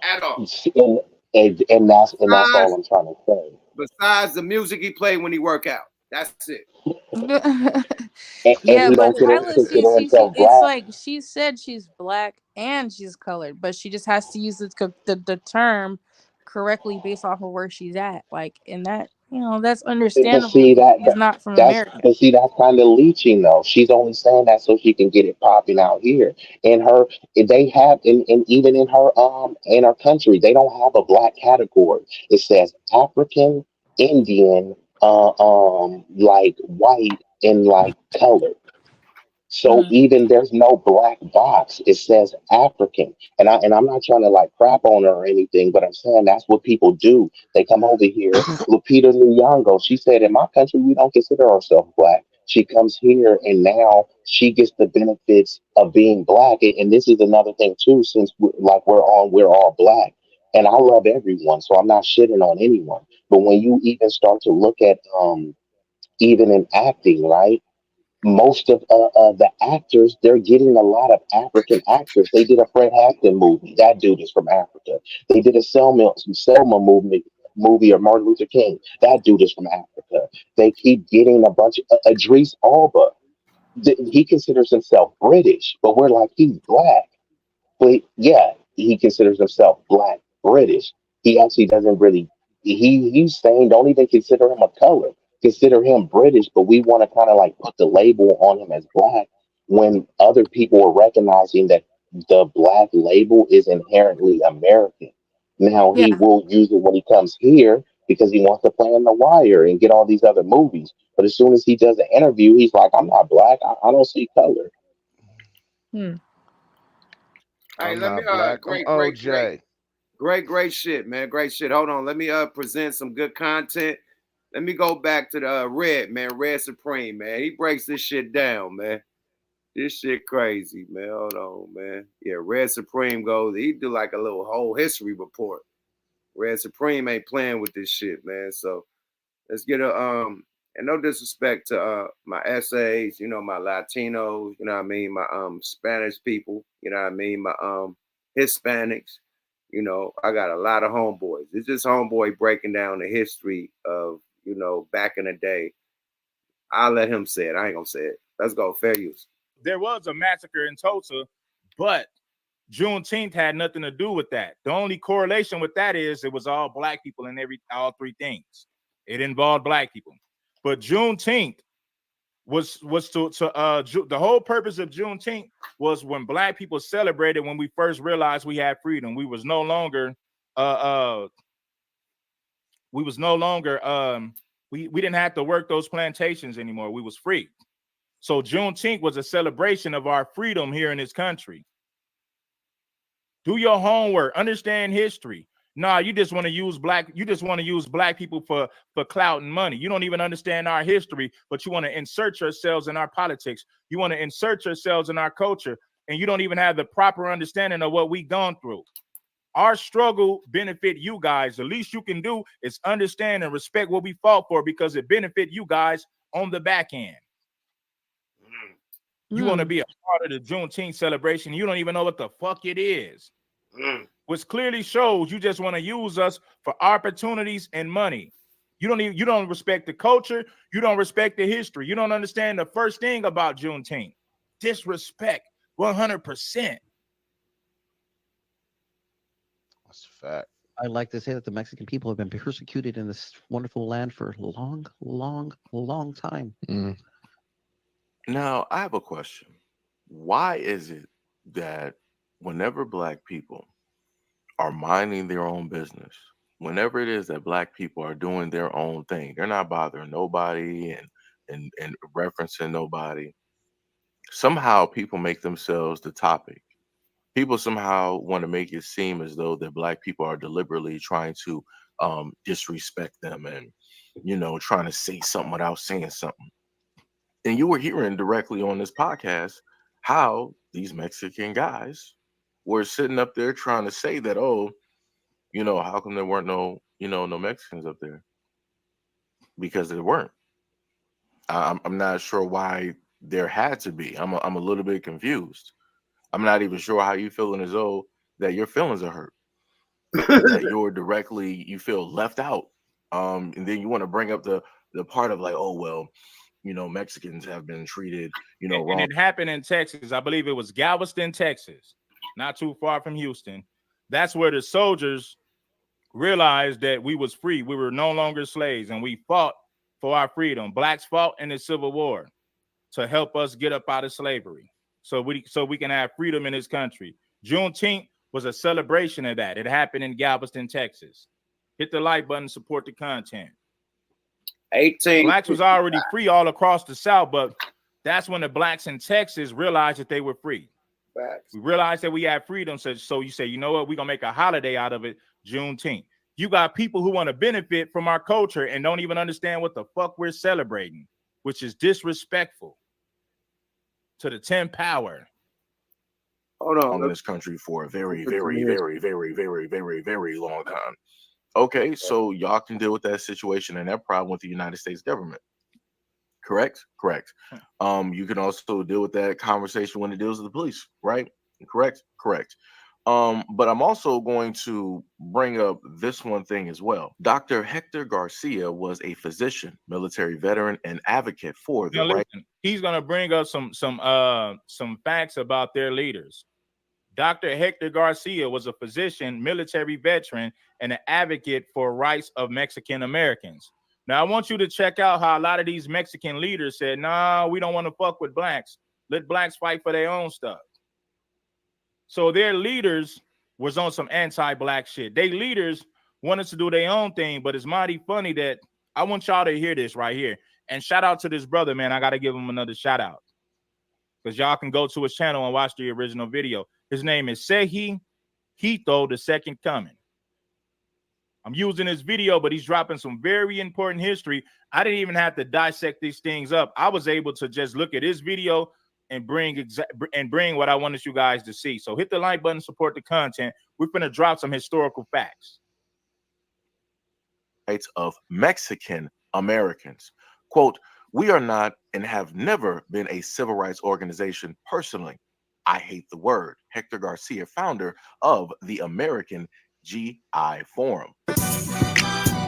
at all. And, and that's all Besides, I'm trying to say. besides the music he played when he work out. That's it. And Yeah, he but don't Tyler, consider himself it's black. like she said she's black and she's colored, but she just has to use the term correctly based off of where she's at. Like, and that, that's But understandable see because that, she's not from that's America. but see that's kind of leeching though. She's only saying that so she can get it popping out here. In her, they have in even in her country, they don't have a black category. It says African, Indian, like white and like color. So Mm. even there's no black box. It says African. And I'm not trying to like crap on her or anything, but I'm saying that's what people do. They come over here. Lupita Nyong'o, she said, in my country, we don't consider ourselves black. She comes here and now she gets the benefits of being black. And this is another thing too, since we're all black. And I love everyone, so I'm not shitting on anyone. But when you even start to look at even in acting, right? most of the actors, they're getting a lot of African actors. They did a Fred Hampton movie. That dude is from Africa. They did a Selma movie or Martin Luther King. That dude is from Africa. They keep getting a bunch of Idris Elba. He considers himself British, but we're like, he's black. But yeah, he considers himself black British. He actually doesn't really. He's saying don't even consider him a color. Consider him British, but we want to kind of like put the label on him as black when other people are recognizing that the black label is inherently American. Now he Yeah. will use it when he comes here because he wants to play in The Wire and get all these other movies. But as soon as he does an interview, he's like, "I'm not black. I don't see color." Hmm. Hey, I'm let me not black. I'm OJ. great shit, man. Great shit. Hold on. Let me present some good content. Let me go back to the Red, man. Red Supreme, man. He breaks this shit down, man. This shit crazy, man. Hold on, man. Yeah, Red Supreme goes, he do like a little whole history report. Red Supreme ain't playing with this shit, man. So let's get a and no disrespect to my essays, my Latinos, you know what I mean, my Spanish people, you know what I mean, my Hispanics, I got a lot of homeboys. It's just homeboy breaking down the history of, back in the day. I'll let him say it. I ain't gonna say it. Let's go. Fair use. There was a massacre in Tulsa, but Juneteenth had nothing to do with that. The only correlation with that is it was all black people in all three things. It involved black people. But Juneteenth was the whole purpose of Juneteenth was when black people celebrated when we first realized we had freedom. We was no longer we didn't have to work those plantations anymore. We was free. So Juneteenth was a celebration of our freedom here in this country. Do your homework, understand history. Nah, you just want to use black people for clout and money. You don't even understand our history, but you want to insert yourselves in our politics. You want to insert yourselves in our culture, and you don't even have the proper understanding of what we've gone through. Our struggle benefit you guys. The least you can do is understand and respect what we fought for because it benefit you guys on the back end. You want to be a part of the Juneteenth celebration. You don't even know what the fuck it is. Which clearly shows you just want to use us for opportunities and money. You don't respect the culture. You don't respect the history. You don't understand the first thing about Juneteenth. Disrespect, 100%. That's a fact. I'd like to say that the Mexican people have been persecuted in this wonderful land for a long, long, long time. Now, I have a question. Why is it that whenever black people are minding their own business, whenever it is that black people are doing their own thing, they're not bothering nobody and referencing nobody, somehow people make themselves the topic. People somehow want to make it seem as though that black people are deliberately trying to disrespect them and, trying to say something without saying something. And you were hearing directly on this podcast how these Mexican guys were sitting up there trying to say that, oh, how come there weren't no Mexicans up there? Because there weren't. I'm not sure why there had to be. I'm a little bit confused. I'm not even sure how you feeling as though that your feelings are hurt, that you feel left out. And then you want to bring up the part of like, oh, well, Mexicans have been treated, wrong. And it happened in Texas. I believe it was Galveston, Texas, not too far from Houston. That's where the soldiers realized that we was free. We were no longer slaves, and we fought for our freedom. Blacks fought in the Civil War to help us get up out of slavery, so we can have freedom in this country. Juneteenth was a celebration of that. It happened in Galveston, Texas. Hit the like button, support the content. 18. Blacks was already free all across the South, but that's when the blacks in Texas realized that they were free. Facts. We realized that we had freedom. So you say, you know what? We're going to make a holiday out of it, Juneteenth. You got people who want to benefit from our culture and don't even understand what the fuck we're celebrating, which is disrespectful to the 10th power. Hold on. In this country for a very, very, very, very, very, very, very long time. Okay, so y'all can deal with that situation and that problem with the United States government. Correct. You can also deal with that conversation when it deals with the police, right? Correct. But I'm also going to bring up this one thing as well. Dr. Hector Garcia was a physician, military veteran, and advocate for the Now right. listen, he's gonna bring up some facts about their leaders. Dr. Hector Garcia was a physician, military veteran, and an advocate for rights of Mexican Americans. Now, I want you to check out how a lot of these Mexican leaders said, nah, we don't want to fuck with blacks. Let blacks fight for their own stuff. So their leaders was on some anti-black shit. They leaders wanted to do their own thing, but it's mighty funny that I want y'all to hear this right here. And shout out to this brother, man. I got to give him another shout out, because y'all can go to his channel and watch the original video. His name is Sehi Hito, the Second Coming. I'm using his video, but he's dropping some very important history. I didn't even have to dissect these things up. I was able to just look at his video and bring what I wanted you guys to see. So hit the like button, support the content. We're gonna drop some historical facts. Rights of Mexican Americans. Quote, we are not and have never been a civil rights organization personally. I hate the word. Hector Garcia, founder of the American GI Forum.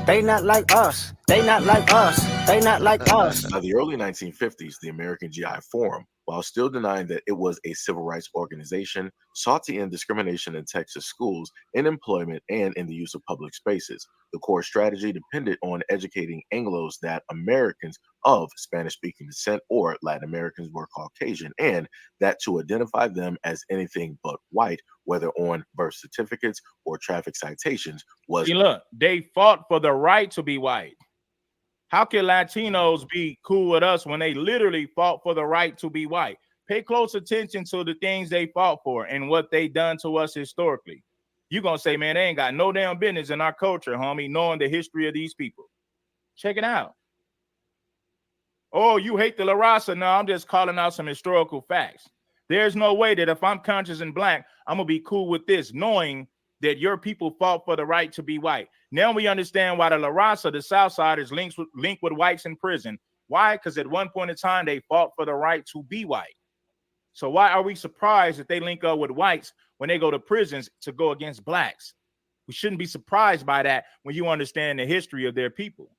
They not like us. They not like us. They not like us. By the early 1950s, the American GI Forum, while still denying that it was a civil rights organization, sought to end discrimination in Texas schools, in employment, and in the use of public spaces. The core strategy depended on educating Anglos that Americans of Spanish-speaking descent or Latin Americans were Caucasian, and that to identify them as anything but white, whether on birth certificates or traffic citations, was— See, look, they fought for the right to be white. How can Latinos be cool with us when they literally fought for the right to be white? Pay close attention to the things they fought for and what they done to us historically. You're going to say, man, they ain't got no damn business in our culture, homie, knowing the history of these people. Check it out. Oh, you hate the La Raza? No, I'm just calling out some historical facts. There's no way that if I'm conscious and black, I'm going to be cool with this, knowing that your people fought for the right to be white. Now we understand why the La Raza, the South Side, is linked with whites in prison. Why? Because at one point in time, they fought for the right to be white. So why are we surprised that they link up with whites when they go to prisons to go against blacks? We shouldn't be surprised by that when you understand the history of their people.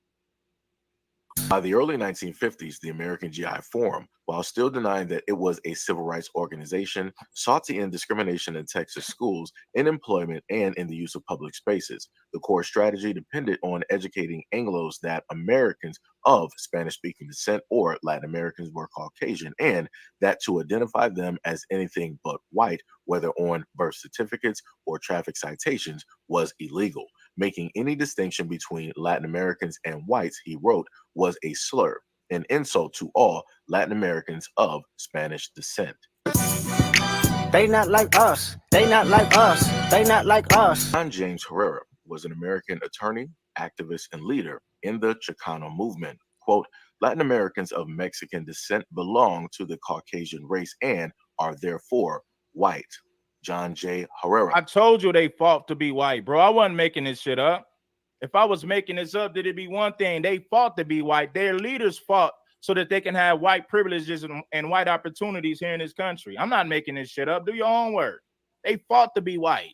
By the early 1950s, the American GI Forum, while still denying that it was a civil rights organization, sought to end discrimination in Texas schools, in employment, and in the use of public spaces. The core strategy depended on educating Anglos that Americans of Spanish-speaking descent or Latin Americans were Caucasian, and that to identify them as anything but white, whether on birth certificates or traffic citations, was illegal. Making any distinction between Latin Americans and whites, he wrote, was a slur, an insult to all Latin Americans of Spanish descent. They not like us. They not like us. They not like us. John James Herrera was an American attorney, activist, and leader in the Chicano movement. Quote, Latin Americans of Mexican descent belong to the Caucasian race and are therefore white. John J. Herrera. I told you they fought to be white, bro. I wasn't making this shit up. If I was making this up, did it be one thing? They fought to be white. Their leaders fought so that they can have white privileges and white opportunities here in this country. I'm not making this shit up. Do your own work. They fought to be white.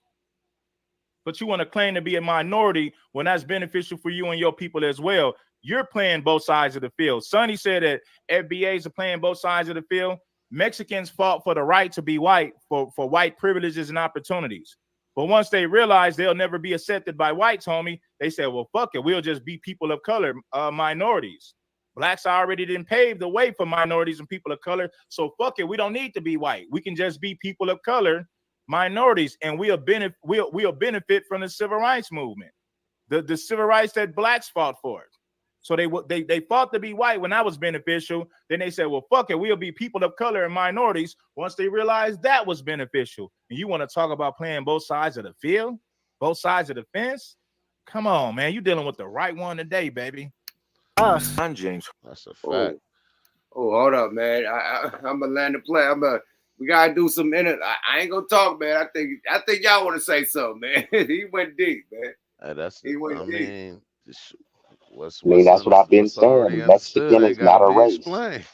But you want to claim to be a minority when that's beneficial for you and your people as well. You're playing both sides of the field. Sonny said that FBAs are playing both sides of the field. Mexicans fought for the right to be white, for white privileges and opportunities. But once they realize they'll never be accepted by whites, homie, they said, well, fuck it. We'll just be people of color, minorities. Blacks already didn't pave the way for minorities and people of color. So fuck it. We don't need to be white. We can just be people of color, minorities, and we'll benefit from the civil rights movement. The civil rights that blacks fought for. So they fought to be white when that was beneficial. Then they said, well, fuck it, we'll be people of color and minorities once they realized that was beneficial. And you want to talk about playing both sides of the field, both sides of the fence? Come on, man. You're dealing with the right one today, baby. John James. That's a fact. Oh, hold up, man. I'm gonna land the plane. We gotta do some I ain't gonna talk, man. I think y'all want to say something, man. He went deep, man. He went deep. I mean, that's what I've been what's already saying. understood Mexican ain't is got to not a be race. explained.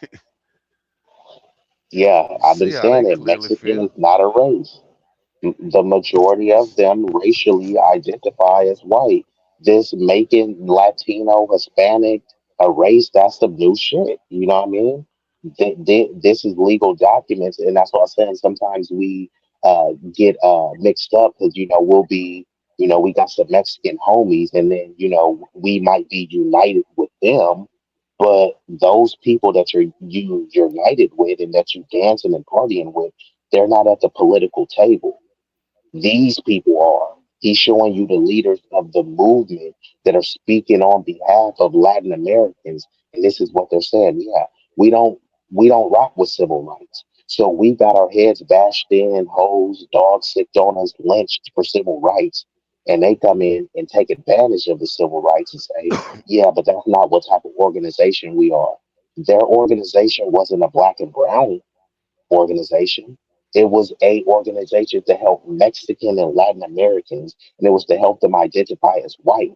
Yeah, You I've been see how they saying it. clearly Mexican is feel. not a race. The majority of them racially identify as white. This making Latino, Hispanic a race, that's some new shit. You know what I mean? This is legal documents, and that's what I'm saying. Sometimes we get mixed up because, we'll be, we got some Mexican homies, and then, we might be united with them. But those people that you're united with and that you dancing and partying with, they're not at the political table. These people are. He's showing you the leaders of the movement that are speaking on behalf of Latin Americans, and this is what they're saying. Yeah, we don't we don't rock with civil rights. So we got our heads bashed in, hosed, dog sicked on us, lynched for civil rights, and they come in and take advantage of the civil rights and say, yeah, but that's not what type of organization we are. Their organization wasn't a black and brown organization. It was a organization to help Mexican and Latin Americans, and it was to help them identify as white.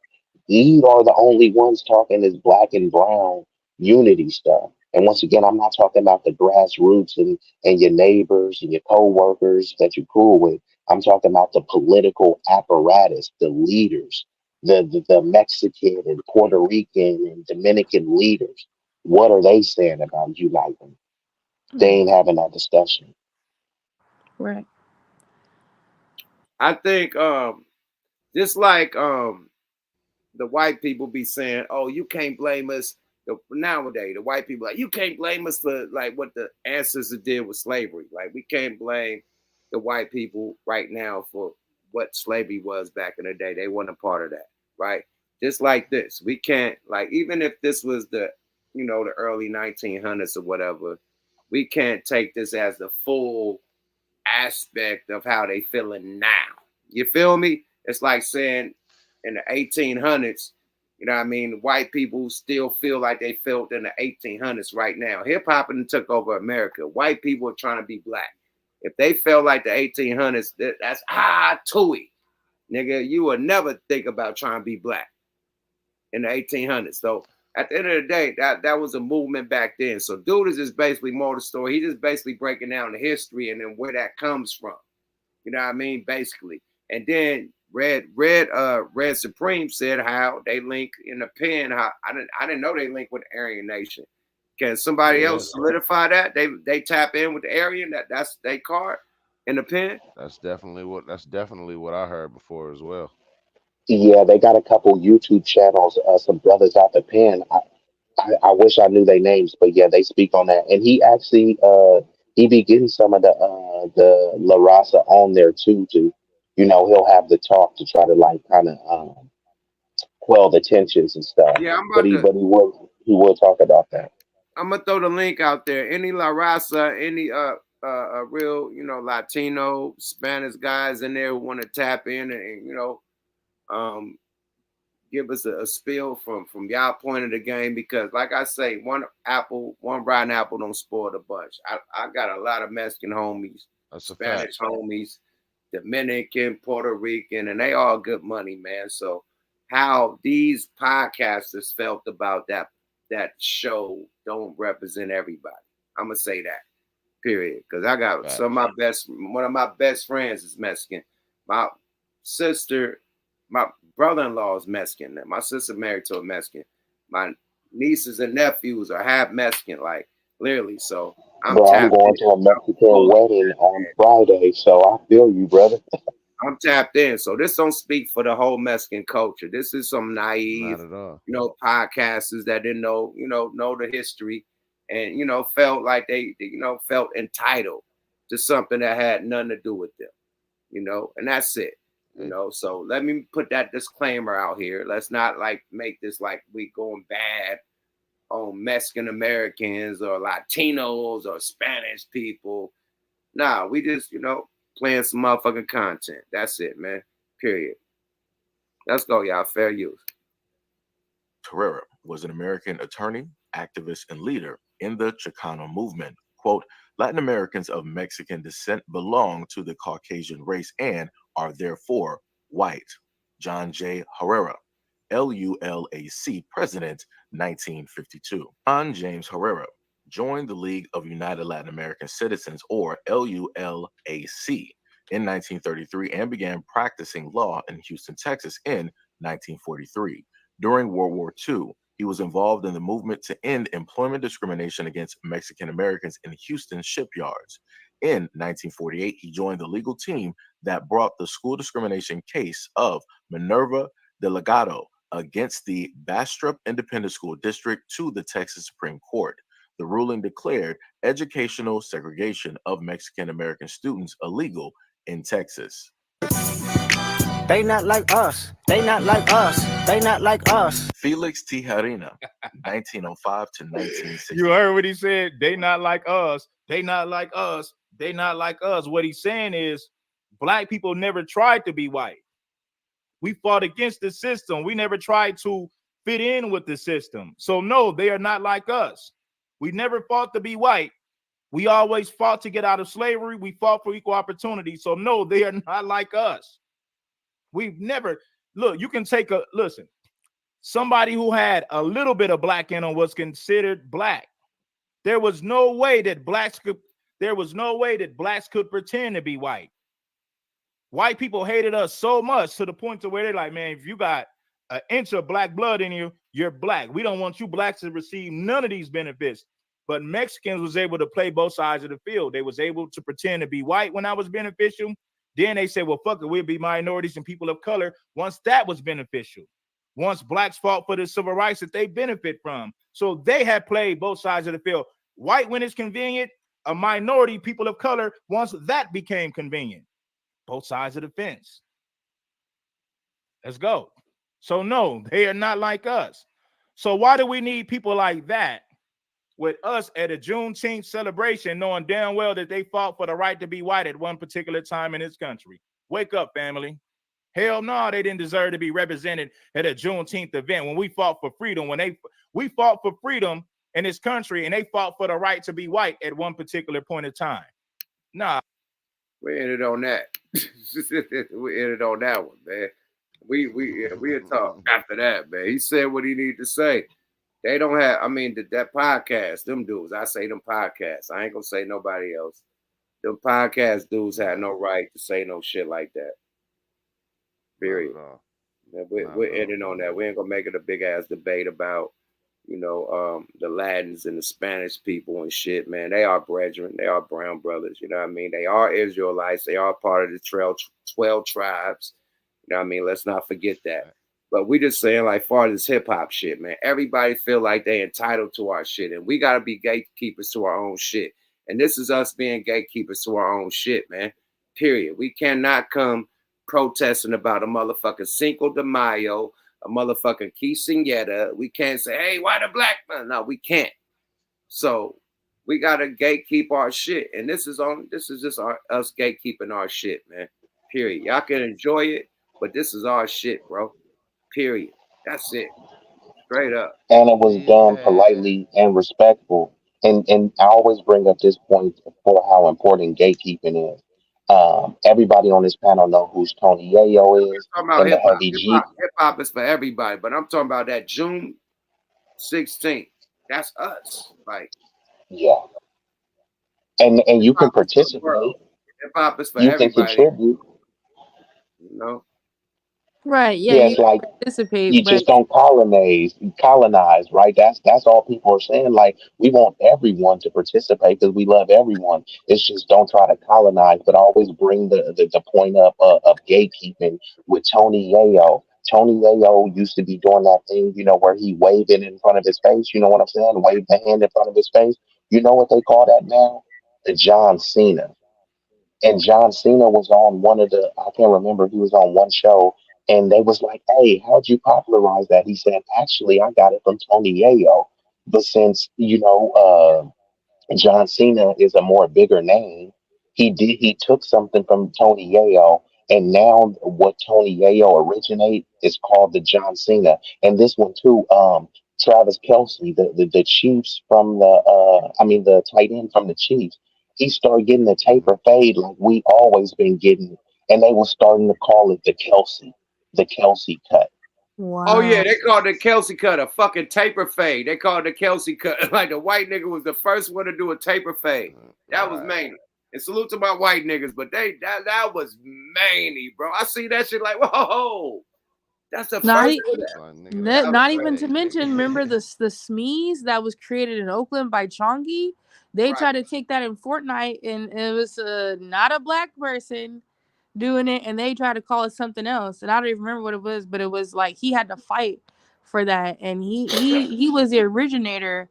These are the only ones talking this black and brown unity stuff. And once again, I'm not talking about the grassroots and your neighbors and your co-workers that you're cool with. I'm talking about the political apparatus, the leaders, the Mexican and Puerto Rican and Dominican leaders. What are they saying about uniting? They ain't having that discussion. Right. I think just like the white people be saying, "Oh, you can't blame us." Nowadays, the white people like you can't blame us for like what the ancestors did with slavery. Like we can't blame the white people right now for what slavery was back in the day. They weren't a part of that, right? Just like this, we can't like even if this was the early 1900s or whatever, we can't take this as the full aspect of how they feeling now. You feel me? It's like saying in the 1800s, you know what I mean? White people still feel like they felt in the 1800s right now. Hip hop took over America. White people are trying to be black. If they felt like the 1800s, that's tooey. Nigga, you would never think about trying to be black in the 1800s. So at the end of the day, that was a movement back then. So dude is just basically more the story. He just basically breaking down the history and then where that comes from. You know what I mean? Basically. And then Red Supreme said how they link in the pen. How I didn't know they link with the Aryan Nation. Can somebody Yeah, else solidify that? They tap in with the Aryan, that's their card in the pen? that's definitely what I heard before as well. Yeah, they got a couple YouTube channels, some brothers out the pen. I wish I knew their names, but yeah, they speak on that. And he actually he be getting some of the La Raza on there too to, he'll have the talk to try to like kind of quell the tensions and stuff. Yeah, I'm But about he to but he would talk about that. I'm gonna throw the link out there. Any La Raza, any real, Latino, Spanish guys in there who want to tap in and um give us a spill from y'all point of the game because like I say, one rotten apple don't spoil the bunch. I got a lot of Mexican homies, That's a fact. Spanish homies, Dominican, Puerto Rican, and they all good money, man. So how these podcasters felt about that show don't represent everybody. I'm gonna say that. Period. Because I got one of my best friends is Mexican. My sister, my brother-in-law is Mexican. My sister married to a Mexican. My nieces and nephews are half Mexican, like literally. So I'm Bro, I'm tapped in. going to a Mexican Fully wedding on Friday, so I feel you, brother. I'm tapped in. So this don't speak for the whole Mexican culture. This is some Not naive, at all. podcasters that didn't know the history and, felt like they felt entitled to something that had nothing to do with them, and that's it. Hey, So let me put that disclaimer out here. Let's not like make this like we going bad on Mexican Americans or Latinos or Spanish people. Nah, we just, playing some motherfucking content. That's it, man. Period. Let's go, y'all. Fair use. Herrera was an American attorney, activist, and leader in the Chicano movement. Quote, Latin Americans of Mexican descent belong to the Caucasian race and are therefore white. John J. Herrera. LULAC president, 1952. Juan James Herrera joined the League of United Latin American Citizens, or LULAC, in 1933 and began practicing law in Houston, Texas in 1943. During World War II, he was involved in the movement to end employment discrimination against Mexican Americans in Houston shipyards. In 1948, he joined the legal team that brought the school discrimination case of Minerva Delgado against the Bastrop Independent School District to the Texas Supreme Court. The ruling declared educational segregation of Mexican American students illegal in Texas. They not like us. They not like us. They not like us. Felix Tijerina, 1905 to 1960. You heard what he said? They not like us. They not like us. They not like us. What he's saying is black people never tried to be white. We fought against the system. We never tried to fit in with the system. So no, they are not like us. We never fought to be white. We always fought to get out of slavery. We fought for equal opportunity. So no, they are not like us. We've never, look, you can take a, listen, somebody who had a little bit of black in them was considered black. There was no way that blacks could pretend to be white. White people hated us so much to the point to where they're like, man, if you got an inch of black blood in you, you're black. We don't want you blacks to receive none of these benefits. But Mexicans was able to play both sides of the field. They was able to pretend to be white when that was beneficial. Then they said, well, fuck it, we'll be minorities and people of color once that was beneficial. Once blacks fought for the civil rights that they benefit from. So they had played both sides of the field. White when it's convenient, a minority, people of color, once that became convenient. Both sides of the fence. Let's go. So no, they are not like us. So why do we need people like that with us at a Juneteenth celebration, knowing damn well that they fought for the right to be white at one particular time in this country? Wake up, family. Hell no, they didn't deserve to be represented at a Juneteenth event when we fought for freedom, we fought for freedom in this country and they fought for the right to be white at one particular point in time. Nah. We ended on that. We ended on that one, man. We'll talk after that, man. He said what he needed to say. They don't have, I mean, that podcast, them dudes, I say them podcasts. I ain't gonna say nobody else. Them podcast dudes had no right to say no shit like that. Period. We're ending on that. We ain't gonna make it a big ass debate about, the Latins and the Spanish people and shit, man. They are brethren. They are brown brothers. You know what I mean? They are Israelites. They are part of the 12 tribes. You know what I mean? Let's not forget that. But we just saying, like, far as this hip hop shit, man, everybody feel like they entitled to our shit. And we got to be gatekeepers to our own shit. And this is us being gatekeepers to our own shit, man. Period. We cannot come protesting about a motherfucking Cinco de Mayo, a motherfucking quinceañera. We can't say, hey, why the black man? No, we can't. So we got to gatekeep our shit. And this is just us gatekeeping our shit, man. Period. Y'all can enjoy it, but this is our shit, bro. Period. That's it. Straight up. And it was done politely and respectful. And I always bring up this point for how important gatekeeping is. Everybody on this panel know who Tony Yayo is I'm talking and the about Heavy G. Hip hop is for everybody, but I'm talking about that June 16th. That's us. Like, yeah. And you can participate. Hip hop is for You can everybody. contribute. You know? Right. Yeah. Yeah, You it's like participate, you but just don't colonize, right? That's all people are saying. Like, we want everyone to participate because we love everyone. It's just don't try to colonize. But I always bring the point up of gatekeeping with Tony Yayo. Tony Yayo used to be doing that thing, where he waved it in front of his face. You know what I'm saying? Wave the hand in front of his face. You know what they call that now? The John Cena. And John Cena was on I can't remember, he was on one show and they was like, hey, how'd you popularize that? He said, actually, I got it from Tony Yayo. But since, John Cena is a more bigger name, he took something from Tony Yayo, and now what Tony Yayo originate is called the John Cena. And this one too, Travis Kelsey, the Chiefs from the tight end from the Chiefs, he started getting the taper fade like we always been getting, and they were starting to call it the Kelsey cut. Wow. Oh yeah, they called it the Kelsey cut, a fucking taper fade. They called it the Kelsey cut. Like the white nigga was the first one to do a taper fade. That was mania. And salute to my white niggas, but that was mania, bro. I see that shit like, whoa, that's the Not, first one. not even to mention, remember the Smees that was created in Oakland by Chongi? They tried to take that in Fortnite, and it was not a black person doing it, and they tried to call it something else, and I don't even remember what it was, but it was like he had to fight for that, and he was the originator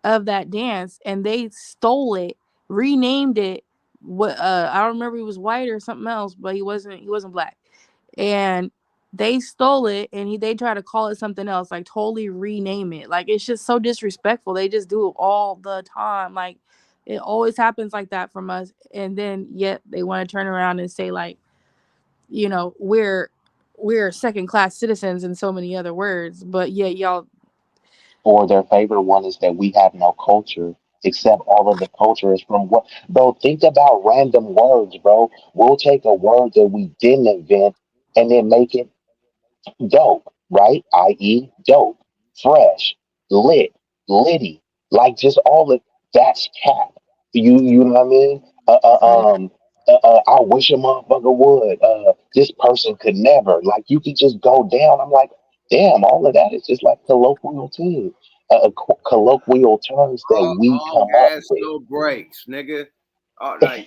of that dance, and they stole it, renamed it. What I don't remember, he was white or something else, but he wasn't black, and they stole it, and they try to call it something else, like totally rename it. Like, it's just so disrespectful. They just do it all the time. Like, it always happens like that from us, and then yet they want to turn around and say, like, you know, we're second class citizens and so many other words, but yet y'all. Or their favorite one is that we have no culture, except all of the culture is from what, bro. Think about random words, bro. We'll take a word that we didn't invent and then make it dope, right? I.e., dope, fresh, lit, litty, like just all of that's cap. You know what I mean? I wish a motherfucker would. This person could never. Like you could just go down. I'm like, damn, all of that is just like colloquial terms, colloquial terms that we All come up gas, with. no brakes, nigga. Like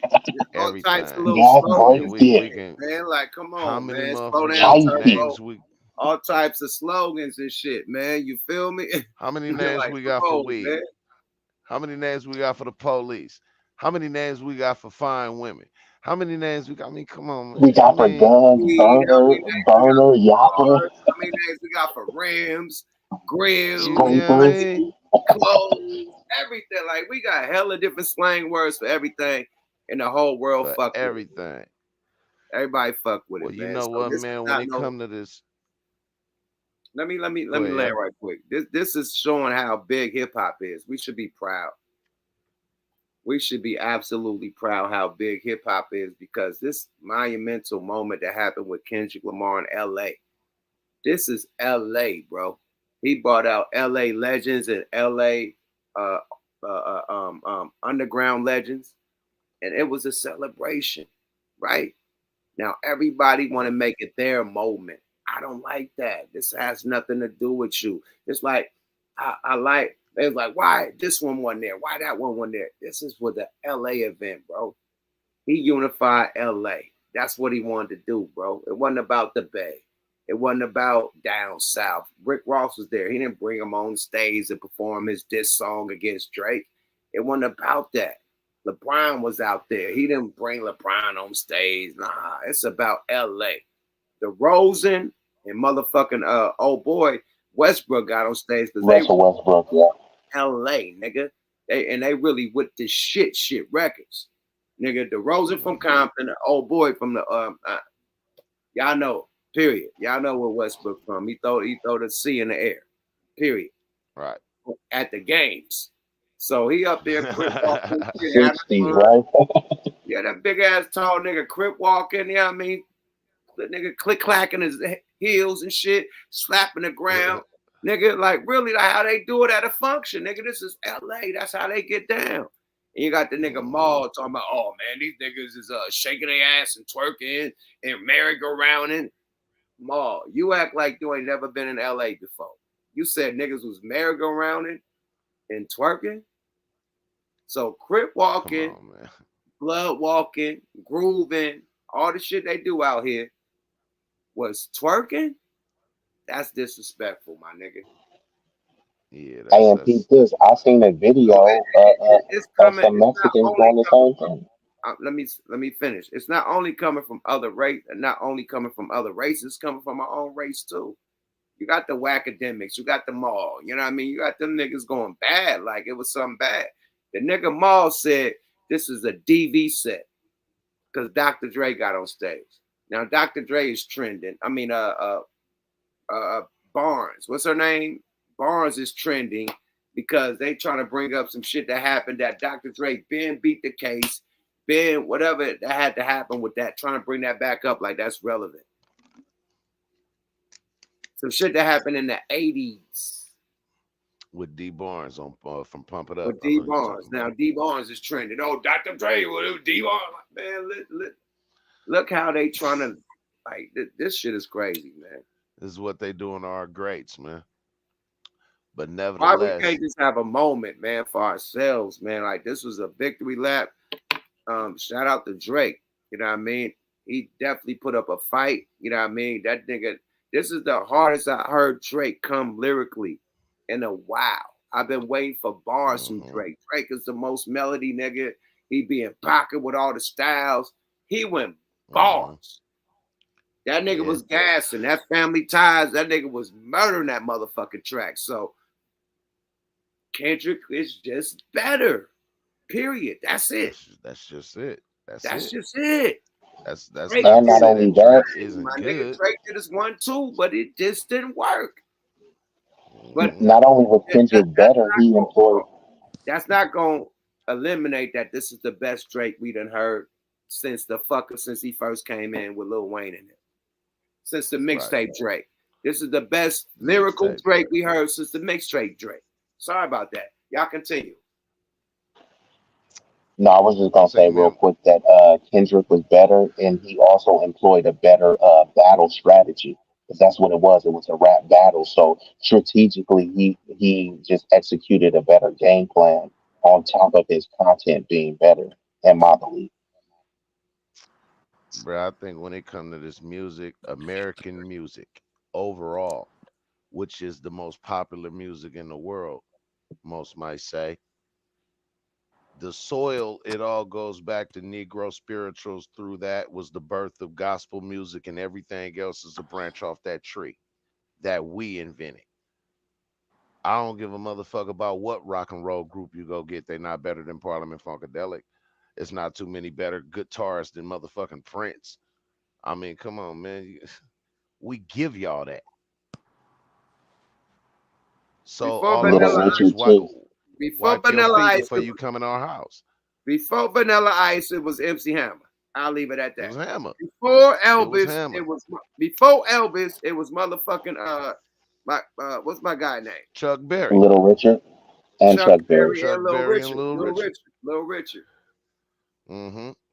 all types of Everything. little Gas slogans, breaks, yeah. man. Like, come How on, many man. Slow motherfucking down, names turbo. we? All types of slogans and shit, man. You feel me? How many You're names like, we come got for on, weed? man. How many names we got for the police? How many names we got for fine women? How many names we got? I mean, come on, We man. I got for mean, guns, Weed, how many names we got burner, for yapper, cars? How many names we got for rims, grills, you know what I scrapers. mean? clothes, everything? Like, we got hella different slang words for everything, and the whole world For fuck with it. everything. Everybody fuck with Well, it, you man. know So what, this is man? When not it no. come to this, Let me go ahead. land right quick. This is showing how big hip hop is. We should be proud. We should be absolutely proud how big hip hop is, because this monumental moment that happened with Kendrick Lamar in L.A. This is L.A., bro. He brought out L.A. legends and L.A. Underground legends, and it was a celebration, right? Now everybody want to make it their moment. I don't like that. This has nothing to do with you. It's like I like. It's like, why this one wasn't there? Why that one wasn't there? This is for the LA event, bro. He unified LA. That's what he wanted to do, bro. It wasn't about the Bay. It wasn't about down south. Rick Ross was there. He didn't bring him on stage to perform his diss song against Drake. It wasn't about that. LeBron was out there. He didn't bring LeBron on stage. Nah, it's about LA. The Rosen and motherfucking old boy Westbrook got on stage because they Russell Westbrook, yeah. LA, nigga. They really with the shit records. Nigga, the Rosen from Compton, the old boy from the y'all know, period. Y'all know where Westbrook from. He throw the C in the air. Period. Right. At the games. So he up there crip walking, 60, right? Yeah, that big ass tall nigga crip walking, you know what I mean? The nigga click clacking his heels and shit, slapping the ground. Nigga, like really like how they do it at a function. Nigga, this is LA. That's how they get down. And you got the nigga Maul talking about, oh man, these niggas is shaking their ass and twerking and merry-go-rounding. Maul, you act like you ain't never been in LA before. You said niggas was merry-go-rounding and twerking. So crip walking, blood walking, grooving, all the shit they do out here was twerking. That's disrespectful, my nigga. Yeah, I am peep this. I seen a video It's of coming. some It's not Mexicans only doing the coming same thing. let me finish. It's not only coming from other race, not only coming from other races, it's coming from our own race too. You got the Akademiks, you got the Mall, you know what I mean? You got them niggas going bad, like it was something bad. The nigga Mall said this is a DV set because Dr. Dre got on stage. Now Dr. Dre is trending. I mean, Barnes, what's her name? Barnes is trending because they trying to bring up some shit that happened that Dr. Dre Ben beat the case, Ben whatever that had to happen with that, trying to bring that back up like that's relevant. some shit that happened in the 80s. With D Barnes on from Pump It Up. With D Barnes. Now D Barnes is trending. Oh, Dr. Dre with D Barnes. Man, look how they trying to like this shit is crazy, man. This is what they doing to our greats, man. But Why nevertheless, we can't just have a moment, man, for ourselves, man? Like this was a victory lap. Shout out to Drake. You know what I mean? He definitely put up a fight. You know what I mean? That nigga, this is the hardest I heard Drake come lyrically in a while. I've been waiting for bars from Drake. Drake is the most melody nigga. He be in pocket with all the styles. He went bars. That nigga was gassing. That Family Ties, that nigga was murdering that motherfucking track. So Kendrick is just better. Period. That's it. That's just it. That's just it. That's Drake not not only that, isn't my good. nigga Drake did his 1-2, but it just didn't work. But not only was Kendrick better, he employed. That's not gonna eliminate that this is the best Drake we done heard since he first came in with Lil Wayne in it. Since the mixtape Drake. This is the best lyrical Drake we heard since the mixtape Drake. Sorry about that. Y'all continue. No, I was just gonna say real quick that Kendrick was better, and he also employed a better battle strategy, because that's what it was. It was a rap battle. So strategically, he just executed a better game plan on top of his content being better, in my belief. Bro, I think when it comes to this music, American music overall, which is the most popular music in the world, most might say, the soil, it all goes back to Negro spirituals. Through that was the birth of gospel music, and everything else is a branch off that tree that we invented. I don't give a motherfucker about what rock and roll group you go get. They're not better than Parliament Funkadelic. It's not too many better guitarists than motherfucking Prince. I mean, come on, man. We give y'all that. So Before all Vanilla I'm saying is wipe your Vanilla feet Ice, before you come in our house. Before Vanilla Ice, it was MC Hammer. I'll leave it at that. It was Hammer. Before Elvis, Hammer. it was motherfucking what's my guy name? Chuck Berry. Little Richard and Chuck Berry. And Little Richard.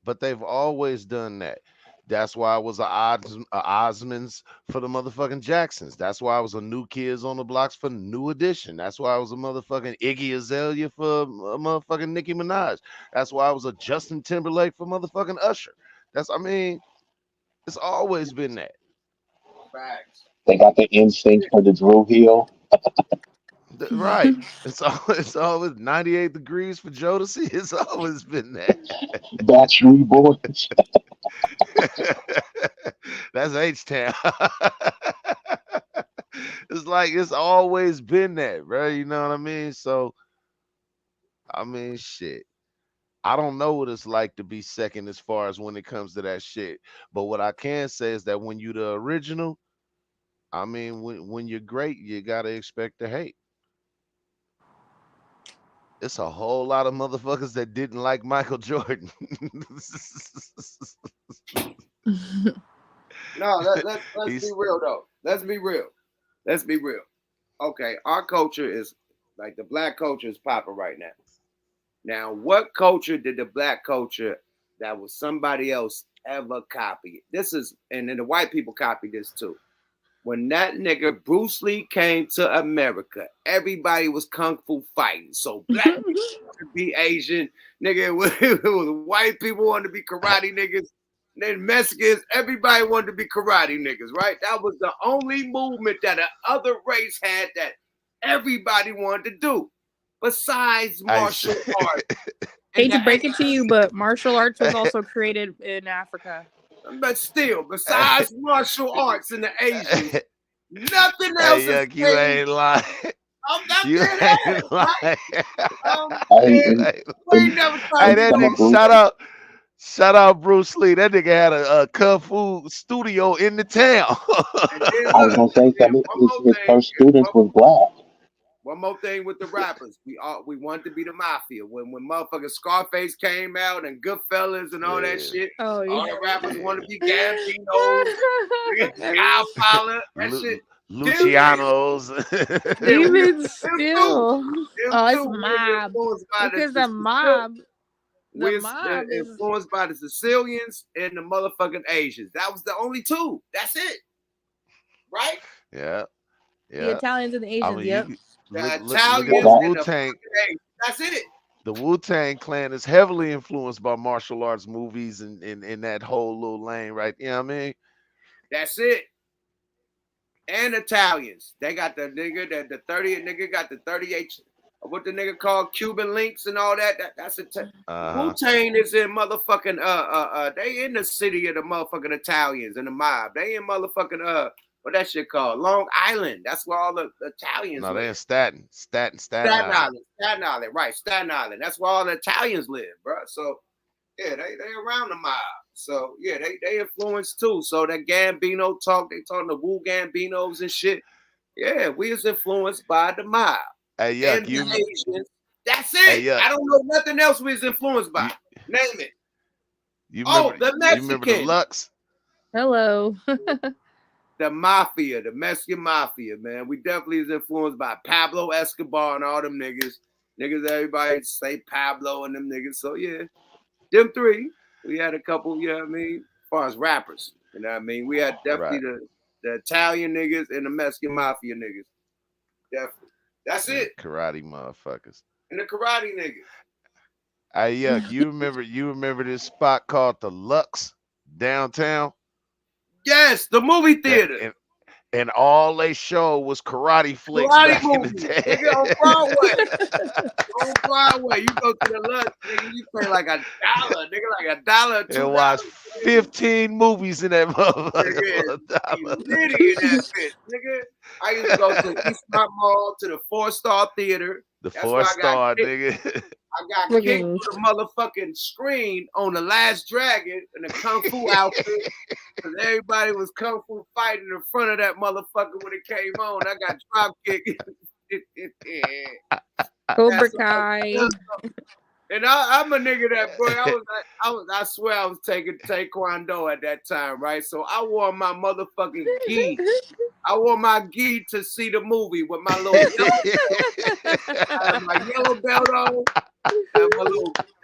But they've always done that. That's why I was a Osmonds for the motherfucking Jacksons. That's why I was a New Kids on the Blocks for New Edition. That's why I was a motherfucking Iggy Azalea for motherfucking Nicki Minaj. That's why I was a Justin Timberlake for motherfucking Usher. It's always been that. Facts. They got the instinct for the Drew Hill. Right. It's always 98 degrees for Jodeci. It's always been that. Battery Boys. That's H-Town. It's like it's always been that, bro. You know what I mean? So, I mean, shit. I don't know what it's like to be second as far as when it comes to that shit. But what I can say is that when you the original, I mean, when you're great, you gotta expect to hate. It's a whole lot of motherfuckers that didn't like Michael Jordan. No, let's be real though. Let's be real. Okay, our culture is like the black culture is popping right now. Now, what culture did the black culture that was somebody else ever copy? And then the white people copy this too. When that nigga Bruce Lee came to America, everybody was kung fu fighting. So black people wanted to be Asian, nigga. It was white people wanted to be karate niggas. Then Mexicans, everybody wanted to be karate niggas, right? That was the only movement that another race had that everybody wanted to do, besides martial arts. Hate to break it to you, but martial arts was also created in Africa. But still, besides martial arts in the Asians, nothing else is you ain't lying. You ain't lying. That nigga, shout out Bruce Lee. That nigga had a kung fu studio in the town. I was gonna say his first students was black. One more thing with the rappers, we wanted to be the mafia. When motherfucking Scarface came out and Goodfellas and all that shit, all the rappers want to be Gambino, Godfather, that shit. Lucianos. Even Them still, Them oh, it's too. mob Influenced by because the mob, the We're mob is influenced by the Sicilians and the motherfucking Asians. That was the only two. That's it. Right? Yeah. the Yeah. Italians and the I Asians. mean, Yep. The look at the Italians and the Wu-Tang. fucking Asians. That's it. The Wu-Tang Clan is heavily influenced by martial arts movies and in that whole little lane, right? You know what I mean? That's it. And Italians. They got the nigga, the 30 nigga got the 38, what the nigga called Cuban links and all that. That's Wu-Tang is in motherfucking they in the city of the motherfucking Italians and the mob. They in motherfucking what that shit called? Long Island. That's where all the Italians No, live. they in Staten Island. Staten Island, right. Staten Island. That's where all the Italians live, bro. So yeah, they around the mob. So yeah, they influence too. So that Gambino talk, they talking the Wu Gambinos and shit. Yeah, we is influenced by the mob. Hey, Yuck, And the Asians. That's it. Hey, I don't know nothing else we is influenced by. Name it. You remember, the Mexican. You remember the Lux? Hello. The mafia, the Mexican mafia, man. We definitely is influenced by Pablo Escobar and all them niggas. Niggas, everybody say Pablo and them niggas. So yeah, them three. We had a couple, you know what I mean? As far as rappers, you know what I mean? We had definitely the Italian niggas and the Mexican mafia niggas. Definitely. That's it. Karate motherfuckers. And the karate niggas. Hey, Yuck, you remember this spot called the Lux downtown? Yes, the movie theater. And all they showed was karate flicks back in the day. Nigga, on Broadway. On Broadway. You go to the Lux, nigga, you pay like $1, nigga, like $1 or $2. And watch 15 movies in that motherfucker. Nitty in that bitch, nigga. I used to go to East Mall to the 4-star theater. The 4-star, nigga. I got kicked with a motherfucking screen on The Last Dragon in a Kung Fu outfit. Because everybody was Kung Fu fighting in front of that motherfucker when it came on. I got drop kicked. Cobra Kai. And I'm a nigga that, boy, I swear I was taking Taekwondo at that time, right? So I wore my motherfucking gi. I wore my gi to see the movie with my little I had my yellow belt on. I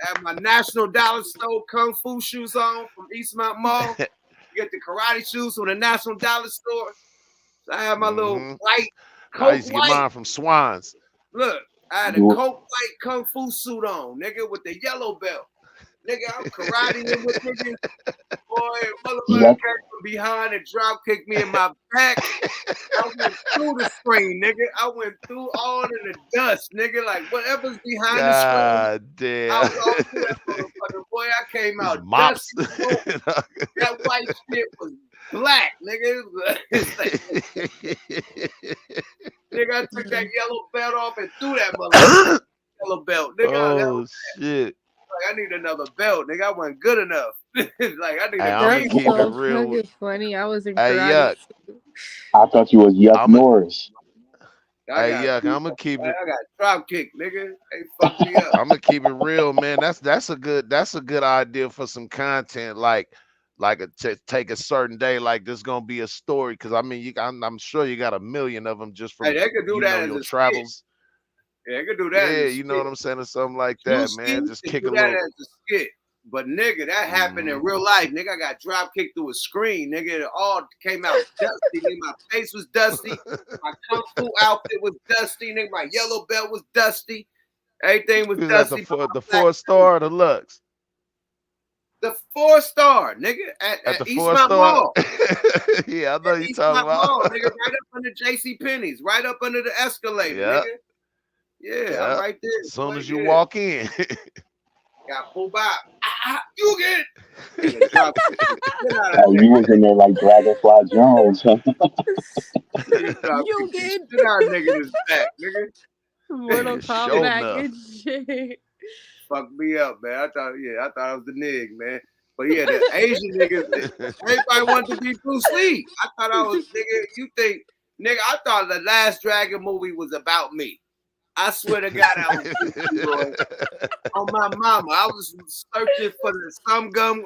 had my National Dollar Store Kung Fu shoes on from Eastmont Mall. You get the karate shoes from the National Dollar Store. So I had my little white coat. I used to get mine from Swans. Look, I had a coat white Kung Fu suit on, nigga, with the yellow belt. Nigga, I'm karateing with niggas. Boy, motherfucker came from behind and drop kicked me in my back. I went through the screen, nigga. I went through all in the dust, nigga. Like whatever's behind the screen. God damn. I was all through that motherfucker. Boy, I came out dusty. That white shit was black, nigga. Nigga, I took that yellow belt off and threw that motherfucker. Yellow belt, nigga. Oh shit. Like, I need another belt, nigga. I wasn't good enough. Like I need I'm keep it real. It's funny. I was in Hey, karate. Yuck. I thought you was Yuck Norris. Hey, Yuck, I'm gonna keep it. I got drop kick, nigga. They fucked me up. I'm gonna keep it real, man. That's a good idea for some content, take a certain day, like this gonna be a story. Because I mean, I'm sure you got a million of them just from they could do that as your a travels. Yeah, they could do that. Yeah, you know what I'm saying, or something like that, man. Just kick a little. That as a skit. But nigga, that happened in real life. Nigga, I got drop kicked through a screen. Nigga, it all came out dusty. Nigga, my face was dusty. My Kung Fu outfit was dusty. Nigga, my yellow belt was dusty. Everything was dusty. The 4-star or the Lux? The 4-star, nigga, at the Eastmont Mall. Yeah, I know you talking about. Mall, nigga, right up under J.C. Penney's, right up under the escalator, nigga. Yeah, I'm right there. As soon as you walk in. Got pulled by. You get. You was in there like Dragonfly Jones. You get. Sit out, nigga, this back, nigga. Mortal Kombat and shit. Fuck me up, man. I thought I was the nig, man. But yeah, the Asian niggas, everybody wanted to be Bruce Lee. I thought I was, nigga, I thought the Last Dragon movie was about me. I swear to God, I was on my mama. I was searching for some gum.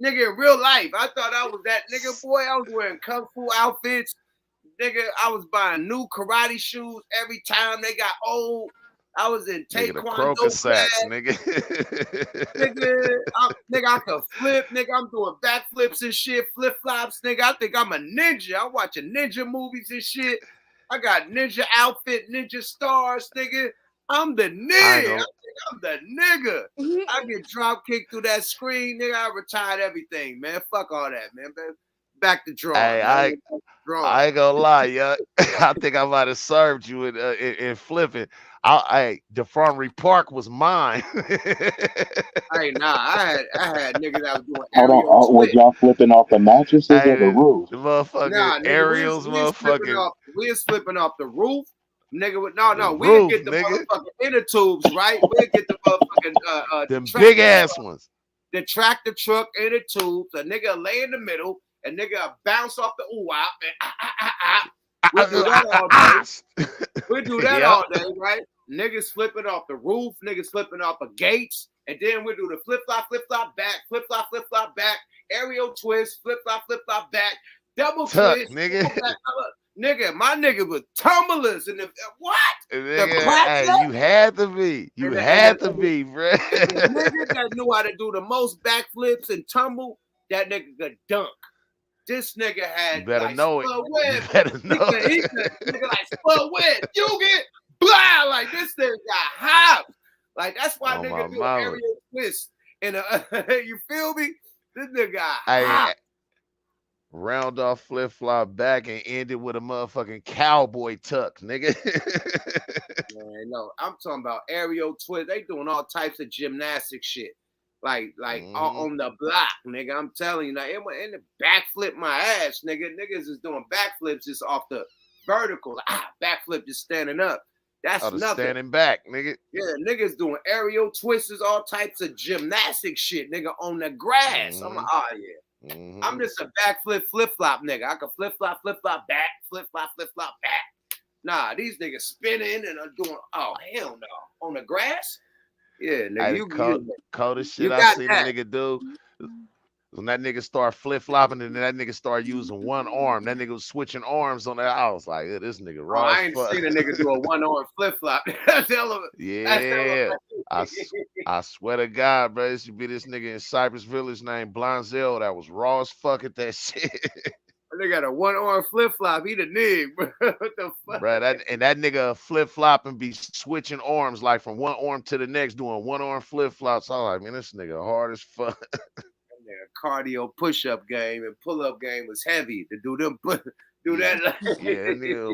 Nigga, in real life, I thought I was that nigga. Boy, I was wearing Kung Fu outfits, nigga, I was buying new karate shoes every time they got old. I was in Nigga, the taekwondo Croker sacks, class. nigga. Nigga, I can flip, nigga. I'm doing backflips and shit, flip flops, nigga. I think I'm a ninja. I'm watching ninja movies and shit. I got ninja outfit, ninja stars, nigga. I'm the nigga. I think I'm the nigga. I get drop kicked through that screen, nigga. I retired everything, man. Fuck all that, man. Back to drawing. Hey, man. I ain't gonna lie, yeah. I think I might have served you in flipping. DeFarnery Park was mine. Hey, nah, I had niggas that was doing Hold aerial on, was twist. y'all flipping off the mattresses or the Hey, roof? the motherfucking Nah, nigga, aerials, we was flipping motherfucking off. We was flipping off the roof, nigga. the We'd roof, get the nigga. motherfucking inner tubes, right? We'd get the motherfucking Them big ass ones. the tractor truck inner tubes. A nigga lay in the middle, and nigga bounce off the and we do that all day. We do that Yep. all day, right? Niggas flipping off the roof, niggas flipping off of gates, and then we do the flip flop back, flip flop back, aerial twist, flip flop back, double Tuck, twist, nigga. Nigga, my nigga was tumblers in the what? Nigga, black hey, nut? you had to be. You had to be, bro. The nigga that knew how to do the most backflips and tumble, that nigga could dunk. This nigga had You better like know it. Spud You Webb. better know He could nigga like Spud Webb. You get blah like this nigga got hopped. Like that's why Oh, my nigga do an mama. aerial twist. And you feel me? This nigga got Hey, hopped. round off flip flop back and ended with a motherfucking cowboy tuck, nigga. Man, no, I'm talking about aerial twist. They doing all types of gymnastic shit. Like on the block, nigga. I'm telling you, now it went in the backflip my ass, nigga. Niggas is doing backflips just off the vertical. Backflip just standing up. That's The nothing. standing back, nigga. Yeah, niggas doing aerial twists, all types of gymnastic shit, nigga, on the grass. I'm like, oh yeah. I'm just a backflip flip flop nigga. I can flip flop back, flip flop back. Nah, these niggas spinning and are doing hell no. On the grass? Yeah, nigga. The coldest shit you I got seen that. a nigga do. When that nigga start flip flopping and then that nigga start using one arm, that nigga was switching arms on that. I was like, this nigga raw I as ain't fuck. seen a nigga do a one-arm flip-flop. Yeah, I swear to God, bro, it should be this nigga in Cypress Village named Blonzel that was raw as fuck at that shit. They got a one-arm flip-flop. He the nig, bro. What the fuck? Bro, that nigga flip flop and be switching arms like from one arm to the next, doing one arm flip flops. I'm like, man, this nigga hard as fuck. Cardio push-up game and pull-up game was heavy to do them. Do that. Yeah, nigga,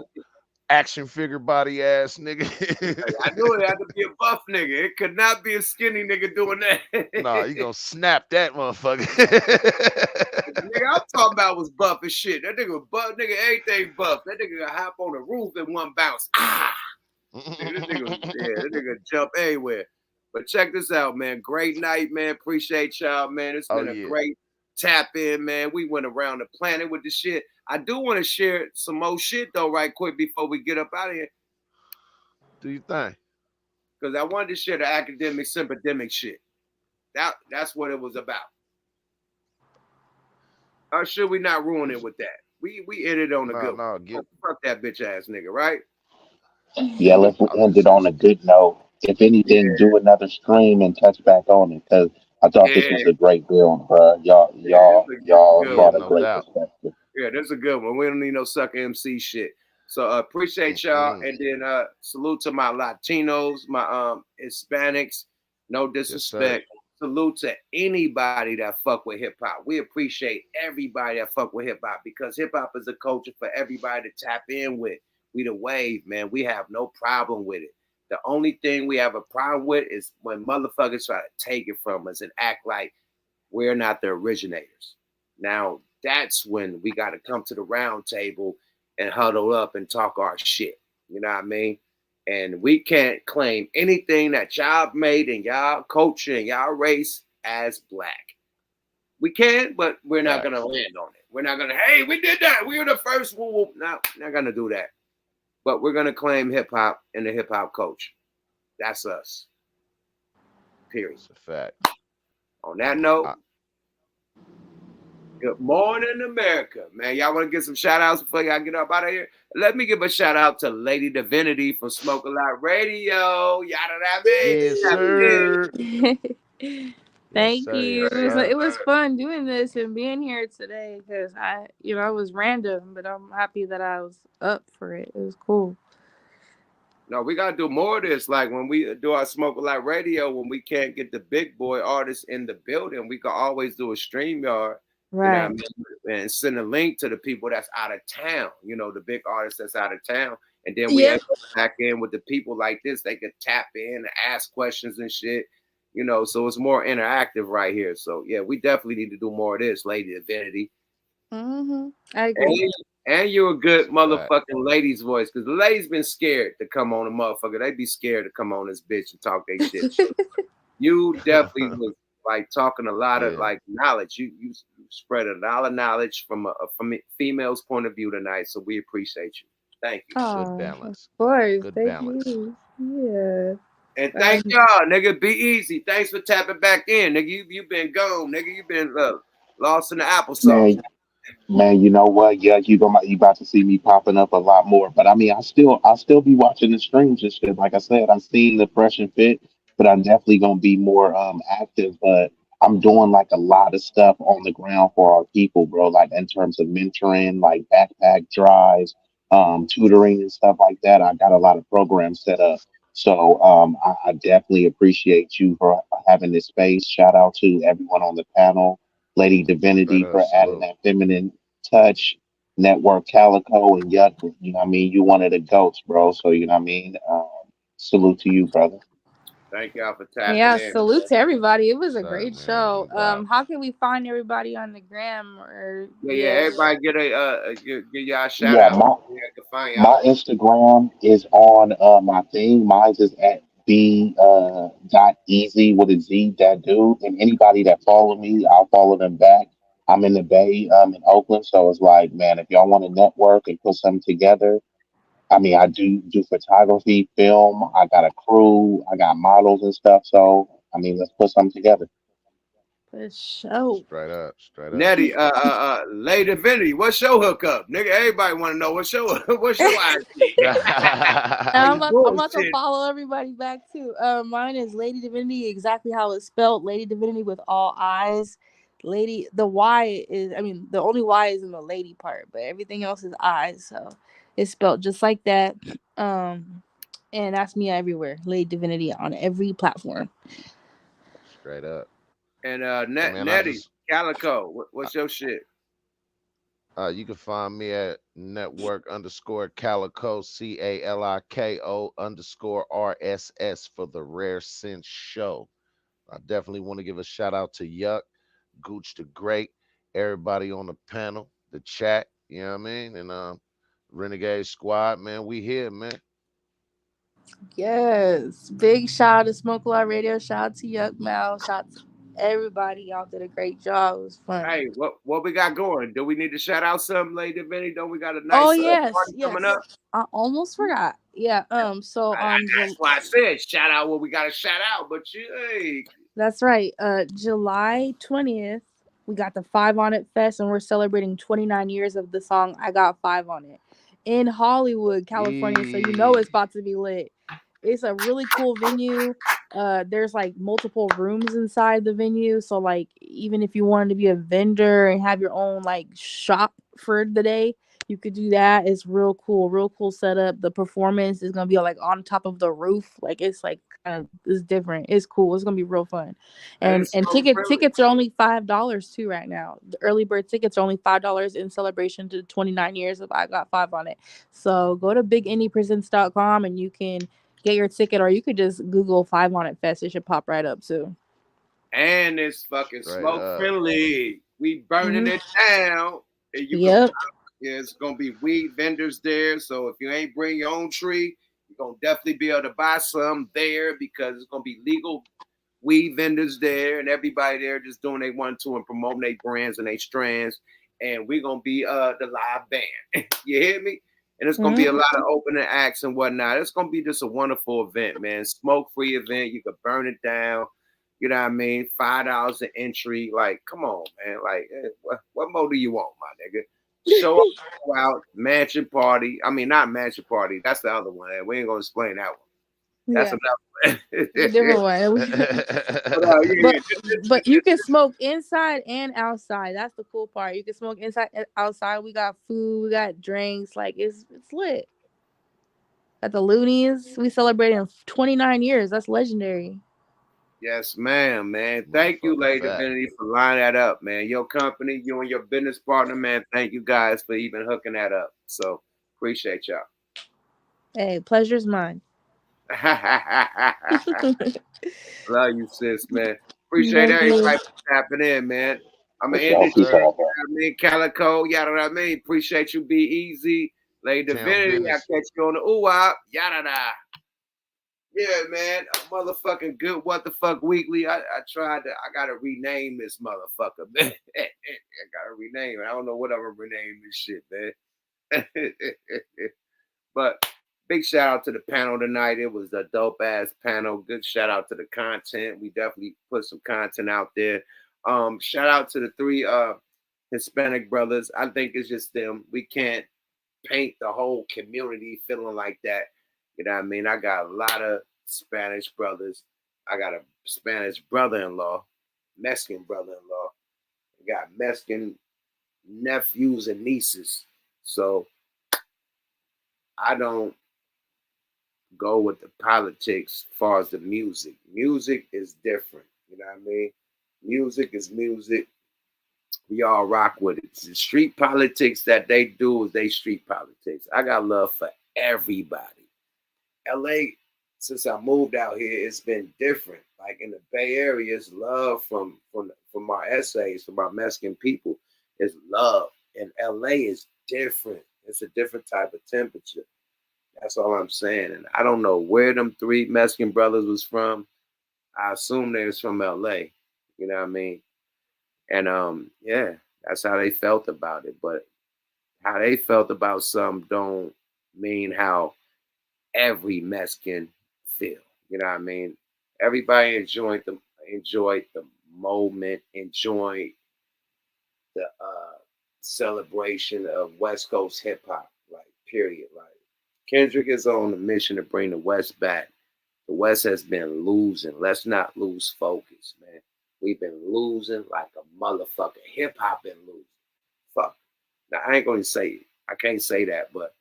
action figure body ass nigga. I knew it had to be a buff nigga. It could not be a skinny nigga doing that. Nah, you gonna snap that motherfucker. Nigga, I'm talking about was buff as shit. That nigga was buff, nigga, everything buff. That nigga could hop on the roof in one bounce. Nigga, that nigga jump everywhere. But check this out, man. Great night, man. Appreciate y'all, man. It's been a great tap in, man. We went around the planet with the shit. I do want to share some more shit though, right quick before we get up out of here. Do you think? Because I wanted to share the academic sympatemic shit. That's what it was about. Or should we not ruin it with that? We ended on a good one. Fuck that bitch ass nigga, right? Yeah, let's end it on a good note. If anything, do another stream and touch back on it because I thought this was a great build, bro. Y'all brought a great perspective. Yeah, that's a good one. We don't need no sucker MC shit. So appreciate y'all, and then salute to my Latinos, my Hispanics. No disrespect. Salute to anybody that fuck with hip hop. We appreciate everybody that fuck with hip hop because hip hop is a culture for everybody to tap in with. We the wave, man. We have no problem with it. The only thing we have a problem with is when motherfuckers try to take it from us and act like we're not the originators. Now, that's when we got to come to the round table and huddle up and talk our shit. You know what I mean? And we can't claim anything that y'all made in y'all culture and y'all race as black. We can, but we're not going to land on it. We're not going to, hey, we did that. We were the first. No, not going to do that. But we're going to claim hip-hop and the hip-hop culture. That's us. Period. It's a fact. On that note, Good morning, America. Man, y'all want to get some shout outs before y'all get up out of here? Let me give a shout out to Lady Divinity from Smoke a Lot Radio. Yada that Yes, sir. Thank sir, you. yes, It was sir. fun doing this and being here today because it was random, but I'm happy that I was up for it. It was cool. No, we gotta do more of this. Like when we do our Smoke a Lot Radio, when we can't get the big boy artists in the building, we can always do a StreamYard. You know what I Right. mean? And send a link to the people that's out of town, the big artists that's out of town. And then we Yeah. able to back in with the people like this. They could tap in and ask questions and shit. So it's more interactive right here. So yeah, we definitely need to do more of this, Lady Divinity. I agree. And you're a good That's a fact. motherfucking lady's voice, because the ladies been scared to come on a motherfucker. They be scared to come on this bitch and talk their shit. So you definitely was like talking a lot of Yeah. like knowledge. You spread a lot of knowledge from a female's point of view tonight. So we appreciate you. Thank you. Oh, balance. of course. Good Thank balance. you. Yeah. And thank y'all, nigga. Be easy. Thanks for tapping back in, nigga. You been gone, nigga. You been lost in the applesauce. Man, you know what? Yeah, you about to see me popping up a lot more. But I mean, I still be watching the streams and shit. Like I said, I've seen the Fresh and Fit, but I'm definitely gonna be more active. But I'm doing like a lot of stuff on the ground for our people, bro. Like in terms of mentoring, like backpack drives, tutoring and stuff like that. I got a lot of programs set up. So I definitely appreciate you for having this space. Shout out to everyone on the panel. Lady Straight Divinity up, for adding salute. that feminine touch. Network Calico and Yuck, you know what I mean? You one of the goats, bro. So you know what I mean? Salute to you, brother. Thank y'all for tapping Yeah, in. salute to everybody. It was a Sir, great man, show. no doubt. How can we find everybody on the gram or Yeah, everybody get give y'all a shout Yeah, out. Yeah, I can find my y'all. Instagram is on my thing. Mine's is at b dot easy with a z that dude. And anybody that follow me, I'll follow them back. I'm in the Bay, in Oakland, so it's like, man, if y'all want to network and put something together, I mean, I do photography, film. I got a crew. I got models and stuff. So, I mean, let's put something together. for show? Straight up, straight up. Nettie, Lady Divinity, what's your hookup? Nigga, everybody want to know what's your IG. I'm about to Bullshit. follow everybody back too. Mine is Lady Divinity, exactly how it's spelled. Lady Divinity with all eyes. The Y is, the only Y is in the lady part, but everything else is eyes. So it's spelled just like that. And that's me everywhere. Lady Divinity on every platform. Straight up. And Hey, man, Nettie, Calico, what's your shit? You can find me at network _ calico CALIKO _ RSS for the Rare Sense Show. I definitely want to give a shout out to Yuck, Gooch the Great, everybody on the panel, the chat, you know what I mean? And Renegade Squad, man, we here, man. Yes. Big shout out to Smoke a Lot Radio. Shout out to Yuck Mal. Shout out to everybody. Y'all did a great job. It was fun. Hey, what we got going? Do we need to shout out something, Lady Divinity? Don't we got a Oh nice yes, party coming up? I almost forgot. Yeah. So on That's why I said shout out what we got to shout out. But hey, that's right. July 20th, we got the 5 on It Fest, and we're celebrating 29 years of the song "I Got 5 on It" in Hollywood, California. So you know it's about to be lit. It's a really cool venue. There's like multiple rooms inside the venue, so like even if you wanted to be a vendor and have your own like shop for the day, you could do that. It's real cool setup. The performance is gonna be like on top of the roof, like it's like kind of it's different. It's cool. It's gonna be real fun, and it's so tickets are only $5 too right now. The early bird tickets are only $5 in celebration to 29 years of I Got 5 on It. So go to bigindypresents.com and you can get your ticket, or you could just Google 5 on It Fest. It should pop right up too. and it's fucking Straight smoke up. friendly. We burning it down. And you can, it's gonna be weed vendors there. So if you ain't bring your own tree, you're gonna definitely be able to buy some there because it's gonna be legal weed vendors there, and everybody there just doing they want to and promoting their brands and their strands. And we're gonna be the live band. You hear me? And it's gonna be a lot of opening acts and whatnot. It's gonna be just a wonderful event, man. Smoke free event. You can burn it down. You know what I mean? $5 an entry. Like, come on, man. Like, what more do you want, my nigga? Show up, go out, mansion party. I mean, not mansion party. That's the other one. We ain't gonna explain that one. That's Yeah, another it's a different one. But you can smoke inside and outside. That's the cool part. You can smoke inside and outside. We got food, we got drinks. Like it's lit. At the Loonies, we celebrating 29 years. That's legendary. Yes, ma'am, man. Thank you, Lady Divinity, for lining that up, man. Your company, you and your business partner, man. Thank you guys for even hooking that up. So appreciate y'all. Hey, pleasure's mine. Love you, sis, man. Appreciate Love you. everybody for tapping in, man. I'm gonna For end sure, this for shit. You know sure. what I mean? Calico, yada what I mean. Appreciate you, be easy. Lady Divinity, I catch you on the ooh-ah, yada da. Yeah, man. A motherfucking good what the fuck weekly. I gotta rename this motherfucker, man. I gotta rename it. I don't know what I'm gonna rename this shit, man. But big shout out to the panel tonight. It was a dope ass panel. Good shout out to the content. We definitely put some content out there. Shout out to the 3 Hispanic brothers. I think it's just them. We can't paint the whole community feeling like that. You know what I mean? I got a lot of Spanish brothers. I got a Spanish brother-in-law, Mexican brother-in-law. I got Mexican nephews and nieces. So I don't go with the politics as far as the music. Music is different. You know what I mean? Music is music. We all rock with it. The street politics that they do is they street politics. I got love for everybody. LA, since I moved out here, it's been different. Like in the Bay Area, it's love from our essays, from our Mexican people. It's love. And LA is different. It's a different type of temperature. That's all I'm saying. And I don't know where them 3 Mexican brothers was from. I assume they was from LA. You know what I mean? And yeah, that's how they felt about it. But how they felt about something don't mean how every Mexican feel. You know what I mean? Everybody enjoyed the moment, enjoyed the celebration of West Coast hip hop, like period. Like Kendrick is on a mission to bring the West back. The West has been losing. Let's not lose focus, man. We've been losing like a motherfucker. Hip hop been losing. Fuck. Now I ain't gonna say it. I can't say that, but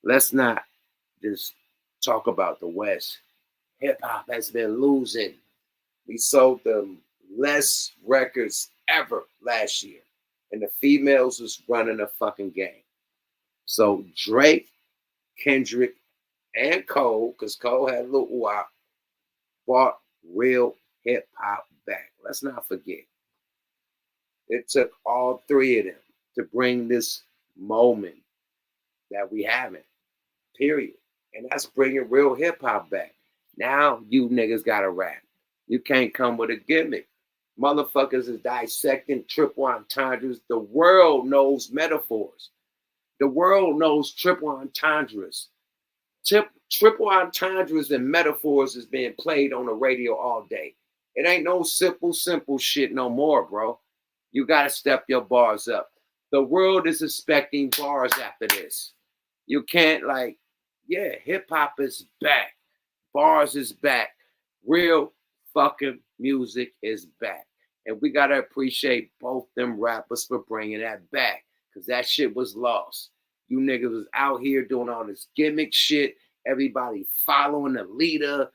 let's not just talk about the West. Hip hop has been losing. We sold them less records ever last year, and the females was running a fucking game. So Drake, Kendrick, and Cole, because Cole had a little wop, brought real hip hop back. Let's not forget. It took all 3 of them to bring this moment that we haven't, period. And that's bringing real hip hop back. Now you niggas got to rap. You can't come with a gimmick. Motherfuckers is dissecting triple entendres. The world knows metaphors. The world knows triple entendres. Triple entendres and metaphors is being played on the radio all day. It ain't no simple shit no more, bro. You got to step your bars up. The world is expecting bars after this. You can't yeah, hip hop is back. Bars is back. Real fucking music is back. And we got to appreciate both them rappers for bringing that back, because that shit was lost. You niggas was out here doing all this gimmick shit. Everybody following the leader.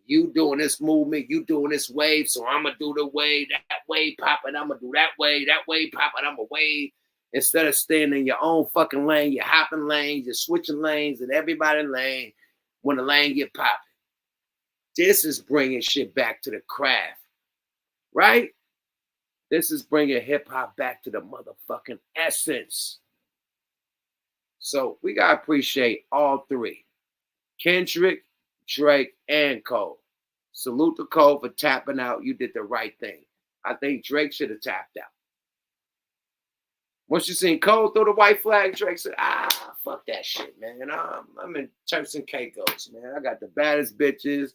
You doing this movement, you doing this wave, so I'm going to do the wave, that wave popping, I'm going to do that wave popping, I'm going to wave. Instead of staying in your own fucking lane, you're hopping lanes, you're switching lanes, and everybody lane when the lane get popping. This is bringing shit back to the craft, right? This is bringing hip-hop back to the motherfucking essence. So we got to appreciate all 3. Kendrick, Drake, and Cole. Salute to Cole for tapping out. You did the right thing. I think Drake should have tapped out. Once you seen Cole throw the white flag, Drake said, fuck that shit, man. I'm in Turks and Caicos, man. I got the baddest bitches.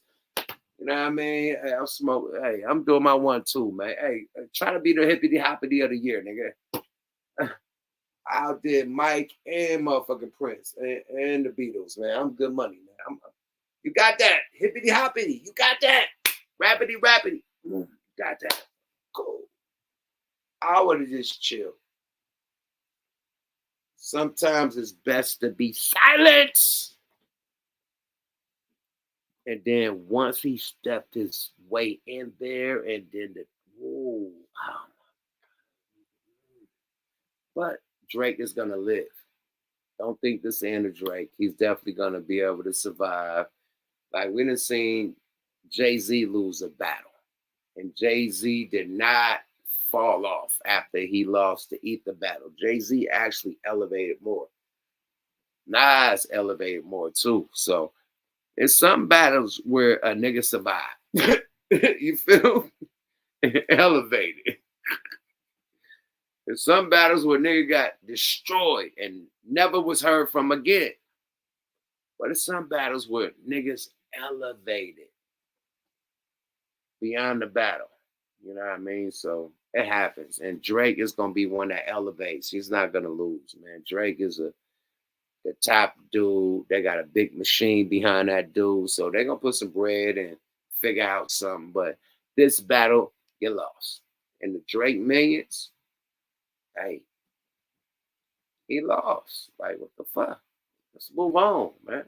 You know what I mean? Hey, I'm smoking. Hey, I'm doing my 1-2, man. Hey, try to be the hippity hoppity of the year, nigga. I outdid Mike and motherfucking Prince and the Beatles, man. I'm good money, man. You got that. Hippity hoppity. You got that. Rappity rappity. You got that. Cool. I would have just chilled. Sometimes it's best to be silent. And then once he stepped his way in there, and then but Drake is gonna live. Don't think this end of Drake. He's definitely gonna be able to survive. Like we done seen Jay-Z lose a battle, and Jay-Z did not fall off after he lost the Ether battle. Jay-Z actually elevated more. Nas elevated more too. So there's some battles where a nigga survived. You feel? Elevated. There's some battles where nigga got destroyed and never was heard from again. But there's some battles where niggas elevated beyond the battle. You know what I mean? So it happens. And Drake is going to be one that elevates. He's not going to lose, man. Drake is the top dude. They got a big machine behind that dude. So they're going to put some bread and figure out something. But this battle, you lost. And the Drake millions, hey, he lost. Like, what the fuck? Let's move on, man.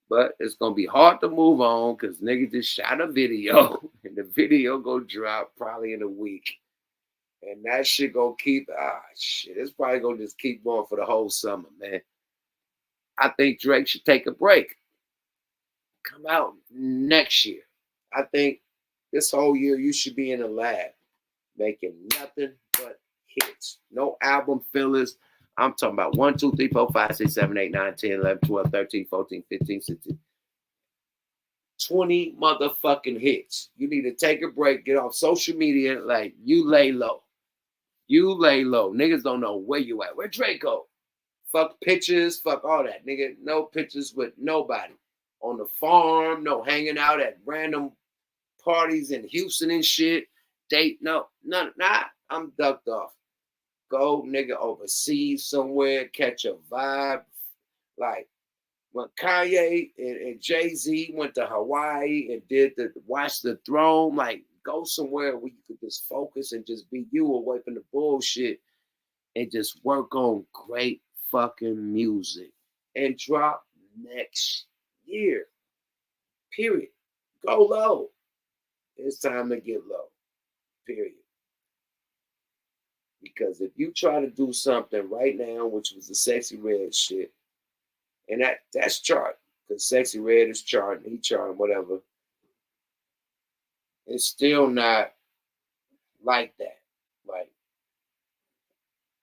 But it's going to be hard to move on because nigga just shot a video. And the video go drop probably in a week. And that shit gonna keep, shit, it's probably gonna just keep going for the whole summer, man. I think Drake should take a break. Come out next year. I think this whole year you should be in the lab making nothing but hits. No album fillers. I'm talking about 1, 2, 3, 4, 5, 6, 7, 8, 9, 10, 11, 12, 13, 14, 15, 16. 20 motherfucking hits. You need to take a break, get off social media, like you lay low. You lay low. Niggas don't know where you at. Where Draco? Fuck pictures. Fuck all that. Nigga, no pictures with nobody. On the farm. No hanging out at random parties in Houston and shit. Date. No. None. Nah. I'm ducked off. Go, nigga, overseas somewhere. Catch a vibe. Like when Kanye and Jay-Z went to Hawaii and did the Watch the Throne. Like, go somewhere where you could just focus and just be you away from the bullshit and just work on great fucking music and drop next year. Period. Go low. It's time to get low. Period. Because if you try to do something right now, which was the Sexy Red shit, and that's chart, because Sexy Red is charting, he charting, whatever. It's still not like that. Like,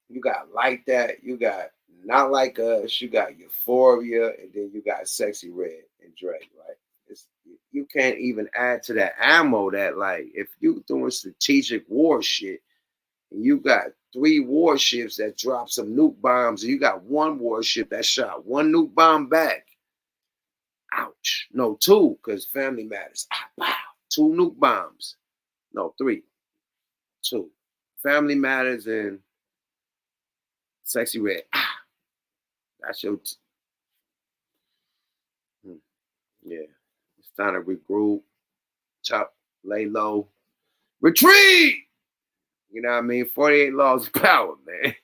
you got Like That, you got Not Like Us, you got Euphoria, and then you got Sexy Red and Drake. Like, you can't even add to that ammo that, like, if you doing strategic war shit, and you got 3 warships that drop some nuke bombs, and you got 1 warship that shot 1 nuke bomb back. Ouch. No, 2, because family matters. Wow. 2 nuke bombs. No, 3. 2. Family Matters and Sexy Red. That's your. Yeah. It's time to regroup. Chop. Lay low. Retreat! You know what I mean? 48 laws of power, man.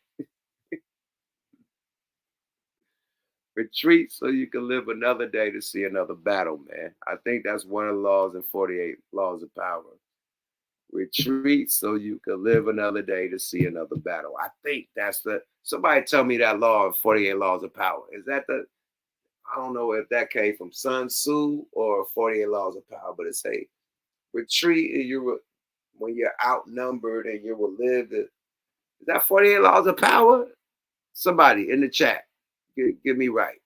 Retreat so you can live another day to see another battle, man. I think that's one of the laws in 48 laws of power. Retreat so you can live another day to see another battle. I think that's somebody tell me that law of 48 laws of power. Is that I don't know if that came from Sun Tzu or 48 laws of power, but it's a retreat and when you're outnumbered and you will live. Is that 48 laws of power? Somebody in the chat, give me right.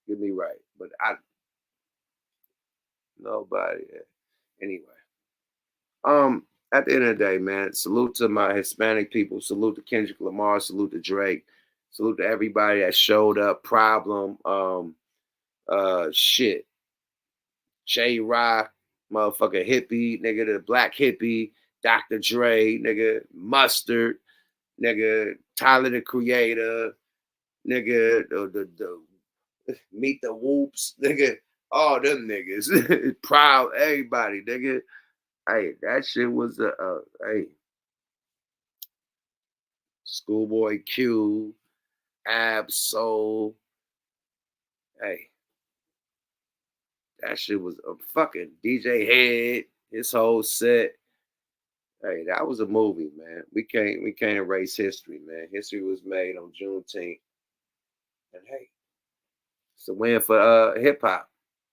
Give me right. But nobody. Anyway. At the end of the day, man, salute to my Hispanic people, salute to Kendrick Lamar, salute to Drake, salute to everybody that showed up, Problem, shit. J-Rock, motherfucker hippie, nigga, the black hippie, Dr. Dre, nigga, Mustard, nigga, Tyler the Creator, nigga, the Meet the Whoops, nigga, all them niggas, Proud, everybody, nigga. Hey, that shit was hey, Schoolboy Q, Ab Soul, hey, that shit was a fucking DJ Head, his whole set. Hey, that was a movie, man. We can't erase history, man. History was made on Juneteenth. And hey, it's a win for hip hop.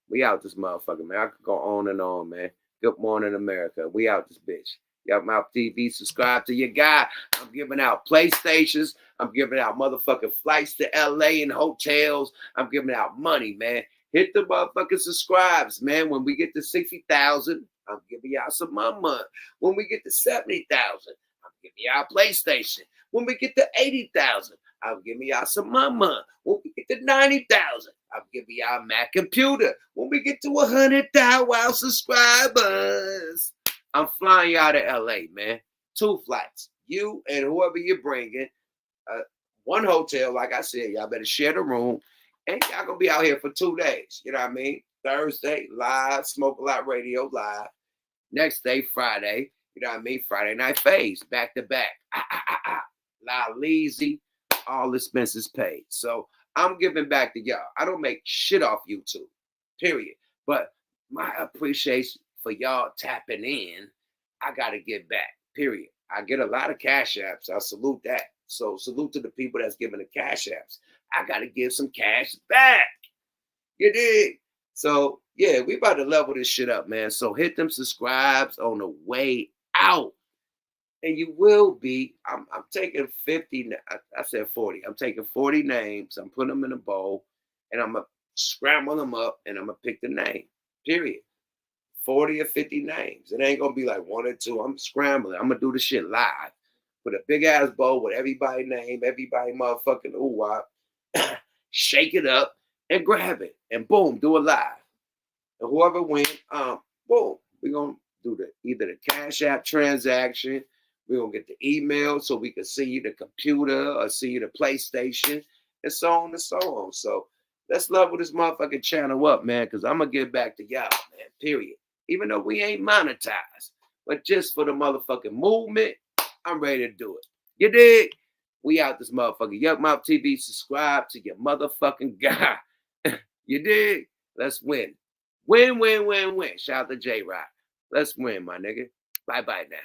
We out this motherfucker, man. I could go on and on, man. Good morning, America. We out this bitch. Y'all Mouth TV, subscribe to your guy. I'm giving out PlayStations. I'm giving out motherfucking flights to LA and hotels. I'm giving out money, man. Hit the motherfucking subscribes, man. When we get to 60,000, I'm giving y'all some more money. When we get to 70,000, I'm giving y'all PlayStation. When we get to 80,000, I'm giving y'all some more money. When we get to 90,000, I'm giving y'all a Mac computer. When we get to 100,000 subscribers, I'm flying y'all to LA, man. 2 flights. You and whoever you're bringing. 1 hotel, like I said, y'all better share the room. And y'all gonna be out here for 2 days. You know what I mean? Thursday, live, Smoke a Lot Radio live. Next day, Friday, you know what I mean? Friday Night Phase, back to back. La Lazy, all expenses paid. So I'm giving back to y'all. I don't make shit off YouTube, period. But my appreciation for y'all tapping in, I got to give back, period. I get a lot of cash apps. I salute that. So salute to the people that's giving the cash apps. I got to give some cash back. You dig? So, yeah, we about to level this shit up, man. So hit them subscribes on the way out. And you will be, I'm taking 50, I said 40. I'm taking 40 names. I'm putting them in a bowl. And I'm going to scramble them up. And I'm going to pick the name, period. 40 or 50 names. It ain't going to be like 1 or 2. I'm scrambling. I'm going to do the shit live. Put a big-ass bowl with everybody's name, everybody motherfucking ooh-wop. Shake it up and grab it. And boom, do it live. And whoever wins, boom, we're going to do either the Cash App transaction. We're going to get the email so we can see you the computer or see you the PlayStation and so on and so on. So let's level this motherfucking channel up, man, because I'm going to get back to y'all, man, period. Even though we ain't monetized. But just for the motherfucking movement, I'm ready to do it. You dig? We out this motherfucker. Yuck Mouth TV, subscribe to your motherfucking guy. You dig? Let's win. Win, win, win, win. Shout out to J-Rock. Let's win, my nigga. Bye-bye now.